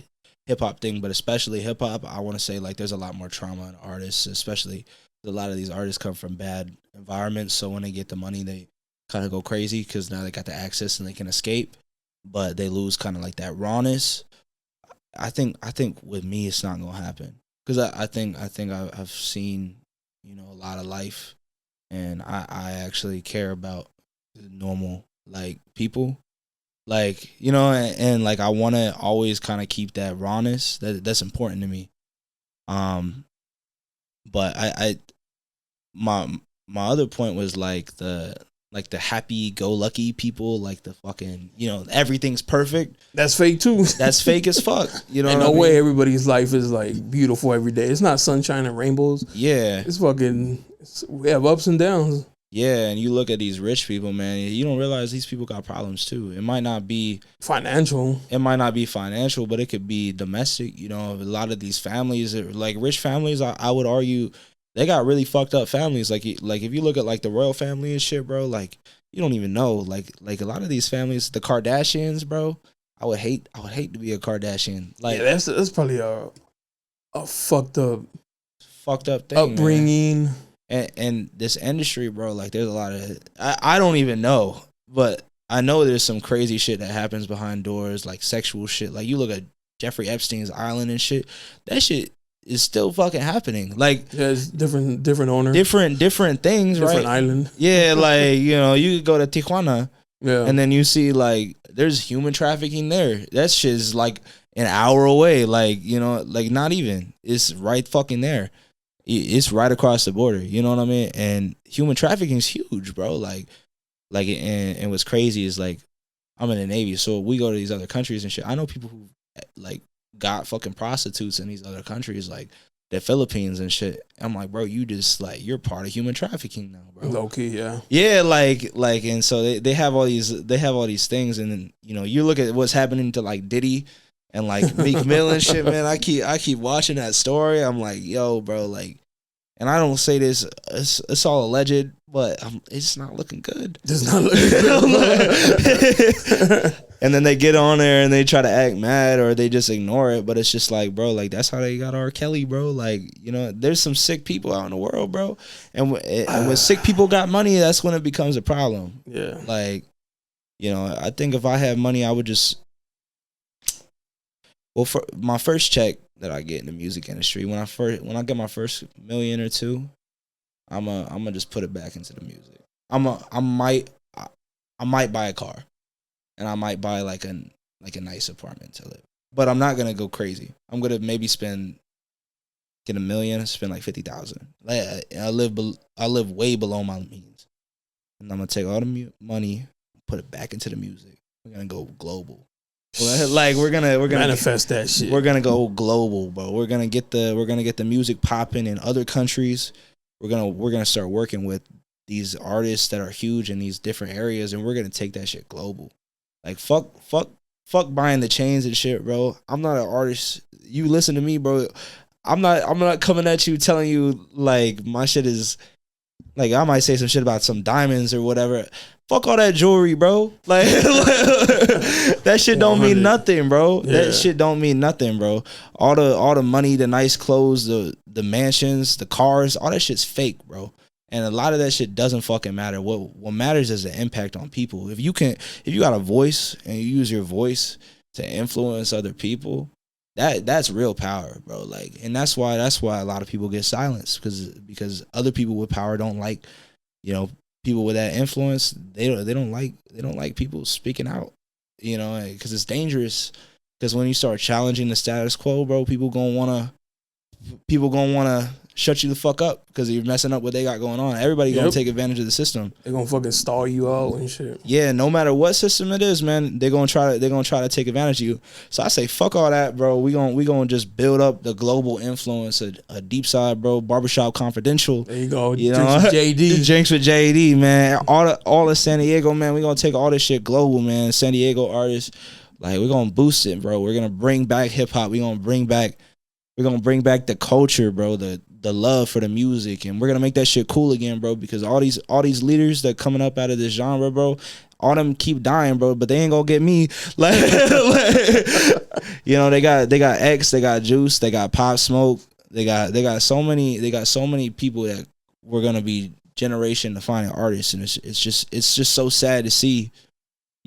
hip hop thing, but especially hip hop. I want to say like there's a lot more trauma in artists, especially a lot of these artists come from bad environments. So when they get the money, they kind of go crazy because now they got the access and they can escape, but they lose kind of like that rawness. I think with me, it's not gonna happen because I think I've seen a lot of life. And I actually care about normal, like, people. Like, and like, I want to always kind of keep that rawness. That's important to me. But my other point was, like, the happy-go-lucky people, like the fucking, everything's perfect. That's fake, too. That's fake as fuck. And no way everybody's life is, like, beautiful every day. It's not sunshine and rainbows. Yeah. It's fucking... We have ups and downs. Yeah, and you look at these rich people, man, you don't realize these people got problems too. It might not be financial. But it could be domestic. A lot of these families, like rich families, I would argue, they got really fucked up families. Like if you look at like the royal family and shit, bro, like you don't even know. Like a lot of these families, the Kardashians, bro, I would hate to be a Kardashian. Like, yeah, that's probably a fucked up thing, upbringing. Man. And this industry, bro, like there's a lot of, I don't even know, but I know there's some crazy shit that happens behind doors, like sexual shit. Like you look at Jeffrey Epstein's island and shit, that shit is still fucking happening. Like, yeah, it's different owner, different things, right? Different island. Yeah, like you could go to Tijuana, yeah, and then you see like there's human trafficking there. That shit is like an hour away. Like like not even. It's right fucking there. It's right across the border, you know what I mean? And human trafficking is huge, bro. Like, and what's crazy is like, I'm in the Navy, so we go to these other countries and shit. I know people who like got fucking prostitutes in these other countries, like the Philippines and shit. I'm like, bro, you just like you're part of human trafficking now, bro. Low key, yeah. Yeah, like, and so they have all these things, and then you look at what's happening to like Diddy. And like Meek Mill and shit, man, I keep watching that story. I'm like, yo, bro, like, and I don't say this, it's all alleged, but it's not looking good. It's not looking good. And then they get on there and they try to act mad or they just ignore it. But it's just like, bro, like that's how they got R. Kelly, bro. Like, there's some sick people out in the world, bro. And when sick people got money, that's when it becomes a problem. Yeah. Like, I think if I had money, I would just. Well, for my first check that I get in the music industry, when I get my first $1 million or $2 million, I'm gonna just put it back into the music. I might buy a car, and I might buy like a nice apartment to live. But I'm not gonna go crazy. I'm gonna maybe get $1 million, spend like $50,000. Like I live way below my means, and I'm gonna take all the money, put it back into the music. We're gonna go global. Like we're gonna manifest that shit. We're gonna go global, bro. We're gonna get the music popping in other countries. We're gonna start working with these artists that are huge in these different areas, and we're gonna take that shit global. Like fuck buying the chains and shit, bro. I'm not an artist. You listen to me, bro. I'm not coming at you telling you like my shit is Like I might say some shit about some diamonds or whatever. Fuck all that jewelry, bro. Like that shit don't mean nothing, bro. Yeah. That shit don't mean nothing, bro. All the money, the nice clothes, the mansions, the cars, all that shit's fake, bro. And a lot of that shit doesn't fucking matter. What matters is the impact on people. If you got a voice and you use your voice to influence other people, that's real power, bro. Like, and that's why a lot of people get silenced because other people with power don't like, people with that influence. They don't like people speaking out, because it's dangerous. Because when you start challenging the status quo, bro, people gonna wanna shut you the fuck up because you're messing up what they got going on. Everybody gonna take advantage of the system. They're gonna fucking stall you out and shit. Yeah, no matter what system it is, man, they're gonna try to take advantage of you. So I say fuck all that, bro. We gonna just build up the global influence of a Deepside, bro. Barbershop Confidential. There you go. Drinks with JD. Drinks with JD, man. All of San Diego, man. We gonna take all this shit global, man. San Diego artists, like we're gonna boost it, bro. We're gonna bring back hip hop. We're gonna bring back the culture, bro. The love for the music, and we're gonna make that shit cool again, bro. Because all these leaders that coming up out of this genre, bro, all them keep dying, bro. But they ain't gonna get me. Like, they got X, they got Juice, they got Pop Smoke, they got so many people that we're gonna be generation defining artists, and it's just so sad to see,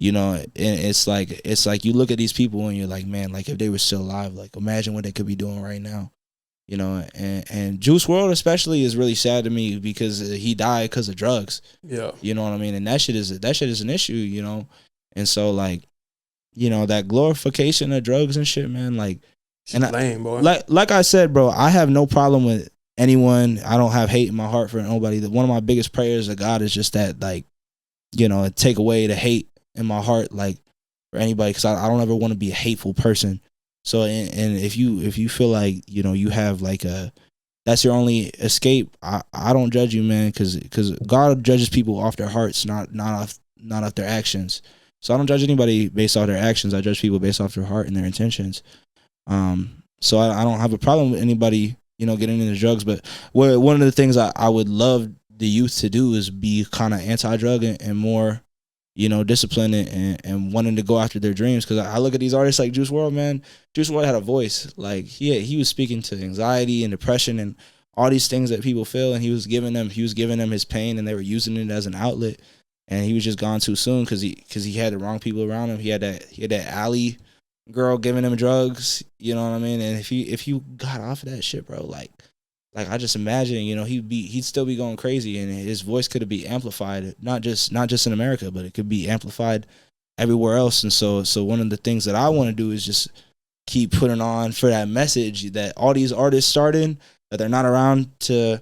and it's like you look at these people and you're like, man, like if they were still alive, like imagine what they could be doing right now. And Juice WRLD especially is really sad to me because he died because of drugs. Yeah. You know what I mean? And that shit is an issue, And so like, that glorification of drugs and shit, man, like, and lame, boy. Like I said, bro, I have no problem with anyone. I don't have hate in my heart for nobody. One of my biggest prayers to God is just that, like, take away the hate in my heart, like, for anybody, because I don't ever want to be a hateful person. So, and if you feel like, you have like that's your only escape, I don't judge you, man, because God judges people off their hearts, not off their actions. So I don't judge anybody based off their actions. I judge people based off their heart and their intentions. So I don't have a problem with anybody, getting into drugs. But one of the things I would love the youth to do is be kind of anti-drug and more, disciplined and wanting to go after their dreams. Because I look at these artists like Juice WRLD, man. Juice WRLD had a voice. Like he was speaking to anxiety and depression and all these things that people feel, and he was giving them his pain, and they were using it as an outlet. And he was just gone too soon because he had the wrong people around him. He had that alley girl giving him drugs. You know what I mean? And if you got off of that shit, bro, like I just imagine, he'd still be going crazy, and his voice could be amplified, not just in America, but it could be amplified everywhere else. And so one of the things that I want to do is just keep putting on for that message that all these artists started, that they're not around to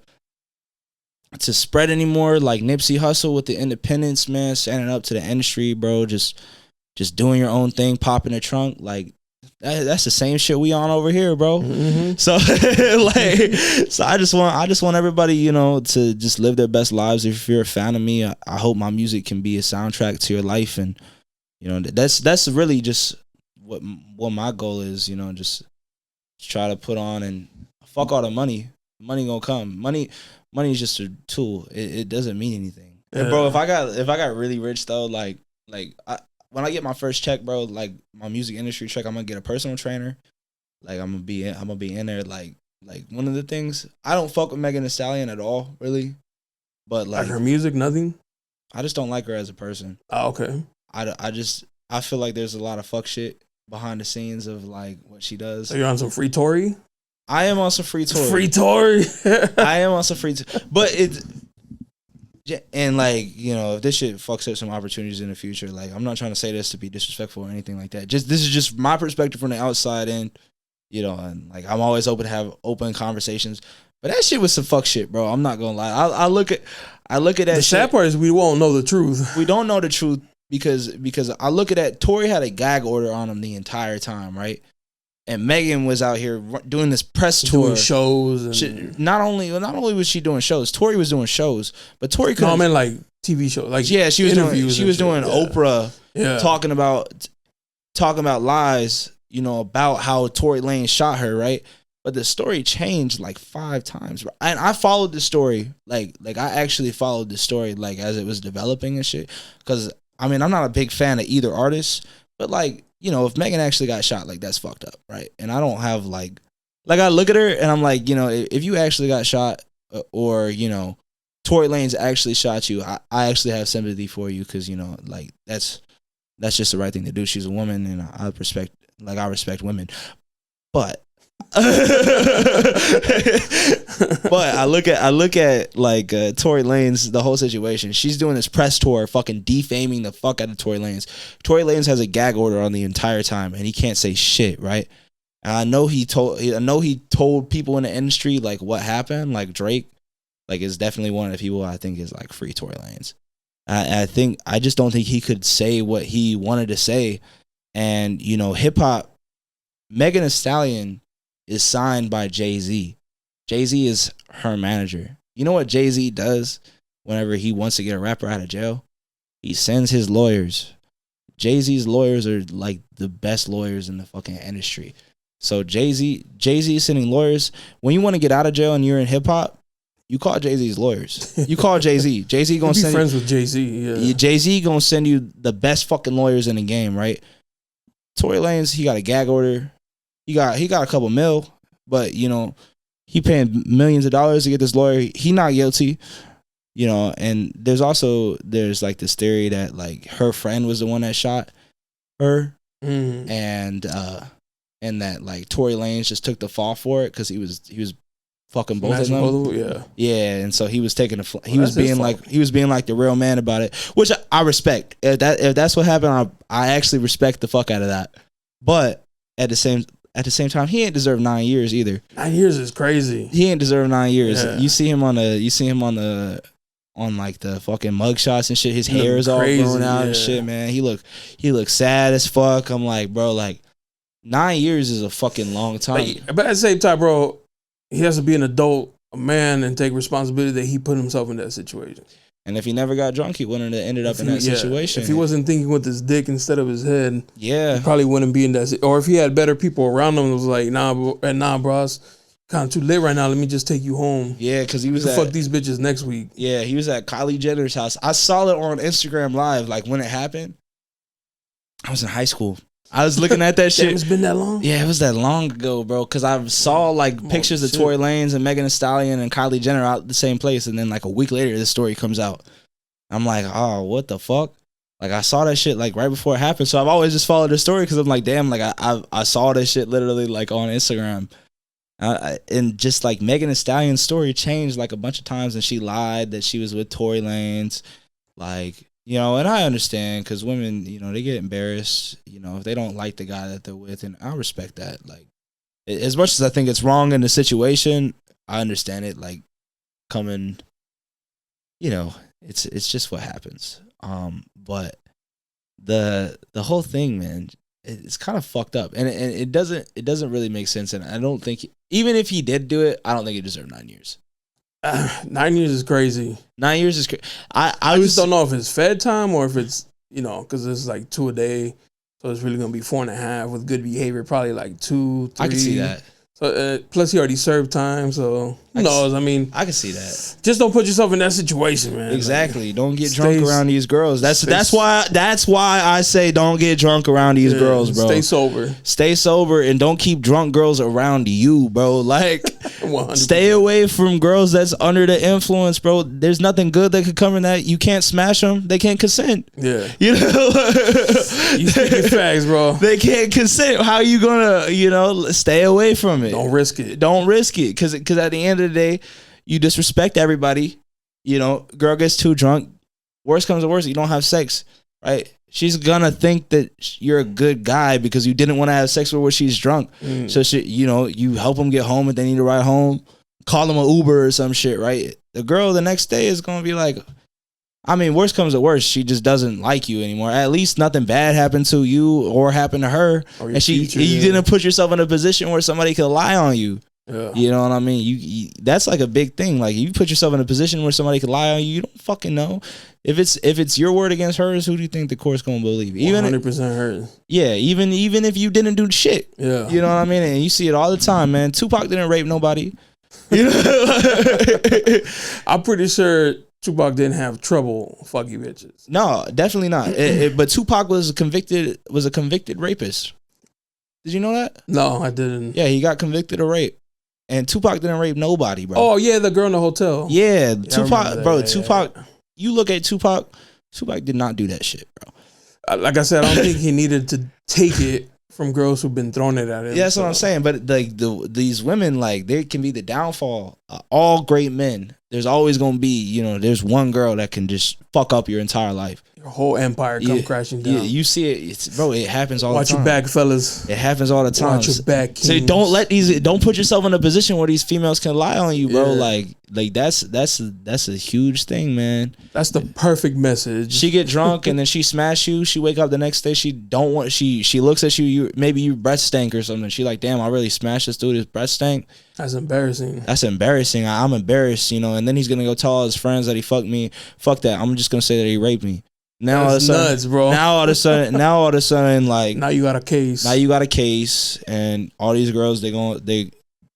spread anymore. Like Nipsey Hussle with the independence, man, standing up to the industry, bro, just doing your own thing, popping a trunk, like. That's the same shit we on over here, bro. Mm-hmm. So I just want everybody, to just live their best lives. If you're a fan of me, I hope my music can be a soundtrack to your life, and that's really just what my goal is. Just try to put on and fuck all the money. Money gonna come. Money is just a tool. It doesn't mean anything. Yeah. And bro, if I got really rich though, when I get my first check, bro, like my music industry check, I'm gonna get a personal trainer. Like I'm gonna be in there. Like one of the things, I don't fuck with Megan Thee Stallion at all, really. But like her music, nothing. I just don't like her as a person. Oh, okay. I feel like there's a lot of fuck shit behind the scenes of like what she does. So you're on some free Tory? I am on some free Tory. Free Tory. I am on some free, but it's. And like, if this shit fucks up some opportunities in the future, like I'm not trying to say this to be disrespectful or anything like that. This is just my perspective from the outside, and and like I'm always open to have open conversations. But that shit was some fuck shit, bro. I'm not gonna lie. I look at that. The sad part is we won't know the truth. We don't know the truth because I look at that. Tory had a gag order on him the entire time, right? And Megan was out here doing this press tour, doing shows. And not only was she doing shows, Tory was doing shows, but Tory couldn't. No, I mean like TV shows, like yeah, she was doing Oprah, talking about lies, about how Tory Lanez shot her, right? But the story changed like 5 times. And I followed the story. Like I actually followed the story like as it was developing and shit. Because, I mean, I'm not a big fan of either artist. But like, you know, if Megan actually got shot, like that's fucked up, right? And I don't have like I look at her and I'm like, you know, if you actually got shot or, you know, Tory Lanez actually shot you, I actually have sympathy for you because, you know, like that's just the right thing to do. She's a woman and I respect women. But but I look at like Tory Lanez, the whole situation. She's doing this press tour, fucking defaming the fuck out of Tory Lanez. Tory Lanez has a gag order on the entire time, and he can't say shit, right? And I know he told people in the industry like what happened. Like Drake, like is definitely one of the people I think is like free Tory Lanez. I just don't think he could say what he wanted to say, and you know, hip hop. Megan Thee Stallion is signed by Jay-Z. Jay-Z is her manager. You know what Jay-Z does whenever he wants to get a rapper out of jail? He sends his lawyers. Jay-Z's lawyers are like the best lawyers in the fucking industry. So Jay-Z is sending lawyers. When you want to get out of jail and you're in hip hop, you call Jay-Z's lawyers. You call Jay-Z. Jay-Z gonna send friends with Jay-Z. Yeah. Jay-Z gonna send you the best fucking lawyers in the game, right? Tory Lanez, he got a gag order. He got a couple mil, but you know, he paying millions of dollars to get this lawyer. He not guilty, you know. And there's like this theory that like her friend was the one that shot her, and that like Tory Lanez just took the fall for it because he was fucking both of them. Yeah, and so he was taking he was being like the real man about it, which I respect. If that's what happened, I actually respect the fuck out of that. But at the same time, he ain't deserve 9 years either. 9 years is crazy. He ain't deserve 9 years. Yeah. You see him on like the fucking mugshots and shit. His hair is all blown out and shit, man. He look sad as fuck. I'm like, bro, like 9 years is a fucking long time. But at the same time, bro, he has to be an adult, a man, and take responsibility that he put himself in that situation. And if he never got drunk, he wouldn't have ended up in that situation. If he wasn't thinking with his dick instead of his head, he probably wouldn't be in that. Or if he had better people around him, it was like, nah, bro, it's kind of too late right now. Let me just take you home. Yeah, because he was fuck these bitches next week. Yeah, he was at Kylie Jenner's house. I saw it on Instagram Live, like when it happened. I was in high school. I was looking at that shit. It's been that long? Yeah, it was that long ago, bro. Because I saw like pictures of Tory Lanez and Megan Thee Stallion and Kylie Jenner out the same place, and then like a week later, this story comes out. I'm like, oh, what the fuck? Like I saw that shit like right before it happened, so I've always just followed the story because I'm like, damn, like I saw that shit literally like on Instagram, and just like Megan Thee Stallion's story changed like a bunch of times, and she lied that she was with Tory Lanez, like. You know, and I understand because women, you know, they get embarrassed, you know, if they don't like the guy that they're with, and I respect that. Like, as much as I think it's wrong in the situation, I understand it. Like, coming, you know, it's just what happens. But the whole thing, man, it's kind of fucked up, and it doesn't really make sense. And I don't think even if he did do it, I don't think he deserved 9 years. 9 years is crazy. 9 years is crazy. I just don't know if it's Fed time or if it's, you know, because it's like 2 a day. So it's really going to be 4.5 with good behavior, probably like 2, 3. I can see that. So plus he already served time, so who knows? I mean, I can see that. Just don't put yourself in that situation, man. Exactly. Like, don't get drunk around these girls. That's why I say don't get drunk around these girls, bro. Stay sober and don't keep drunk girls around you, bro. Like 100%. Stay away from girls that's under the influence, bro. There's nothing good that could come in that. You can't smash them. They can't consent. Yeah. You know? You speaking facts, bro. They can't consent. How you gonna, you know, stay away from it? Don't risk it. Don't risk it. Cause at the end of the day, you disrespect everybody. You know, girl gets too drunk. Worst comes to worst, you don't have sex, right? She's gonna think that you're a good guy because you didn't want to have sex with her when she's drunk. So you help them get home if they need a ride home. Call them an Uber or some shit, right? The girl the next day is gonna be like, I mean, worst comes to worst, she just doesn't like you anymore. At least nothing bad happened to you or happened to her, and you didn't put yourself in a position where somebody could lie on you. Yeah. You know what I mean? You that's like a big thing. Like you put yourself in a position where somebody could lie on you. You don't fucking know if it's your word against hers. Who do you think the court's gonna believe? Even 100% hers. Yeah, even if you didn't do shit. Yeah, you know what I mean. And you see it all the time, man. Tupac didn't rape nobody. You know? I'm pretty sure Tupac didn't have trouble fucking bitches. No, definitely not. But Tupac was a convicted rapist. Did you know that? No, I didn't. Yeah, he got convicted of rape. And Tupac didn't rape nobody, bro. Oh, yeah, the girl in the hotel. Yeah, Tupac, bro. Tupac, you look at Tupac did not do that shit, bro. Like I said, I don't think he needed to take it from girls who've been throwing it at him. Yeah, that's what I'm saying. But like these women, like they can be the downfall. All great men. There's always gonna be, there's one girl that can just fuck up your entire life. Your whole empire come crashing down. Yeah, you see it, bro. It happens all the time. Watch your back, fellas. It happens all the time. Watch your back. Kings. So don't put yourself in a position where these females can lie on you, bro. Yeah. Like that's a huge thing, man. That's the perfect message. She get drunk and then she smash you. She wake up the next day. She looks at you. Maybe you breath stink or something. She like, damn, I really smashed this dude. His breath stink. That's embarrassing. That's embarrassing. I'm embarrassed, and then he's gonna go tell all his friends that he fucked me. Fuck that. I'm just gonna say that he raped me. Now all of a sudden, nuts, bro. Now all of a sudden, like now you got a case. Now you got a case, and all these girls they're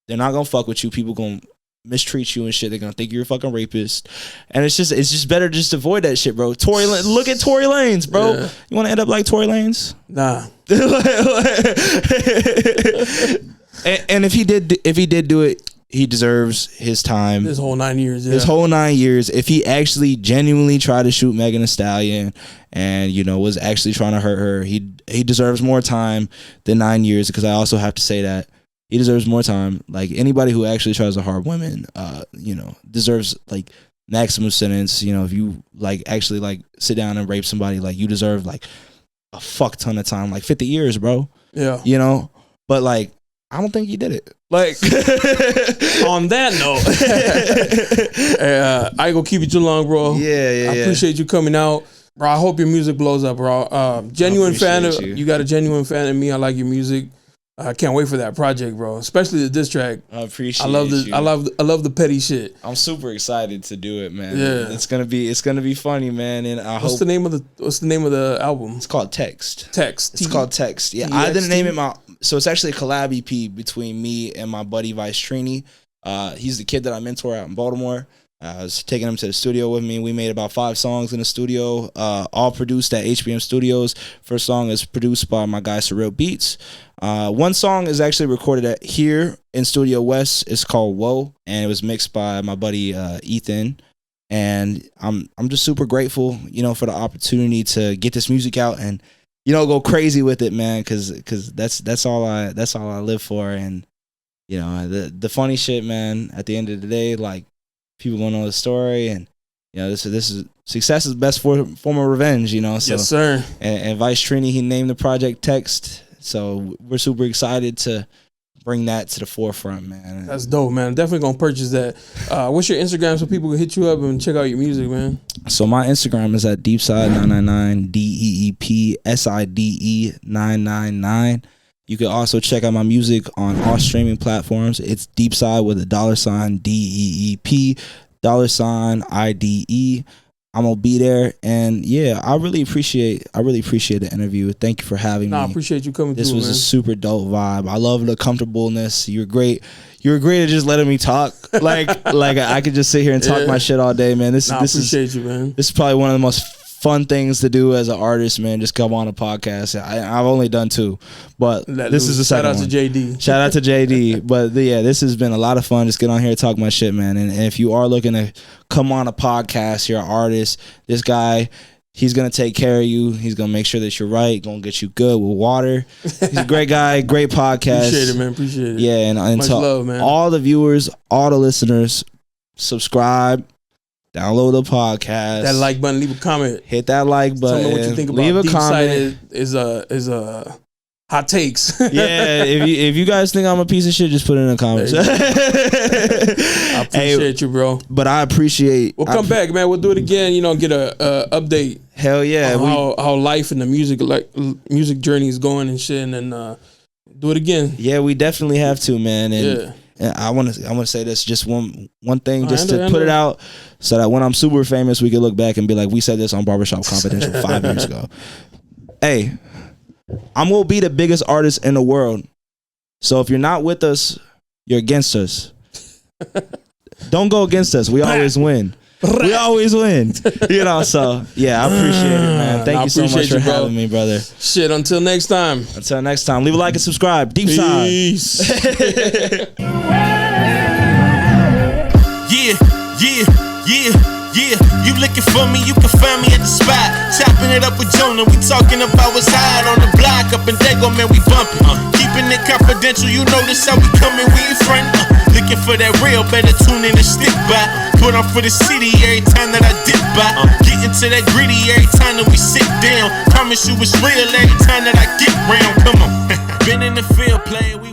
not gonna fuck with you. People gonna mistreat you and shit. They're gonna think you're a fucking rapist, and it's just better just avoid that shit, bro. Look at Tory Lanez, bro. Yeah. You want to end up like Tory Lanez? Nah. And if he did do it, he deserves his time. His whole 9 years. Yeah. His whole 9 years. If he actually genuinely tried to shoot Megan Thee Stallion and was actually trying to hurt her, he deserves more time than 9 years. Because I also have to say that he deserves more time. Like anybody who actually tries to harm women, deserves like maximum sentence. If you like actually like sit down and rape somebody, like you deserve like a fuck ton of time, like 50 years, bro. Yeah. But like. I don't think he did it. Like on that note, I ain't gonna keep you too long, bro. Yeah. I appreciate you coming out, bro. I hope your music blows up, bro. Genuine fan of you. Got a genuine fan of me. I like your music. I can't wait for that project, bro. Especially the diss track. I appreciate. I love the petty shit. I'm super excited to do it, man. Yeah, it's gonna be funny, man. And what's the name of the album? It's called Text. It's called Text. Yeah, I didn't name it So it's actually a collab EP between me and my buddy Vice Trini. He's the kid that I mentor out in Baltimore. I was taking him to the studio with me. We made about 5 songs in the studio, all produced at HBM Studios. First song is produced by my guy Surreal Beats. One song is actually recorded here in Studio West. It's called Whoa, and it was mixed by my buddy Ethan. And I'm just super grateful, for the opportunity to get this music out and go crazy with it, man. Because that's all I live for. And the funny shit, man. At the end of the day, like. People gonna know the story, and this is success is the best form of revenge, So, yes, sir. And Vice Trini, he named the project Text, so we're super excited to bring that to the forefront, man. That's dope, man. Definitely gonna purchase that. What's your Instagram so people can hit you up and check out your music, man? So my Instagram is at Deepside999 DEEPSIDE 999. You can also check out my music on all streaming platforms. It's Deepside with a $DEEP $IDE. I'm gonna be there, and yeah, I really appreciate the interview. Thank you for having me. I appreciate you coming. This was man. A super dope vibe. I love the comfortableness. You're great. You're great at just letting me talk. Like I could just sit here and talk my shit all day, man. I appreciate you, man. This is probably one of the most fun things to do as an artist, man. Just come on a podcast. I've only done 2, but this is the second one. Shout out to JD. But yeah, this has been a lot of fun. Just get on here and talk my shit, man. And if you are looking to come on a podcast, you're an artist, this guy, he's going to take care of you. He's going to make sure that you're right. Going to get you good with water. He's a great guy, great podcast. Appreciate it, man. Appreciate it. Yeah, and much love, man. All the viewers, all the listeners, subscribe. Download the podcast. That like button. Leave a comment. Hit that like button. Tell me what you think about leave a Deepside comment. Is a hot takes. Yeah, if you guys think I'm a piece of shit, just put it in the comments. I appreciate you, bro. But I appreciate. We'll come back, man. We'll do it again. Get a update. Hell yeah. How life and the music journey is going and shit, and then do it again. Yeah, we definitely have to, man. I want to say this, just one thing, just to put it out, so that when I'm super famous, we can look back and be like, we said this on Barbershop Confidential 5 years ago. Hey, I'm gonna be the biggest artist in the world. So if you're not with us, you're against us. Don't go against us. We always win. We always win. You know, so yeah, I appreciate it, man. Thank you so much for having me, brother. Shit, until next time. Until next time. Leave a like and subscribe. Deepside. Peace. Yeah, you looking for me, you can find me at the spot. Chopping it up with Jonah, we talking about what's hot on the block. Up in Dago, man, we bumping. Keeping it confidential, you notice how we coming, we in front. Looking for that real, better tune in and stick by. Put on for the city every time that I dip by. Getting to that gritty every time that we sit down. Promise you it's real every time that I get round. Come on. Been in the field playing, we